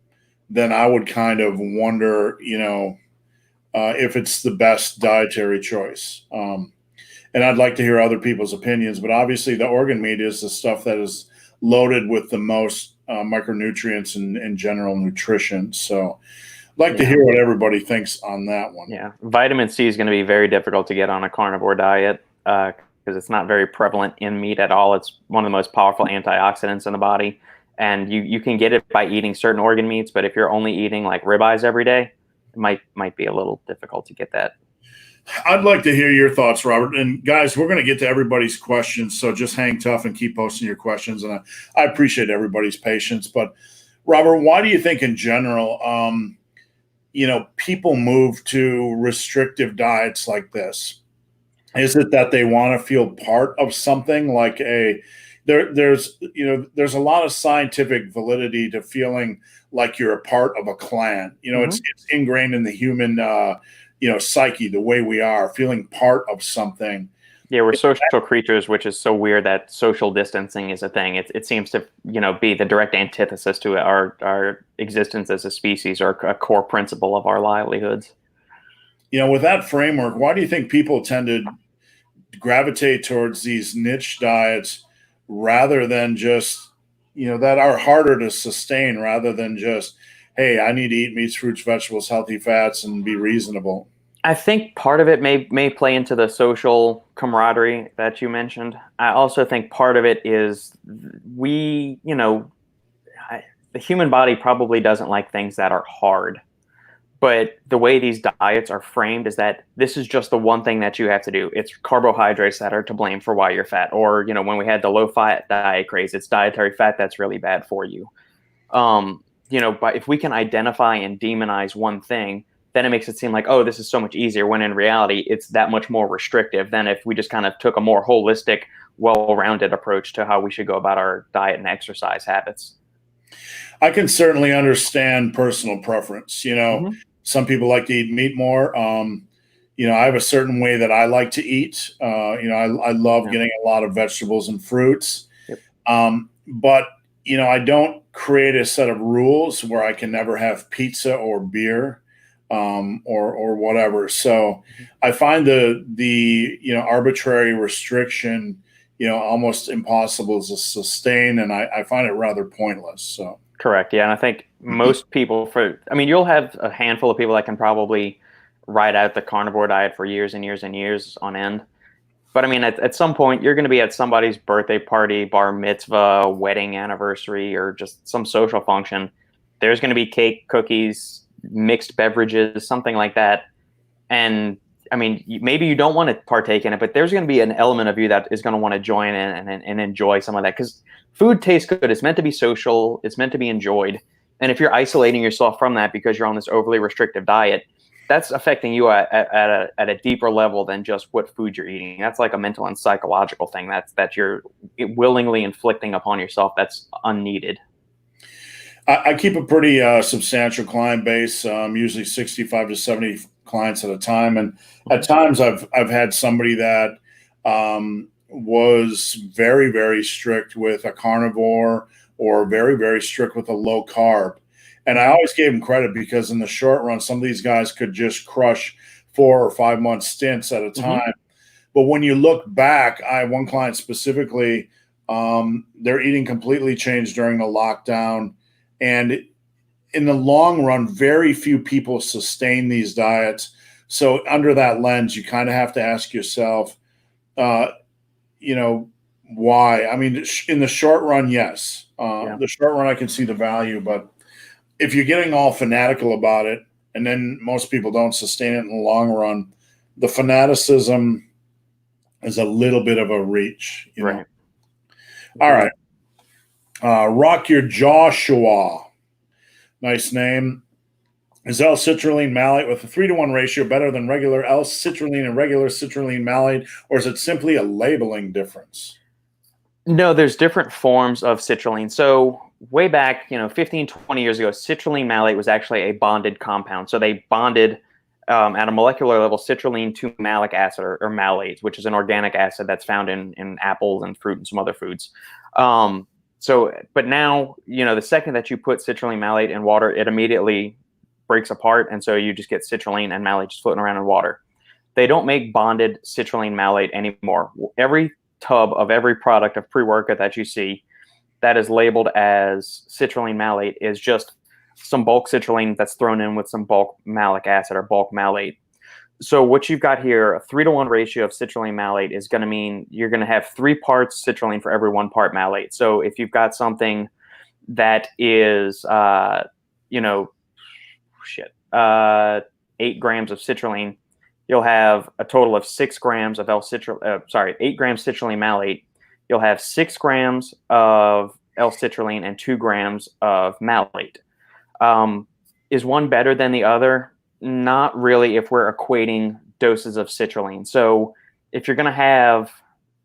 then I would kind of wonder, if it's the best dietary choice. And I'd like to hear other people's opinions, but obviously the organ meat is the stuff that is loaded with the most micronutrients and general nutrition. So I'd like to hear what everybody thinks on that one. Yeah. Vitamin C is going to be very difficult to get on a carnivore diet because it's not very prevalent in meat at all. It's one of the most powerful antioxidants in the body. And you can get it by eating certain organ meats, but if you're only eating like ribeyes every day, it might be a little difficult to get that. I'd like to hear your thoughts, Robert. And guys, we're going to get to everybody's questions, so just hang tough and keep posting your questions. And I appreciate everybody's patience. But Robert, why do you think in general, people move to restrictive diets like this? Is it that they want to feel part of something like there's a lot of scientific validity to feeling like you're a part of a clan. It's ingrained in the human, psyche, the way we are, feeling part of something. Yeah, we're social creatures, which is so weird that social distancing is a thing. It seems to, be the direct antithesis to our existence as a species, or a core principle of our livelihoods. With that framework, why do you think people tend to gravitate towards these niche diets rather than just, that are harder to sustain, rather than just, hey, I need to eat meats, fruits, vegetables, healthy fats, and be reasonable? I think part of it may play into the social camaraderie that you mentioned. I also think part of it is the human body probably doesn't like things that are hard. But the way these diets are framed is that this is just the one thing that you have to do. It's carbohydrates that are to blame for why you're fat. Or, when we had the low-fat diet craze, it's dietary fat that's really bad for you. But if we can identify and demonize one thing, then it makes it seem like, oh, this is so much easier, when in reality, it's that much more restrictive than if we just kind of took a more holistic, well-rounded approach to how we should go about our diet and exercise habits. I can certainly understand personal preference. Some people like to eat meat more. I have a certain way that I like to eat. I love getting a lot of vegetables and fruits. Yep. But I don't create a set of rules where I can never have pizza or beer, or whatever. So I find the arbitrary restriction, almost impossible to sustain, and I find it rather pointless. So. Correct. Yeah. And I think most people you'll have a handful of people that can probably ride out the carnivore diet for years and years and years on end. But I mean, at some point, you're going to be at somebody's birthday party, bar mitzvah, wedding anniversary, or just some social function. There's going to be cake, cookies, mixed beverages, something like that. And I mean, maybe you don't want to partake in it, but there's going to be an element of you that is going to want to join in and enjoy some of that, because food tastes good. It's meant to be social. It's meant to be enjoyed. And if you're isolating yourself from that because you're on this overly restrictive diet, that's affecting you at a deeper level than just what food you're eating. That's like a mental and psychological thing that you're willingly inflicting upon yourself. That's unneeded. I keep a pretty substantial client base, usually 65 to 70 clients at a time. And at times I've had somebody that was very, very strict with a carnivore or very, very strict with a low carb. And I always gave them credit because in the short run, some of these guys could just crush 4 or 5 month stints at a time. Mm-hmm. But when you look back, I have one client specifically, their eating completely changed during the lockdown. And in the long run, very few people sustain these diets. So under that lens, you kind of have to ask yourself, why? I mean, in the short run, yes. The short run, I can see the value. But if you're getting all fanatical about it, and then most people don't sustain it in the long run, the fanaticism is a little bit of a reach. You know? All right. Rock Your Joshua. Nice name. Is L-citrulline malate with a 3-to-1 ratio better than regular L-citrulline and regular citrulline malate, or is it simply a labeling difference? No, there's different forms of citrulline. So way back, 15, 20 years ago, citrulline malate was actually a bonded compound. So they bonded at a molecular level citrulline to malic acid or malate, which is an organic acid that's found in apples and fruit and some other foods. But now, the second that you put citrulline malate in water, it immediately breaks apart. And so you just get citrulline and malate just floating around in water. They don't make bonded citrulline malate anymore. Every tub of every product of pre-workout that you see that is labeled as citrulline malate is just some bulk citrulline that's thrown in with some bulk malic acid or bulk malate. So what you've got here, a 3-to-1 ratio of citrulline malate is going to mean you're going to have 3 parts citrulline for every 1 part malate. So if you've got something that is, 8 grams of citrulline, you'll have a total of 6 grams of 8 grams citrulline malate. You'll have 6 grams of L-citrulline and 2 grams of malate. Is one better than the other? Not really if we're equating doses of citrulline. So if you're going to have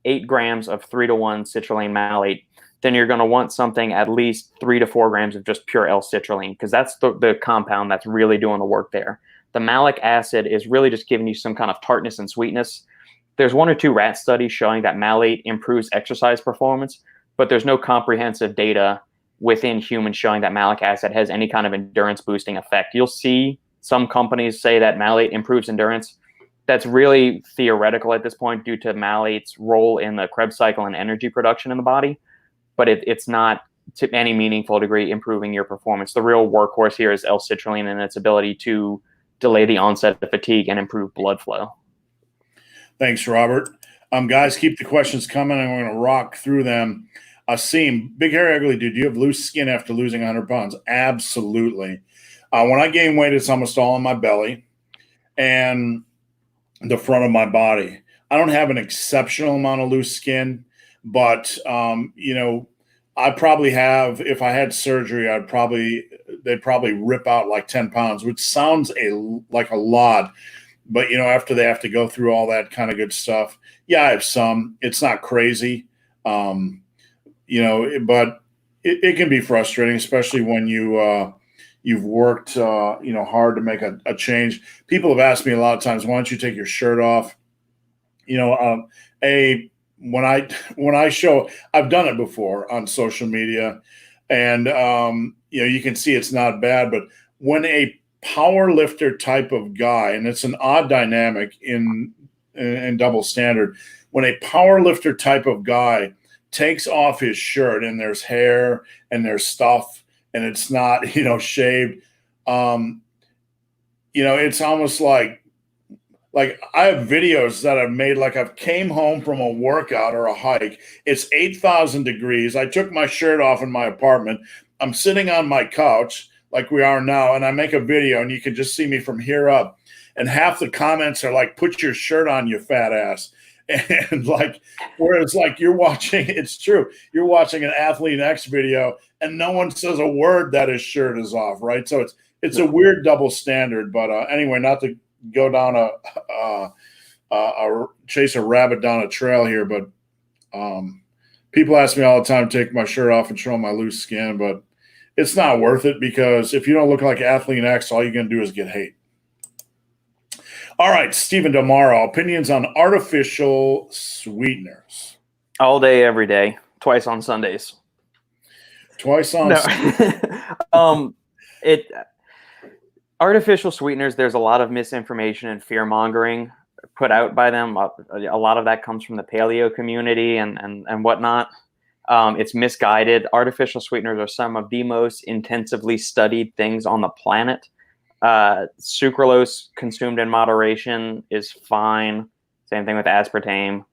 8 grams of 3-to-1 citrulline malate, then you're going to want something at least 3 to 4 grams of just pure L-citrulline, because that's the compound that's really doing the work there. The malic acid is really just giving you some kind of tartness and sweetness. There's 1 or 2 rat studies showing that malate improves exercise performance, but there's no comprehensive data within humans showing that malic acid has any kind of endurance boosting effect. You'll see some companies say that malate improves endurance. That's really theoretical at this point due to malate's role in the Krebs cycle and energy production in the body, but it's not to any meaningful degree improving your performance. The real workhorse here is L-citrulline and its ability to delay the onset of fatigue and improve blood flow. Thanks, Robert. Guys, keep the questions coming, and we're going to rock through them. Asim, big, hairy, ugly dude, do you have loose skin after losing 100 pounds? Absolutely. When I gain weight, it's almost all in my belly and the front of my body. I don't have an exceptional amount of loose skin, but, I probably have, if I had surgery, they'd probably rip out like 10 pounds, which sounds like a lot. But, after they have to go through all that kind of good stuff, yeah, I have some. It's not crazy, but it can be frustrating, especially when you've worked, hard to make a change. People have asked me a lot of times, why don't you take your shirt off? When I show, I've done it before on social media, and you can see it's not bad. But when a power lifter type of guy, and it's an odd dynamic in double standard, when a power lifter type of guy takes off his shirt and there's hair and there's stuff and it's not shaved, it's almost like Like I have videos that I've made, like I've came home from a workout or a hike. It's 8,000 degrees. I took my shirt off in my apartment. I'm sitting on my couch like we are now, and I make a video, and you can just see me from here up. And half the comments are like, put your shirt on, you fat ass. And like, whereas like you're watching, it's true. You're watching an Athlete X video and no one says a word that his shirt is off. Right. So it's a weird double standard, but anyway, not to go down a chase a rabbit down a trail here, but people ask me all the time to take my shirt off and show my loose skin, but it's not worth it because if you don't look like Athlete X, all you're going to do is get hate. All right, Stephen Damaro, opinions on artificial sweeteners. All day, every day, twice on Sundays. Twice on Artificial sweeteners, there's a lot of misinformation and fear mongering put out by them. A lot of that comes from the paleo community and whatnot. It's misguided. Artificial sweeteners are some of the most intensively studied things on the planet. Sucralose consumed in moderation is fine. Same thing with aspartame.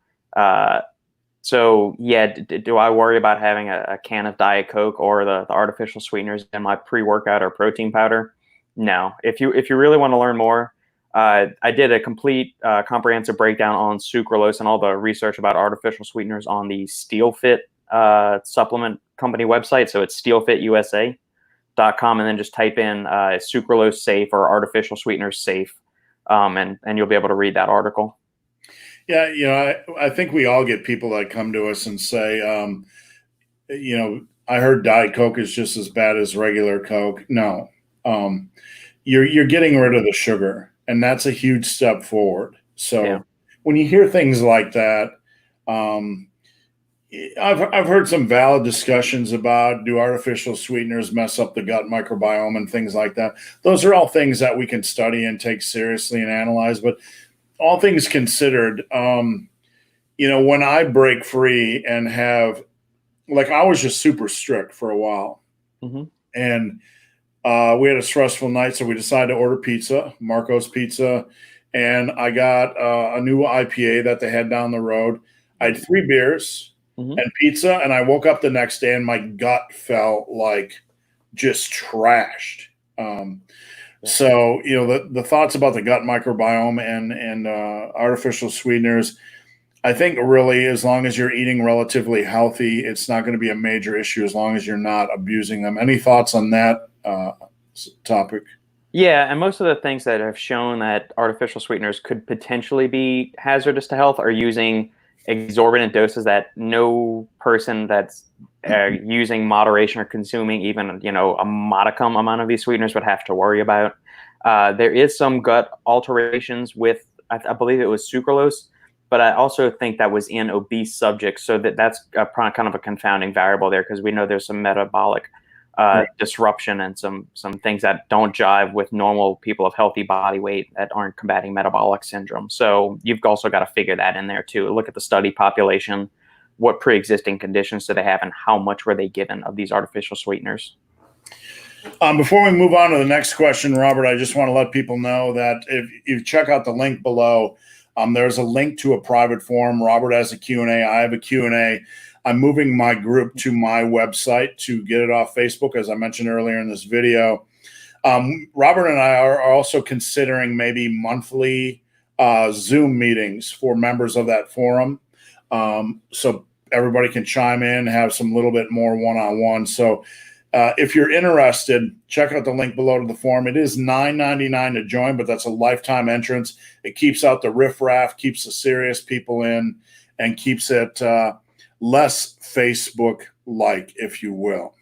So yeah, do I worry about having a can of Diet Coke or the artificial sweeteners in my pre-workout or protein powder? No. If you really want to learn more, I did a complete comprehensive breakdown on sucralose and all the research about artificial sweeteners on the SteelFit supplement company website. So it's steelfitusa.com, and then just type in sucralose safe or artificial sweeteners safe, and you'll be able to read that article. Yeah, I think we all get people that come to us and say, I heard Diet Coke is just as bad as regular Coke. No, you're getting rid of the sugar, and that's a huge step forward. So when you hear things like that, I've heard some valid discussions about, do artificial sweeteners mess up the gut microbiome and things like that. Those are all things that we can study and take seriously and analyze. But all things considered, when I break free and have, like, I was just super strict for a while, and we had a stressful night, so we decided to order pizza, Marco's Pizza, and I got a new IPA that they had down the road. I had 3 beers and pizza, and I woke up the next day and my gut felt like just trashed. So, the thoughts about the gut microbiome and artificial sweeteners, I think really as long as you're eating relatively healthy, it's not going to be a major issue as long as you're not abusing them. Any thoughts on that topic? Yeah, and most of the things that have shown that artificial sweeteners could potentially be hazardous to health are using exorbitant doses that no person that's using moderation or consuming even a modicum amount of these sweeteners would have to worry about. There is some gut alterations with, I believe it was sucralose, but I also think that was in obese subjects, so that's kind of a confounding variable there, because we know there's some metabolic disruption and some things that don't jive with normal people of healthy body weight that aren't combating metabolic syndrome. So you've also got to figure that in there too. Look at the study population, what pre-existing conditions do they have, and how much were they given of these artificial sweeteners? Before we move on to the next question, Robert, I just want to let people know that if you check out the link below, there's a link to a private forum. Robert has a Q&A. I have a Q&A. I'm moving my group to my website to get it off Facebook, as I mentioned earlier in this video. Robert and I are also considering maybe monthly Zoom meetings for members of that forum, so everybody can chime in, have some little bit more one-on-one. So if you're interested, check out the link below to the forum. It is $9.99 to join, but that's a lifetime entrance. It keeps out the riffraff, keeps the serious people in, and keeps it less Facebook-like, if you will.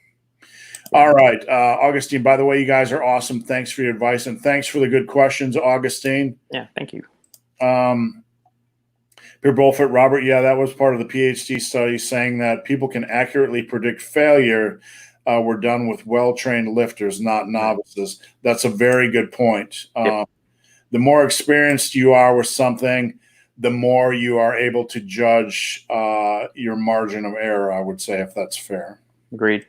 All right, Augustine, by the way, you guys are awesome. Thanks for your advice, and thanks for the good questions, Augustine. Yeah, thank you. Peer Bullfit, Robert, yeah, that was part of the PhD study saying that people can accurately predict failure were done with well-trained lifters, not novices. That's a very good point. The more experienced you are with something, the more you are able to judge your margin of error, I would say, if that's fair. Agreed.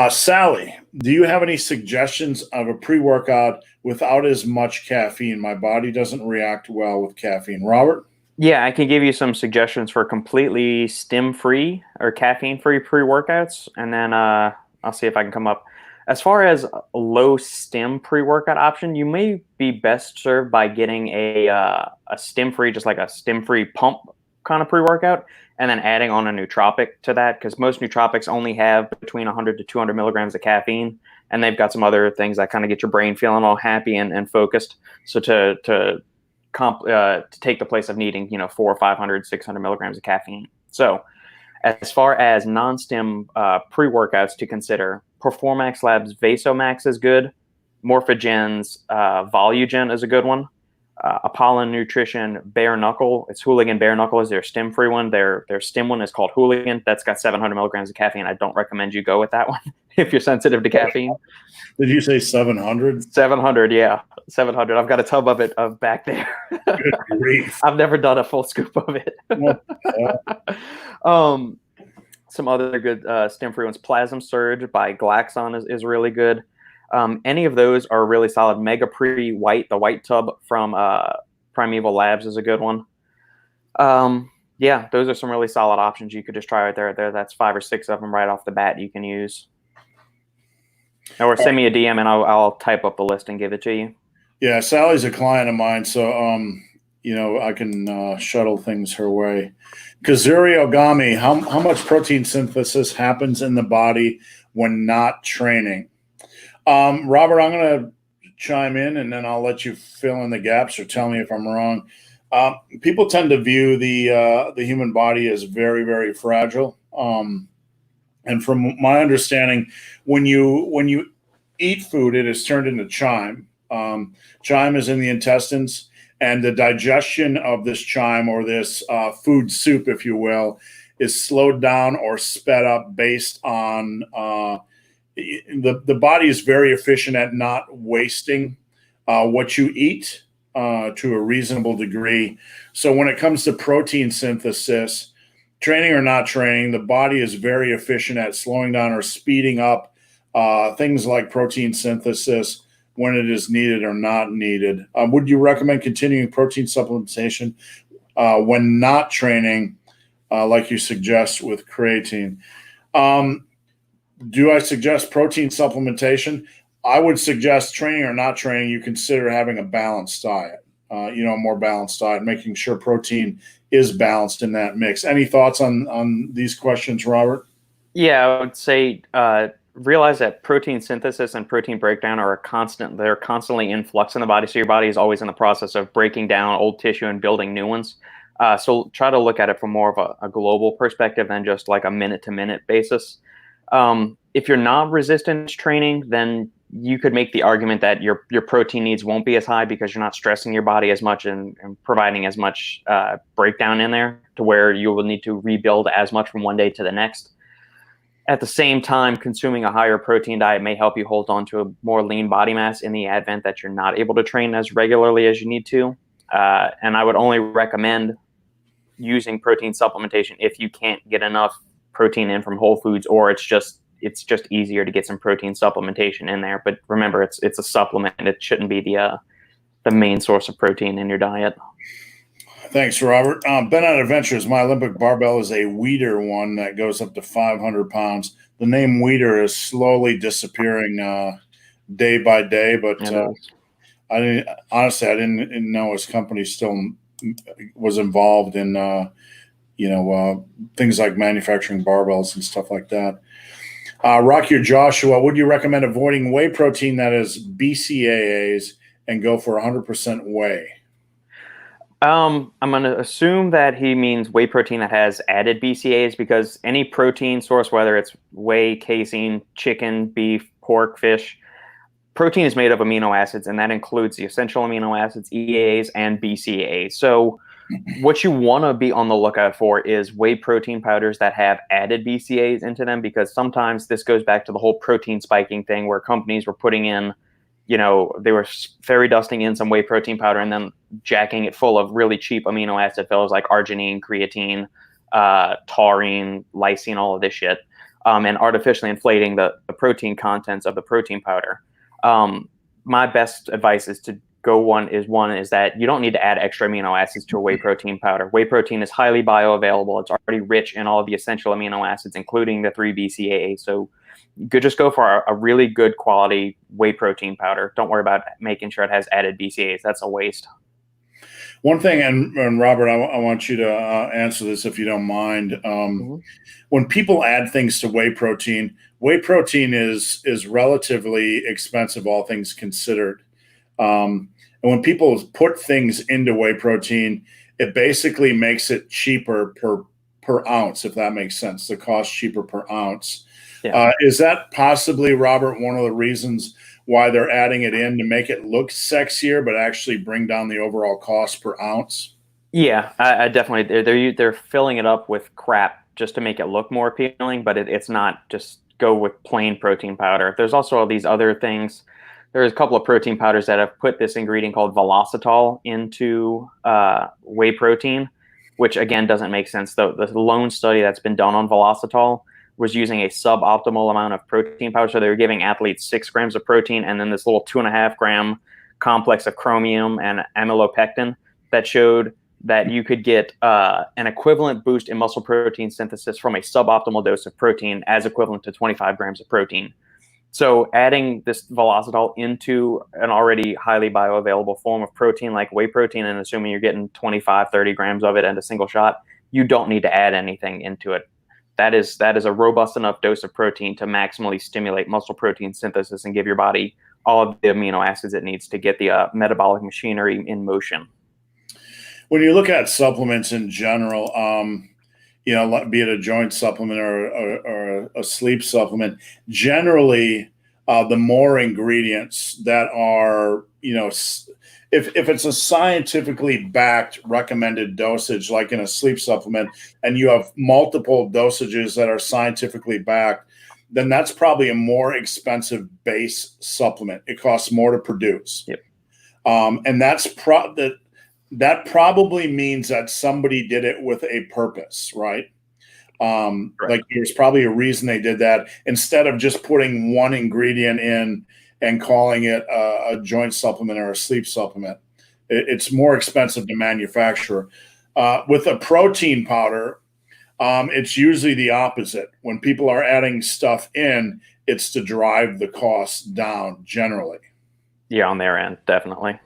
Sally, do you have any suggestions of a pre-workout without as much caffeine? My body doesn't react well with caffeine. Robert? Yeah, I can give you some suggestions for completely stim-free or caffeine-free pre-workouts, and then I'll see if I can come up. As far as a low stim pre-workout option, you may be best served by getting a stim-free, just like a stim-free pump kind of pre-workout, and then adding on a nootropic to that, because most nootropics only have between 100 to 200 milligrams of caffeine, and they've got some other things that kind of get your brain feeling all happy and focused. So to take the place of needing 400 or 500, 600 milligrams of caffeine. So as far as non-stim pre-workouts to consider, Performax Labs Vasomax is good. Morphogen's Volugen is a good one. Apollon Nutrition Bare Knuckle. It's Hooligan Bare Knuckle is their stim-free one. Their stim one is called Hooligan. That's got 700 milligrams of caffeine. I don't recommend you go with that one if you're sensitive to caffeine. Did you say 700? 700, yeah. 700. I've got a tub of it back there. Good grief. I've never done a full scoop of it. Some other good stim-free ones. Plasm Surge by Glaxon is really good. Any of those are really solid. Mega Pre White, the white tub from Primeval Labs is a good one. Yeah, those are some really solid options you could just try right there. That's 5 or 6 of them right off the bat you can use. Or send me a DM and I'll type up the list and give it to you. Yeah, Sally's a client of mine, so I can shuttle things her way. Kazuri Ogami, how much protein synthesis happens in the body when not training? Robert, I'm going to chime in and then I'll let you fill in the gaps or tell me if I'm wrong. People tend to view the human body as very, very fragile. And from my understanding, when you eat food, it is turned into chyme. Chyme is in the intestines, and the digestion of this chyme or this food soup, if you will, is slowed down or sped up based on the body is very efficient at not wasting what you eat to a reasonable degree. So when it comes to protein synthesis, training or not training, the body is very efficient at slowing down or speeding up things like protein synthesis when it is needed or not needed. Would you recommend continuing protein supplementation when not training, like you suggest with creatine? Do I suggest protein supplementation? I would suggest training or not training, you consider having a balanced diet, a more balanced diet, making sure protein is balanced in that mix. Any thoughts on these questions, Robert? Yeah, I would say realize that protein synthesis and protein breakdown are they're constantly in flux in the body. So your body is always in the process of breaking down old tissue and building new ones. So try to look at it from more of a global perspective than just like a minute-to-minute basis. If you're not resistance training, then you could make the argument that your protein needs won't be as high because you're not stressing your body as much and providing as much breakdown in there to where you will need to rebuild as much from one day to the next. At the same time, consuming a higher protein diet may help you hold on to a more lean body mass in the event that you're not able to train as regularly as you need to. And I would only recommend using protein supplementation if you can't get enough protein in from whole foods, or it's just easier to get some protein supplementation in there. But remember, it's a supplement. It shouldn't be the main source of protein in your diet. Thanks, Robert. BenOnAdventures, my Olympic barbell is a Weider one that goes up to 500 pounds. The name Weider is slowly disappearing day by day, but I didn't know his company still was involved in things like manufacturing barbells and stuff like that. Rocky or Joshua, would you recommend avoiding whey protein that is BCAAs and go for 100% whey? I'm going to assume that he means whey protein that has added BCAAs, because any protein source, whether it's whey, casein, chicken, beef, pork, fish, protein is made of amino acids, and that includes the essential amino acids, EAAs, and BCAAs. So what you want to be on the lookout for is whey protein powders that have added BCAAs into them, because sometimes this goes back to the whole protein spiking thing where companies were putting in, they were fairy dusting in some whey protein powder and then jacking it full of really cheap amino acid fillers like arginine, creatine, taurine, lysine, all of this shit. and artificially inflating the protein contents of the protein powder. My best advice is to one is that you don't need to add extra amino acids to a whey protein powder. Whey protein is highly bioavailable. It's already rich in all of the essential amino acids, including the 3-BCAA. So you could just go for a really good quality whey protein powder. Don't worry about making sure it has added BCAAs. That's a waste. One thing, and Robert, I want you to answer this if you don't mind. When people add things to whey protein is relatively expensive, all things considered. And when people put things into whey protein, it basically makes it cheaper per ounce, if that makes sense. The cost cheaper per ounce. Yeah. Is that possibly, Robert, one of the reasons why they're adding it in, to make it look sexier, but actually bring down the overall cost per ounce? Yeah, I definitely. They're filling it up with crap just to make it look more appealing, but it's not. Just go with plain protein powder. There's also all these other things. There's a couple of protein powders that have put this ingredient called velocitol into whey protein, which again doesn't make sense. The lone study that's been done on velocitol was using a suboptimal amount of protein powder. So they were giving athletes 6 grams of protein and then this little 2.5 gram complex of chromium and amylopectin that showed that you could get an equivalent boost in muscle protein synthesis from a suboptimal dose of protein as equivalent to 25 grams of protein. So adding this velocitol into an already highly bioavailable form of protein like whey protein, and assuming you're getting 25, 30 grams of it in a single shot, you don't need to add anything into it. That is a robust enough dose of protein to maximally stimulate muscle protein synthesis and give your body all of the amino acids it needs to get the metabolic machinery in motion. When you look at supplements in general, be it a joint supplement or a sleep supplement, generally the more ingredients that are, if it's a scientifically backed recommended dosage, like in a sleep supplement, and you have multiple dosages that are scientifically backed, then that's probably a more expensive base supplement. It costs more to produce. Yep. And that probably means that somebody did it with a purpose, right? Like there's probably a reason they did that, instead of just putting one ingredient in and calling it a joint supplement or a sleep supplement. It's more expensive to manufacture. With a protein powder, it's usually the opposite. When people are adding stuff in, it's to drive the cost down generally. Yeah, on their end, definitely.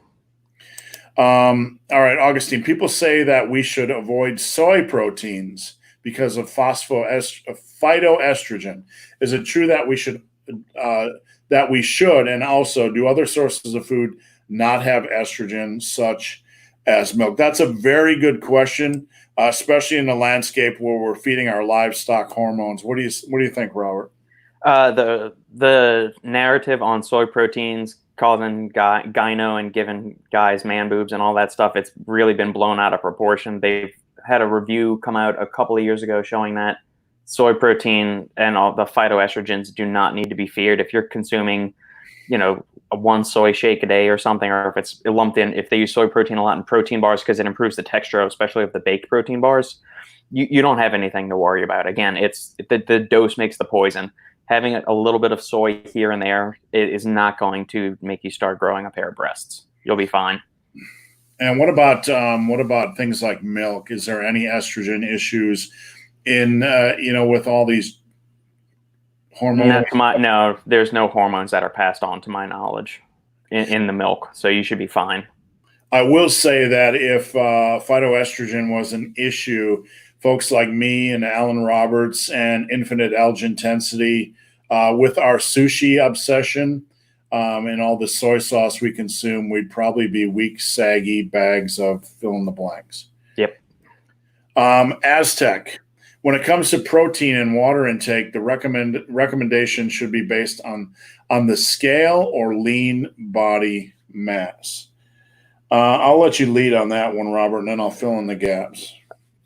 All right, Augustine, people say that we should avoid soy proteins because of phytoestrogen. Is it true that we should, and also do other sources of food not have estrogen, such as milk? That's a very good question, especially in the landscape where we're feeding our livestock hormones. What do you think, Robert? The narrative on soy proteins causing gyno and giving guys man boobs and all that stuff, it's really been blown out of proportion. They've had a review come out a couple of years ago showing that soy protein and all the phytoestrogens do not need to be feared. If you're consuming, a 1 soy shake a day or something, or if it's lumped in, if they use soy protein a lot in protein bars because it improves the texture, especially of the baked protein bars, you don't have anything to worry about. Again, it's the dose makes the poison. Having a little bit of soy here and there is not going to make you start growing a pair of breasts. You'll be fine. And what about things like milk? Is there any estrogen issues in with all these hormones? No, there's no hormones that are passed on to my knowledge in the milk, so you should be fine. I will say that if phytoestrogen was an issue, folks like me and Alan Roberts and Infinite Algae Intensity, with our sushi obsession and all the soy sauce we consume, we'd probably be weak, saggy bags of fill in the blanks. Yep. Aztec, when it comes to protein and water intake, the recommendation should be based on the scale or lean body mass. I'll let you lead on that one, Robert, and then I'll fill in the gaps.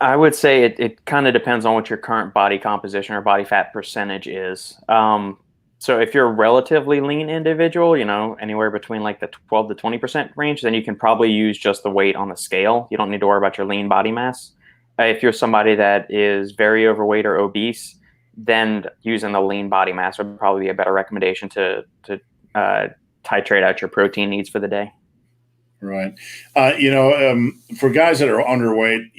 I would say it kind of depends on what your current body composition or body fat percentage is. So if you're a relatively lean individual, anywhere between like the 12 to 20% range, then you can probably use just the weight on the scale. You don't need to worry about your lean body mass. If you're somebody that is very overweight or obese, then using the lean body mass would probably be a better recommendation to titrate out your protein needs for the day. Right. For guys that are underweight,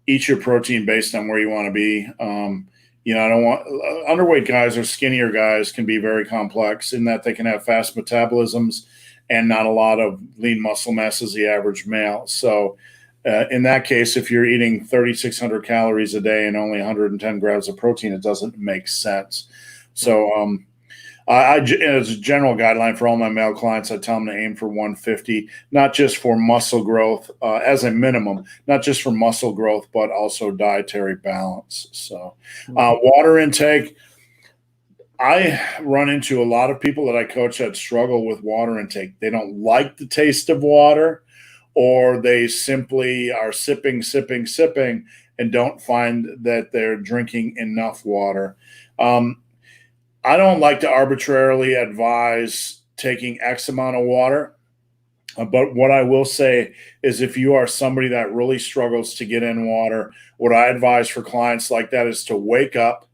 eat your protein based on where you want to be. I don't want underweight guys or skinnier guys can be very complex in that they can have fast metabolisms and not a lot of lean muscle mass as the average male. So in that case, if you're eating 3,600 calories a day and only 110 grams of protein, it doesn't make sense. So as a general guideline for all my male clients, I tell them to aim for 150, not just for muscle growth as a minimum, not just for muscle growth, but also dietary balance. So water intake, I run into a lot of people that I coach that struggle with water intake. They don't like the taste of water, or they simply are sipping, and don't find that they're drinking enough water. I don't like to arbitrarily advise taking X amount of water, but what I will say is if you are somebody that really struggles to get in water, what I advise for clients like that is to wake up,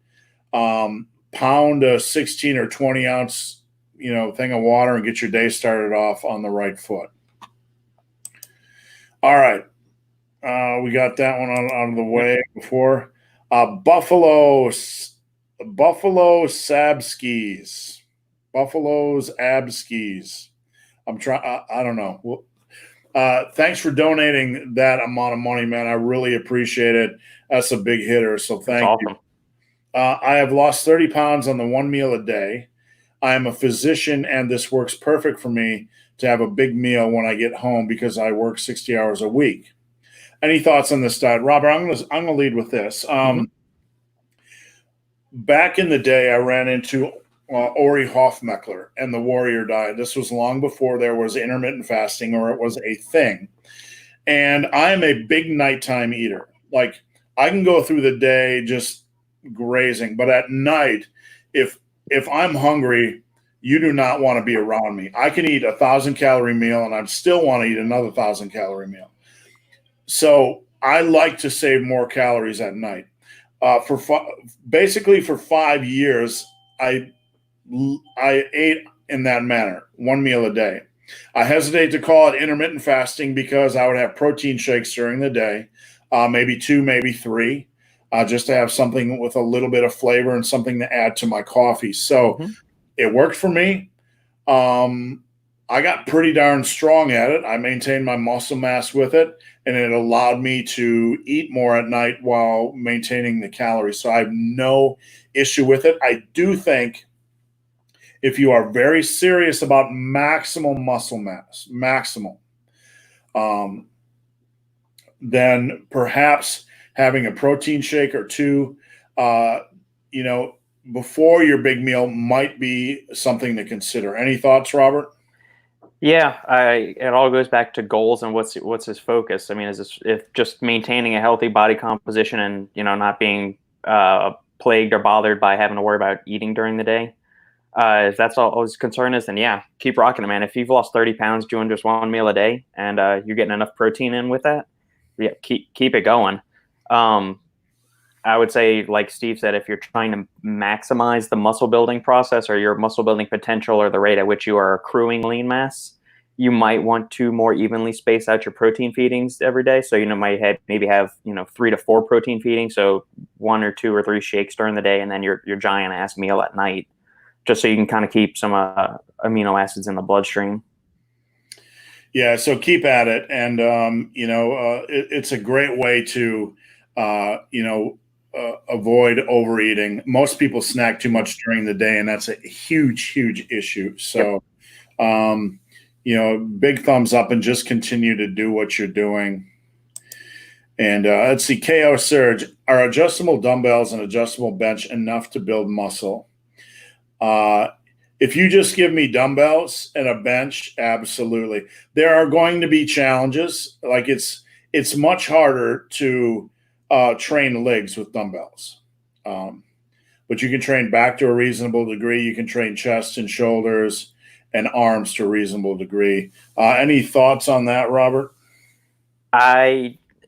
pound a 16 or 20 ounce, thing of water and get your day started off on the right foot. All right. We got that one out of the way before. Buffalo's ab skis. I'm trying. I don't know. Well, thanks for donating that amount of money, man. I really appreciate it. That's a big hitter. So thank you. I have lost 30 pounds on the one meal a day. I am a physician, and this works perfect for me to have a big meal when I get home because I work 60 hours a week. Any thoughts on this diet, Robert? I'm gonna lead with this. Back in the day, I ran into Ori Hofmeckler and the Warrior Diet. This was long before there was intermittent fasting or it was a thing. And I am a big nighttime eater. Like, I can go through the day just grazing, but at night, if I'm hungry, you do not want to be around me. I can eat 1,000-calorie meal and I still want to eat another 1,000-calorie meal. So I like to save more calories at night. Basically for 5 years, I ate in that manner, one meal a day. I hesitate to call it intermittent fasting because I would have protein shakes during the day, maybe 2, maybe 3, just to have something with a little bit of flavor and something to add to my coffee. So it worked for me. I got pretty darn strong at it. I maintained my muscle mass with it, and it allowed me to eat more at night while maintaining the calories. So I have no issue with it. I do think if you are very serious about maximal muscle mass, then perhaps having a protein shake or 2, before your big meal might be something to consider. Any thoughts, Robert? Yeah, it all goes back to goals and what's his focus. I mean, if just maintaining a healthy body composition and not being plagued or bothered by having to worry about eating during the day, if that's all his concern is, then yeah, keep rocking it, man. If you've lost 30 pounds doing just one meal a day and you're getting enough protein in with that, yeah, keep it going. I would say, like Steve said, if you're trying to maximize the muscle building process or your muscle building potential or the rate at which you are accruing lean mass, you might want to more evenly space out your protein feedings every day. So, might maybe have 3 to 4 protein feedings. So 1 or 2 or 3 shakes during the day, and then your giant ass meal at night, just so you can kind of keep some amino acids in the bloodstream. Yeah, so keep at it, and it's a great way to avoid overeating. Most people snack too much during the day, and that's a huge issue. So, big thumbs up, and just continue to do what you're doing. And let's see, KO Surge, are adjustable dumbbells and adjustable bench enough to build muscle? If you just give me dumbbells and a bench, absolutely. There are going to be challenges. Like it's much harder to train legs with dumbbells. But you can train back to a reasonable degree. You can train chest and shoulders and arms to a reasonable degree. Any thoughts on that, Robert?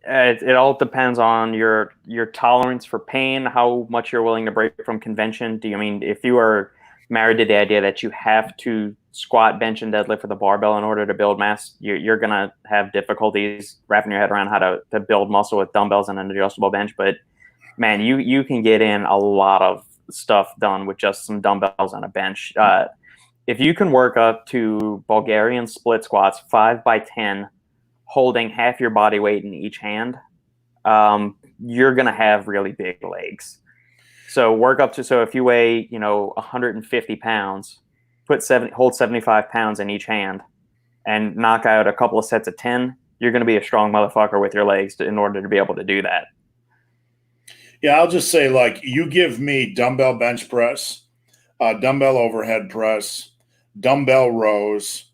It all depends on your tolerance for pain, how much you're willing to break from convention. Do you mean if you are married to the idea that you have to squat, bench, and deadlift with a barbell in order to build mass, you're gonna have difficulties wrapping your head around how to build muscle with dumbbells and an adjustable bench. But man, you can get in a lot of stuff done with just some dumbbells and a bench. If you can work up to Bulgarian split squats 5x10, holding half your body weight in each hand, you're going to have really big legs. So work up to, so if you weigh, 150 pounds, hold 75 pounds in each hand and knock out a couple of sets of 10, you're going to be a strong motherfucker with your legs in order to be able to do that. Yeah, I'll just say, like, you give me dumbbell bench press, dumbbell overhead press, dumbbell rows,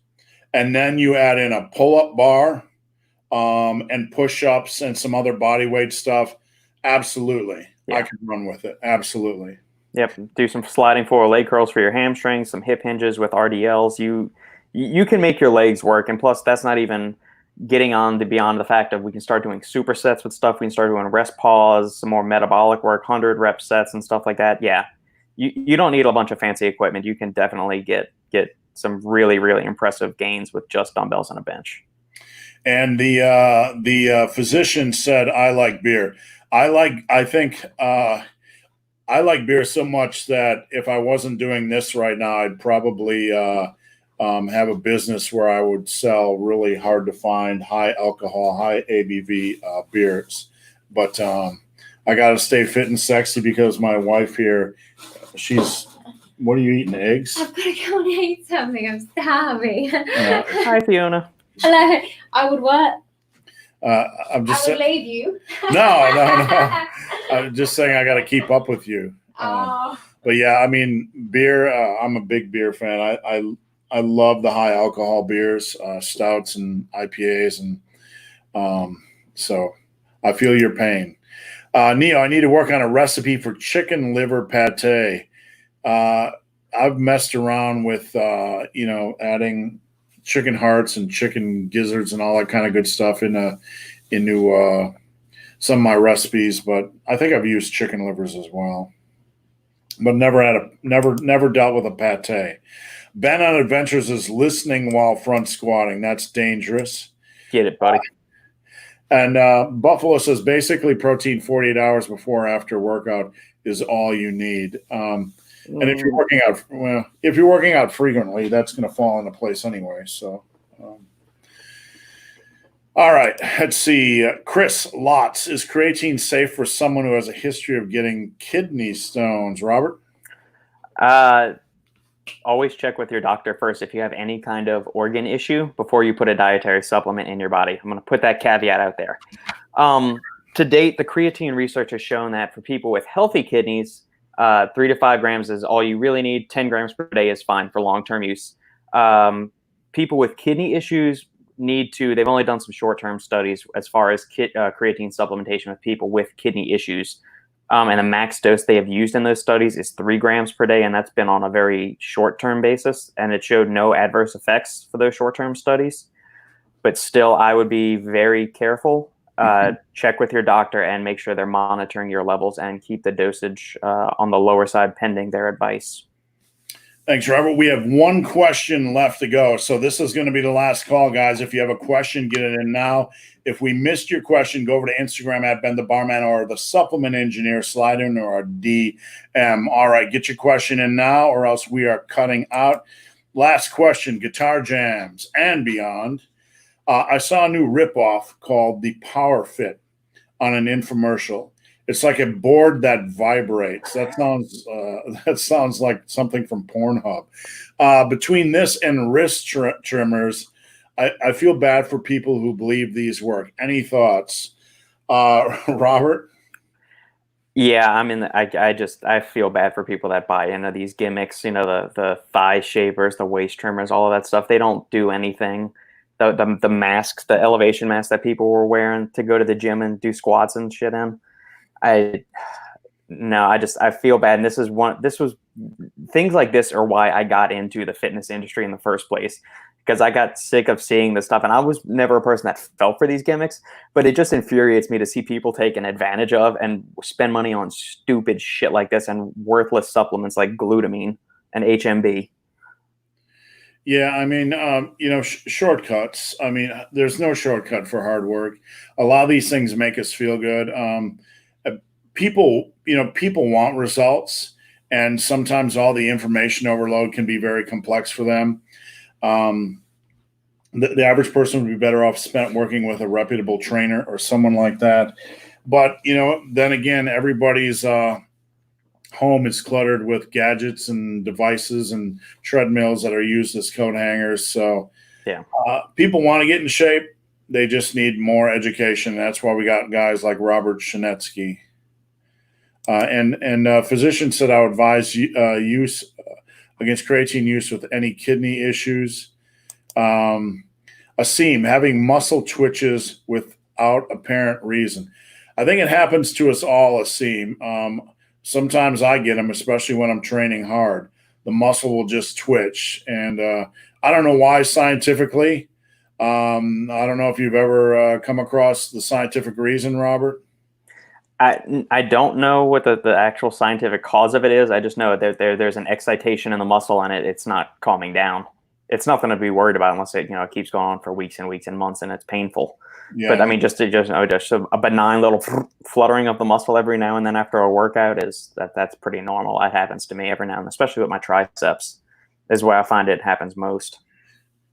and then you add in a pull-up bar, and push-ups and some other body weight stuff. Absolutely. Yeah. I can run with it. Absolutely. Yep. Do some sliding forward leg curls for your hamstrings, some hip hinges with RDLs. You can make your legs work. And plus, that's not even getting on to beyond the fact of we can start doing supersets with stuff. We can start doing rest pause, some more metabolic work, 100 rep sets and stuff like that. Yeah. You don't need a bunch of fancy equipment. You can definitely get some really, really impressive gains with just dumbbells and a bench. And the physician said, "I like beer. I like beer so much that if I wasn't doing this right now, I'd probably have a business where I would sell really hard to find, high alcohol, high ABV beers. But I got to stay fit and sexy because my wife here, what are you eating, eggs? I've got to go and eat something. I'm starving. Hi, Fiona. Hello. I would what? I would leave you. No. I'm just saying I got to keep up with you. But yeah, I mean, beer. I'm a big beer fan. I love the high alcohol beers, stouts and IPAs, and so I feel your pain. Neo, I need to work on a recipe for chicken liver pate. I've messed around with adding chicken hearts and chicken gizzards and all that kind of good stuff into some of my recipes, but I think I've used chicken livers as well. But never dealt with a pate. BenOnAdventures is listening while front squatting. That's dangerous. Get it, buddy. And Buffalo says basically protein 48 hours before or after workout is all you need. And if you're working out frequently, that's going to fall into place anyway. So, all right, let's see. Chris Lotz, is creatine safe for someone who has a history of getting kidney stones? Robert? Always check with your doctor first if you have any kind of organ issue before you put a dietary supplement in your body. I'm going to put that caveat out there. To date, the creatine research has shown that for people with healthy kidneys, 3 to 5 grams is all you really need. 10 grams per day is fine for long-term use. People with kidney issues they've only done some short-term studies as far as creatine supplementation with people with kidney issues. And the max dose they have used in those studies is 3 grams per day, and that's been on a very short-term basis, and it showed no adverse effects for those short-term studies. But still, I would be very careful. Check with your doctor and make sure they're monitoring your levels and keep the dosage on the lower side pending their advice. Thanks, Robert. We have one question left to go. So this is going to be the last call, guys. If you have a question, get it in now. If we missed your question, go over to Instagram at Ben the Barman or the Supplement Engineer, slide in or DM. All right, get your question in now or else we are cutting out. Last question, guitar jams and beyond. I saw a new ripoff called the Power Fit on an infomercial. It's like a board that vibrates. That sounds like something from Pornhub. Between this and wrist trimmers, I feel bad for people who believe these work. Any thoughts, Robert? Yeah, I feel bad for people that buy into these gimmicks. The thigh shapers, the waist trimmers, all of that stuff. They don't do anything. The masks, the elevation masks that people were wearing to go to the gym and do squats and shit in. I feel bad. And things like this are why I got into the fitness industry in the first place. because I got sick of seeing this stuff. And I was never a person that fell for these gimmicks, but it just infuriates me to see people taken advantage of and spend money on stupid shit like this and worthless supplements like glutamine and HMB. Yeah, I mean, shortcuts. I mean, there's no shortcut for hard work. A lot of these things make us feel good. People want results, and sometimes all the information overload can be very complex for them. The average person would be better off spent working with a reputable trainer or someone like that. But, then again, everybody's home is cluttered with gadgets and devices and treadmills that are used as coat hangers. So yeah, people want to get in shape. They just need more education. That's why we got guys like Robert Shinetsky. And physicians said I would advise use against creatine use with any kidney issues. Asim, having muscle twitches without apparent reason. I think it happens to us all, Asim. Sometimes I get them, especially when I'm training hard. The muscle will just twitch. And I don't know why scientifically. I don't know if you've ever come across the scientific reason, Robert. I don't know what the actual scientific cause of it is. I just know that there's an excitation in the muscle and it's not calming down. It's nothing to be worried about unless it keeps going on for weeks and weeks and months and it's painful. Yeah. But I mean, just a benign little fluttering of the muscle every now and then after a workout that's pretty normal. It happens to me every now and then, especially with my triceps, is where I find it happens most.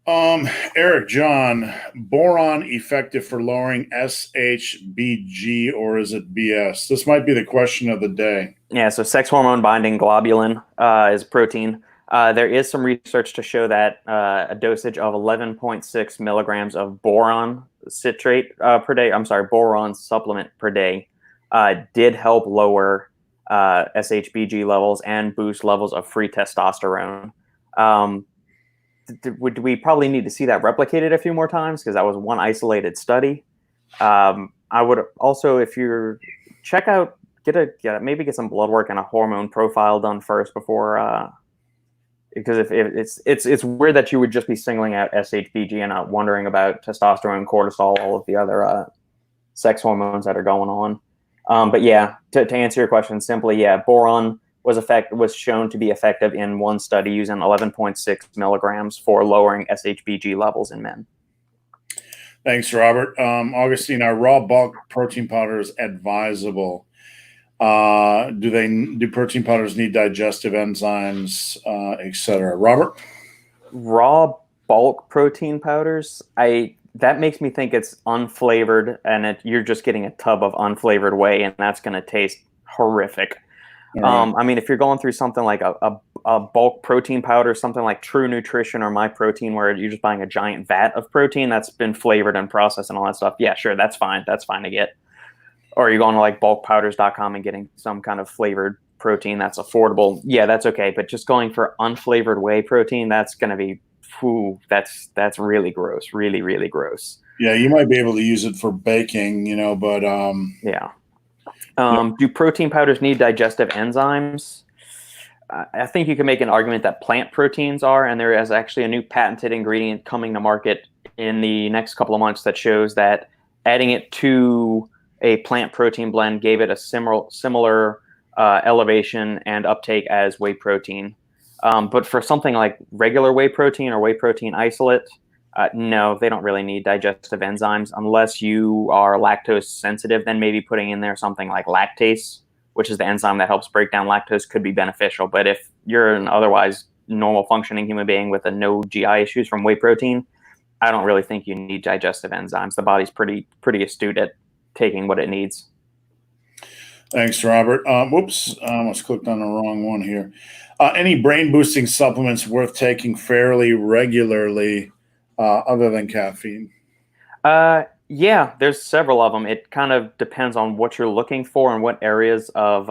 Eric John, boron effective for lowering SHBG or is it BS? This might be the question of the day. Yeah, so sex hormone binding globulin is a protein. There is some research to show that a dosage of 11.6 milligrams of boron citrate per day, boron supplement per day, did help lower SHBG levels and boost levels of free testosterone. Would we probably need to see that replicated a few more times because that was one isolated study. I would also, if you're check out, maybe get some blood work and a hormone profile done first before. Because if it's weird that you would just be singling out SHBG and not wondering about testosterone, cortisol, all of the other sex hormones that are going on. But yeah, to answer your question simply, yeah, boron was shown to be effective in one study using 11.6 milligrams for lowering SHBG levels in men. Thanks, Robert. Augustine, are raw bulk protein powders advisable? Do protein powders need digestive enzymes, etc.? Robert? Raw bulk protein powders, that makes me think it's unflavored, and you're just getting a tub of unflavored whey, and that's going to taste horrific. Right. I mean, if you're going through something like a bulk protein powder, something like True Nutrition or My Protein, where you're just buying a giant vat of protein that's been flavored and processed and all that stuff, yeah, sure, that's fine. That's fine to get. Or you're going to like bulkpowders.com and getting some kind of flavored protein that's affordable. Yeah, that's okay. But just going for unflavored whey protein, that's going to be, that's really gross. Really, really gross. Yeah, you might be able to use it for baking, but yeah. Do protein powders need digestive enzymes? I think you can make an argument that plant proteins are, and there is actually a new patented ingredient coming to market in the next couple of months that shows that adding it to a plant protein blend gave it a similar elevation and uptake as whey protein. But for something like regular whey protein or whey protein isolate, no, they don't really need digestive enzymes unless you are lactose sensitive. Then maybe putting in there something like lactase, which is the enzyme that helps break down lactose, could be beneficial. But if you're an otherwise normal functioning human being with no GI issues from whey protein, I don't really think you need digestive enzymes. The body's pretty astute at taking what it needs. Thanks, Robert. Whoops, I almost clicked on the wrong one here. Any brain boosting supplements worth taking fairly regularly other than caffeine? Yeah, there's several of them. It kind of depends on what you're looking for and what areas of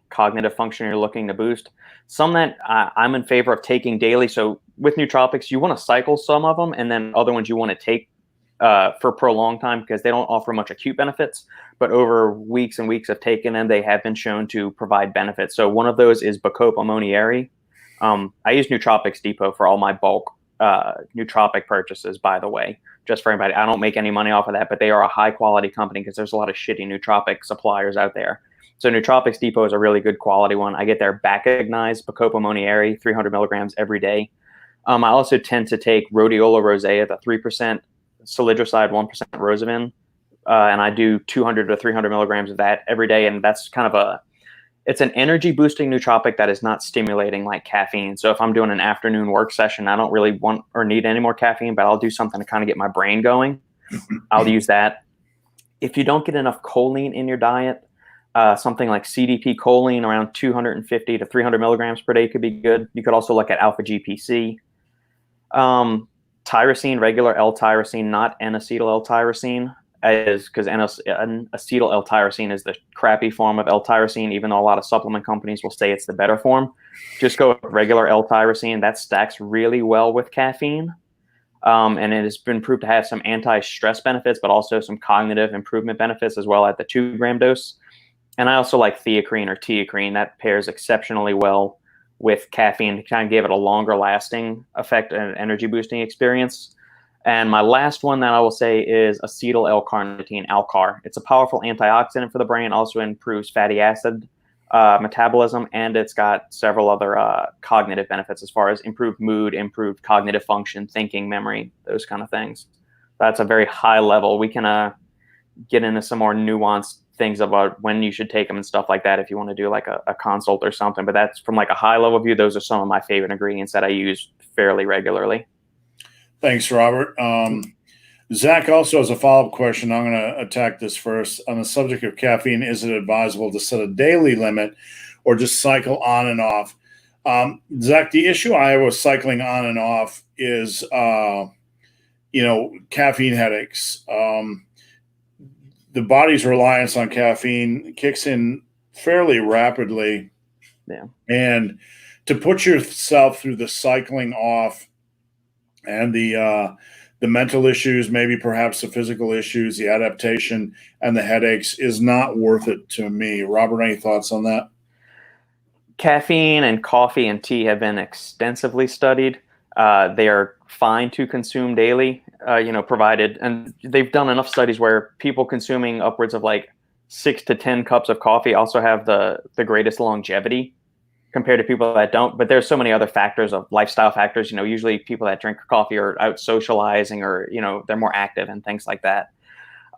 cognitive function you're looking to boost. Some that I'm in favor of taking daily. So with nootropics, you want to cycle some of them, and then other ones you want to take for prolonged time because they don't offer much acute benefits. But over weeks and weeks of taking them, they have been shown to provide benefits. So one of those is Bacopa monieri. I use Nootropics Depot for all my bulk nootropic purchases, by the way, just for anybody. I don't make any money off of that, but they are a high quality company because there's a lot of shitty nootropic suppliers out there. So Nootropics Depot is a really good quality one. I get their Baccagnized Bacopa Monieri, 300 milligrams every day. I also tend to take Rhodiola rosea, the 3% salidroside, 1% Rosavin, and I do 200 to 300 milligrams of that every day. And that's kind of it's an energy boosting nootropic that is not stimulating like caffeine. So if I'm doing an afternoon work session, I don't really want or need any more caffeine, but I'll do something to kind of get my brain going. I'll use that. If you don't get enough choline in your diet, something like CDP choline around 250 to 300 milligrams per day could be good. You could also look at alpha GPC. Tyrosine, regular L-tyrosine, not N-acetyl L-tyrosine, is because acetyl L-tyrosine is the crappy form of L-tyrosine, even though a lot of supplement companies will say it's the better form. Just go with regular L-tyrosine. That stacks really well with caffeine. And it has been proved to have some anti-stress benefits, but also some cognitive improvement benefits as well at the 2-gram dose. And I also like theacrine or teacrine. That pairs exceptionally well with caffeine to kind of give it a longer lasting effect and energy boosting experience. And my last one that I will say is acetyl L-carnitine, Alcar. It's a powerful antioxidant for the brain, also improves fatty acid metabolism, and it's got several other cognitive benefits as far as improved mood, improved cognitive function, thinking, memory, those kind of things. That's a very high level. We can get into some more nuanced things about when you should take them and stuff like that if you want to do like a consult or something. But that's from like a high level view. Those are some of my favorite ingredients that I use fairly regularly. Thanks, Robert. Zach also has a follow-up question. I'm going to attack this first. On the subject of caffeine, is it advisable to set a daily limit or just cycle on and off? Zach, the issue I have with cycling on and off is, caffeine headaches. The body's reliance on caffeine kicks in fairly rapidly. Yeah. And to put yourself through the cycling off and the mental issues, maybe perhaps the physical issues, the adaptation, and the headaches is not worth it to me. Robert, any thoughts on that? Caffeine and coffee and tea have been extensively studied. They are fine to consume daily, provided, and they've done enough studies where people consuming upwards of like 6 to 10 cups of coffee also have the greatest longevity compared to people that don't. But there's so many other factors of lifestyle factors. Usually people that drink coffee are out socializing or, they're more active and things like that.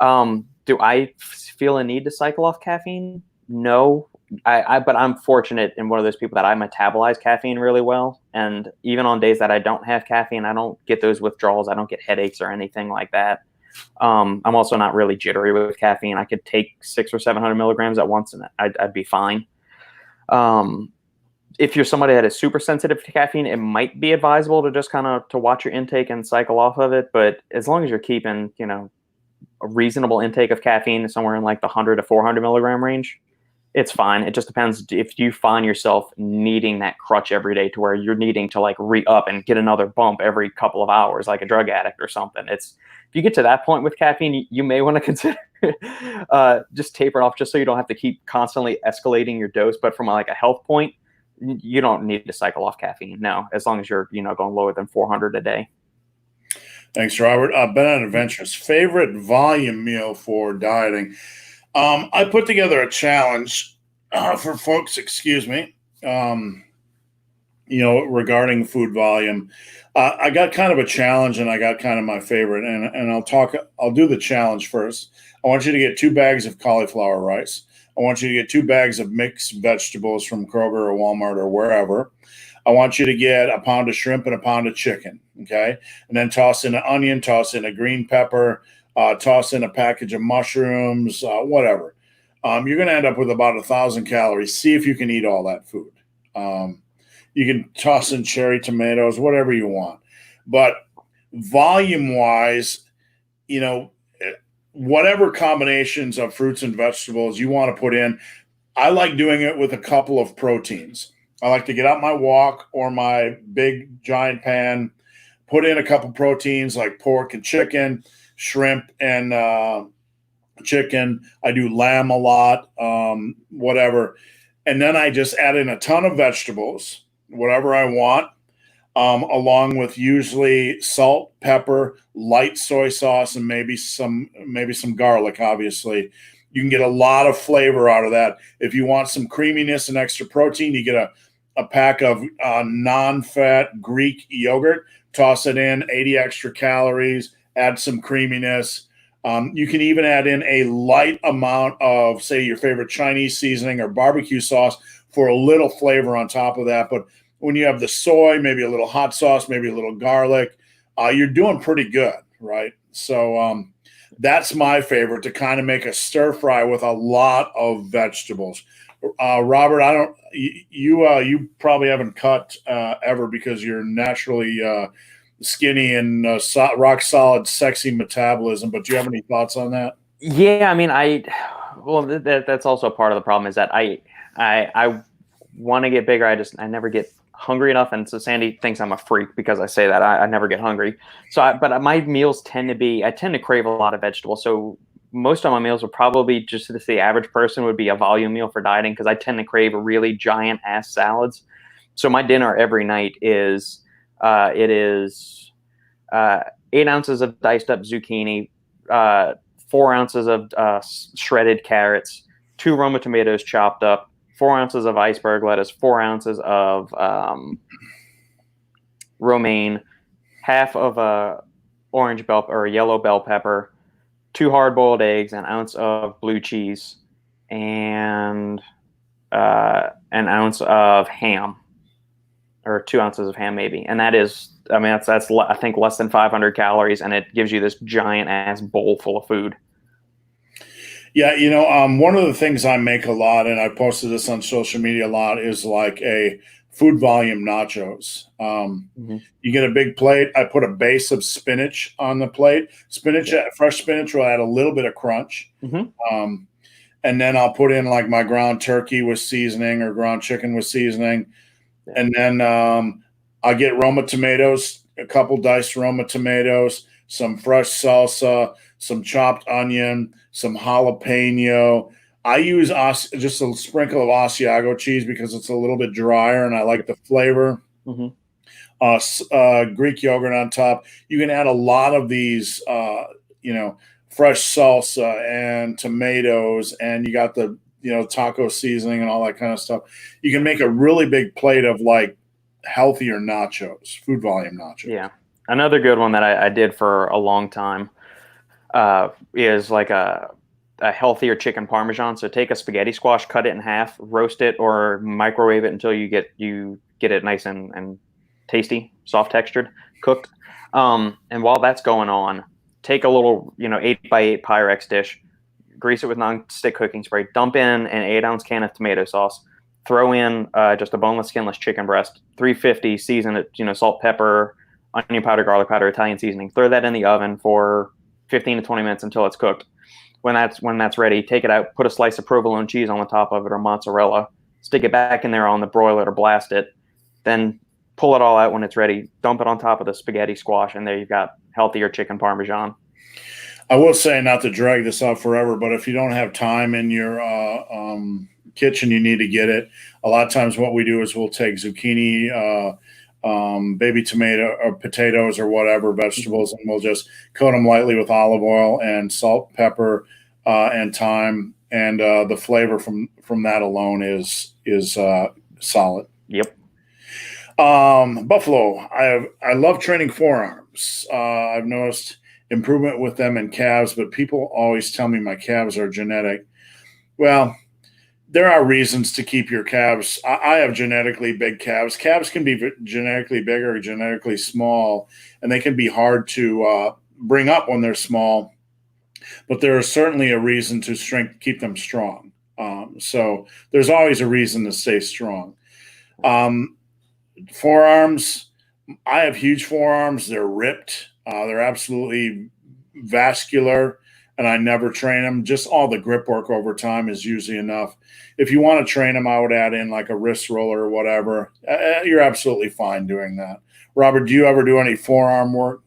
Do I feel a need to cycle off caffeine? No. But I'm fortunate in one of those people that I metabolize caffeine really well. And even on days that I don't have caffeine, I don't get those withdrawals. I don't get headaches or anything like that. I'm also not really jittery with caffeine. I could take 600 or 700 milligrams at once and I'd be fine. If you're somebody that is super sensitive to caffeine, it might be advisable to just kind of to watch your intake and cycle off of it. But as long as you're keeping, a reasonable intake of caffeine somewhere in like the 100 to 400 milligram range, it's fine. It just depends if you find yourself needing that crutch every day to where you're needing to like re-up and get another bump every couple of hours, like a drug addict or something. If you get to that point with caffeine, you may want to consider just taper it off just so you don't have to keep constantly escalating your dose. But from like a health point, you don't need to cycle off caffeine. No, as long as you're, going lower than 400 a day. Thanks, Robert. BenOnAdventures, favorite volume meal for dieting. I put together a challenge for folks, regarding food volume. I got kind of a challenge and I got kind of my favorite, and I'll do the challenge first. I want you to get 2 bags of cauliflower rice. I want you to get 2 bags of mixed vegetables from Kroger or Walmart or wherever. I want you to get a pound of shrimp and a pound of chicken. Okay. And then toss in an onion, toss in a green pepper, toss in a package of mushrooms, whatever. You're going to end up with about 1,000 calories. See if you can eat all that food. You can toss in cherry tomatoes, whatever you want. But volume-wise, whatever combinations of fruits and vegetables you want to put in, I like doing it with a couple of proteins. I like to get out my wok or my big giant pan, put in a couple proteins like pork and chicken, shrimp and chicken. I do lamb a lot, whatever. And then I just add in a ton of vegetables, whatever I want. along with usually salt, pepper, light soy sauce, and maybe some garlic. Obviously, you can get a lot of flavor out of that. If you want some creaminess and extra protein, you get a pack of non-fat Greek yogurt. Toss it in, 80 extra calories. Add some creaminess. You can even add in a light amount of, say, your favorite Chinese seasoning or barbecue sauce for a little flavor on top of that. But when you have the soy, maybe a little hot sauce, maybe a little garlic, you're doing pretty good, right? So that's my favorite, to kind of make a stir fry with a lot of vegetables. Robert, you probably haven't cut ever because you're naturally skinny and rock solid, sexy metabolism. But do you have any thoughts on that? Yeah, I mean, that's also a part of the problem, is that I want to get bigger. I never get hungry enough. And so Sandy thinks I'm a freak because I say that. I never get hungry. But my meals tend to crave a lot of vegetables. So most of my meals would probably, just as the average person, would be a volume meal for dieting, because I tend to crave really giant ass salads. So my dinner every night is 8 ounces of diced up zucchini, 4 ounces of shredded carrots, 2 Roma tomatoes chopped up, 4 ounces of iceberg lettuce, 4 ounces of romaine, half of a orange bell or a yellow bell pepper, 2 hard-boiled eggs, an ounce of blue cheese, and an ounce of ham, or 2 ounces of ham maybe. And that is, I mean, that's I think less than 500 calories, and it gives you this giant ass bowl full of food. Yeah, one of the things I make a lot, and I posted this on social media a lot, is like a food volume nachos. You get a big plate. I put a base of spinach on the plate. Fresh spinach will add a little bit of crunch. And then I'll put in like my ground turkey with seasoning or ground chicken with seasoning. And then I'll get Roma tomatoes, a couple diced Roma tomatoes, some fresh salsa, some chopped onion, some jalapeno. I use just a sprinkle of Asiago cheese because it's a little bit drier and I like the flavor. Greek yogurt on top. You can add a lot of these, fresh salsa and tomatoes, and you got the, taco seasoning and all that kind of stuff. You can make a really big plate of like healthier nachos, food volume nachos. Yeah. Another good one that I did for a long time is like a healthier chicken parmesan. So take a spaghetti squash, cut it in half, roast it or microwave it until you get it nice and tasty, soft textured, cooked. And while that's going on, take a little 8x8 Pyrex dish, grease it with non-stick cooking spray, dump in an 8-ounce can of tomato sauce, throw in just a boneless, skinless chicken breast, 350, season it, salt, pepper, onion powder, garlic powder, Italian seasoning. Throw that in the oven for 15 to 20 minutes until it's cooked. When that's ready, take it out, put a slice of provolone cheese on the top of it or mozzarella, stick it back in there on the broiler or blast it, then pull it all out when it's ready, dump it on top of the spaghetti squash, and there you've got healthier chicken parmesan. I will say, not to drag this out forever, but if you don't have time in your kitchen, you need to get it. A lot of times what we do is we'll take zucchini, baby tomato or potatoes or whatever vegetables, and we'll just coat them lightly with olive oil and salt, pepper, and thyme, and the flavor from that alone is solid. Yep. Buffalo, I love training forearms. I've noticed improvement with them in calves, but people always tell me my calves are genetic. Well, there are reasons to keep your calves. I have genetically big calves. Calves can be genetically big or genetically small, and they can be hard to bring up when they're small. But there is certainly a reason to keep them strong. So there's always a reason to stay strong. Forearms, I have huge forearms. They're ripped. They're absolutely vascular, and I never train them. Just all the grip work over time is usually enough. If you want to train them, I would add in like a wrist roller or whatever. You're absolutely fine doing that. Robert, do you ever do any forearm work?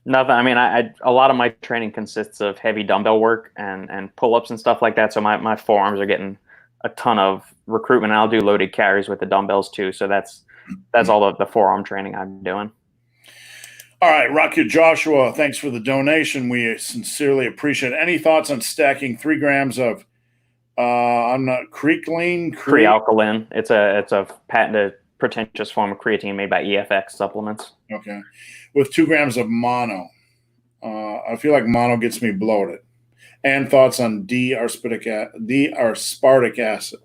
Nothing. I mean, a lot of my training consists of heavy dumbbell work and pull-ups and stuff like that. So my forearms are getting a ton of recruitment. And I'll do loaded carries with the dumbbells too. So that's all of the forearm training I'm doing. All right, Rocket Joshua, thanks for the donation. We sincerely appreciate it. Any thoughts on stacking 3 grams of Crealkaline? It's a patented pretentious form of creatine made by EFX supplements. Okay, with 2 grams of mono. I feel like mono gets me bloated. And thoughts on D-aspartic acid?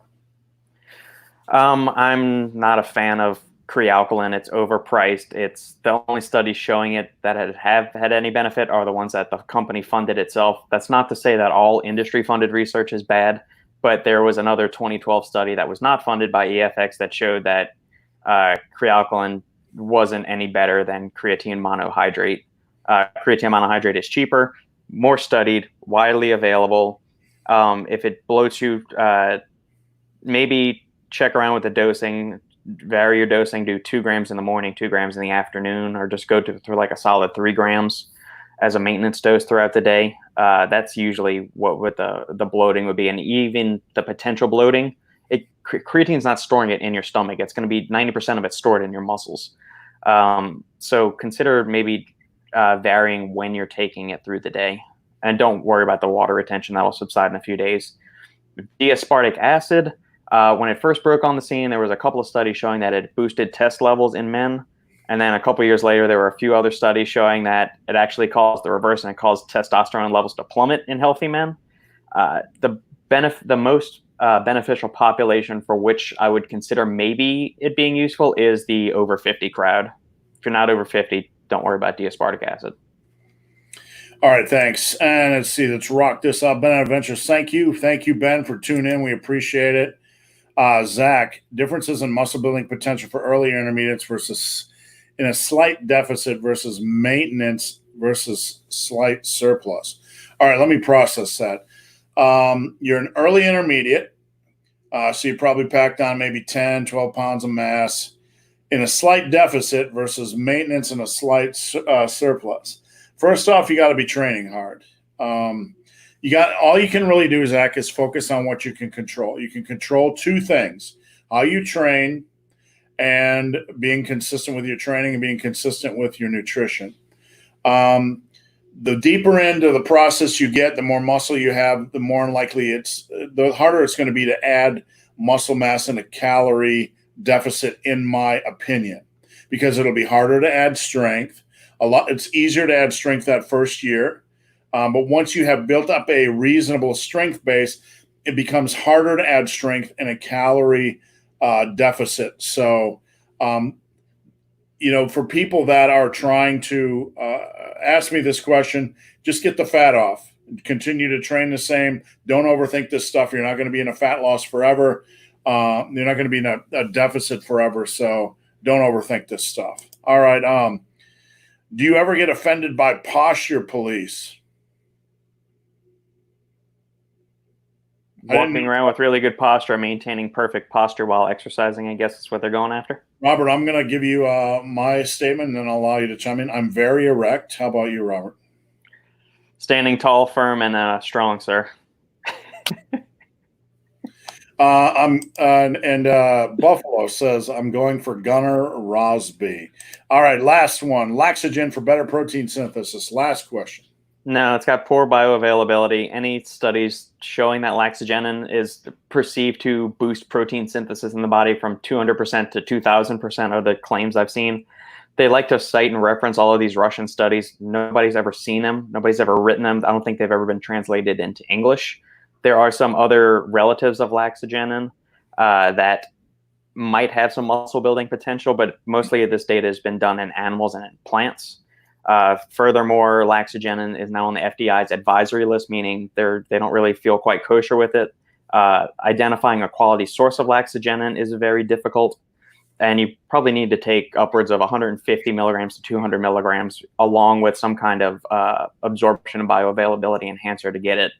I'm not a fan of Crealkaline. It's overpriced. It's the only studies showing it that have had any benefit are the ones that the company funded itself. That's not to say that all industry-funded research is bad, but there was another 2012 study that was not funded by EFX that showed that Crealkaline wasn't any better than creatine monohydrate. Creatine monohydrate is cheaper, more studied, widely available. If it bloats you, maybe check around with the dosing, vary your dosing, do 2 grams in the morning, 2 grams in the afternoon, or just go through like a solid 3 grams as a maintenance dose throughout the day. That's usually what the bloating would be. And even the potential bloating, creatine's not storing it in your stomach. It's going to be 90% of it stored in your muscles. So consider maybe varying when you're taking it through the day. And don't worry about the water retention. That'll subside in a few days. D-aspartic acid, when it first broke on the scene, there was a couple of studies showing that it boosted test levels in men. And then a couple of years later, there were a few other studies showing that it actually caused the reverse, and it caused testosterone levels to plummet in healthy men. The most beneficial population for which I would consider maybe it being useful is the over 50 crowd. If you're not over 50, don't worry about D-aspartic acid. All right, thanks. And let's see, let's rock this up. BenOnAdventures, thank you. Thank you, Ben, for tuning in. We appreciate it. Zach, differences in muscle building potential for early intermediates versus in a slight deficit versus maintenance versus slight surplus. All right, let me process that. You're an early intermediate, so you probably packed on maybe 10, 12 pounds of mass in a slight deficit versus maintenance and a slight surplus. First off, you got to be training hard. All you can really do, Zach, is focus on what you can control. You can control 2 things: how you train and being consistent with your training and being consistent with your nutrition. The deeper into the process you get, the more muscle you have, the more likely the harder it's going to be to add muscle mass in a calorie deficit, in my opinion, because it'll be harder to add strength. It's easier to add strength that first year. But once you have built up a reasonable strength base, it becomes harder to add strength in a calorie deficit. So, for people that are trying to ask me this question, just get the fat off. Continue to train the same. Don't overthink this stuff. You're not going to be in a fat loss forever. You're not going to be in a deficit forever. So don't overthink this stuff. All right. Do you ever get offended by posture police? Walking around with really good posture, maintaining perfect posture while exercising, I guess is what they're going after. Robert, I'm going to give you my statement, and then I'll allow you to chime in. I'm very erect. How about you, Robert? Standing tall, firm, and strong, sir. Buffalo says I'm going for Gunnar Rosby. All right, last one. Laxogen for better protein synthesis. Last question. No, it's got poor bioavailability. Any studies showing that laxogenin is perceived to boost protein synthesis in the body from 200% to 2,000% are the claims I've seen. They like to cite and reference all of these Russian studies. Nobody's ever seen them. Nobody's ever written them. I don't think they've ever been translated into English. There are some other relatives of laxogenin that might have some muscle building potential, but mostly this data has been done in animals and in plants. Furthermore, laxogenin is now on the FDI's advisory list, meaning they don't really feel quite kosher with it. Identifying a quality source of laxogenin is very difficult, and you probably need to take upwards of 150 milligrams to 200 milligrams along with some kind of absorption and bioavailability enhancer to get it.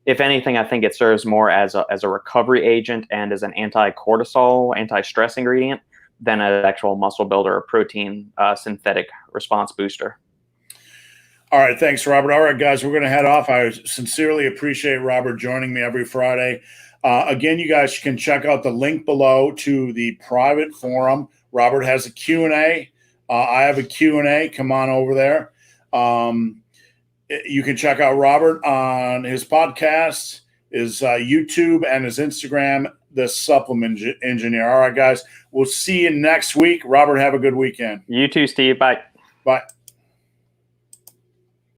If anything, I think it serves more as a recovery agent and as an anti-cortisol, anti-stress ingredient than an actual muscle builder or protein synthetic response booster. All right. Thanks, Robert. All right, guys, we're going to head off. I sincerely appreciate Robert joining me every Friday. Again, you guys can check out the link below to the private forum. Robert has a Q&A. I have a Q&A. Come on over there. You can check out Robert on his podcast, his YouTube, and his Instagram, The Supplement Engineer. All right, guys, we'll see you next week. Robert, have a good weekend. You too, Steve. Bye. Bye.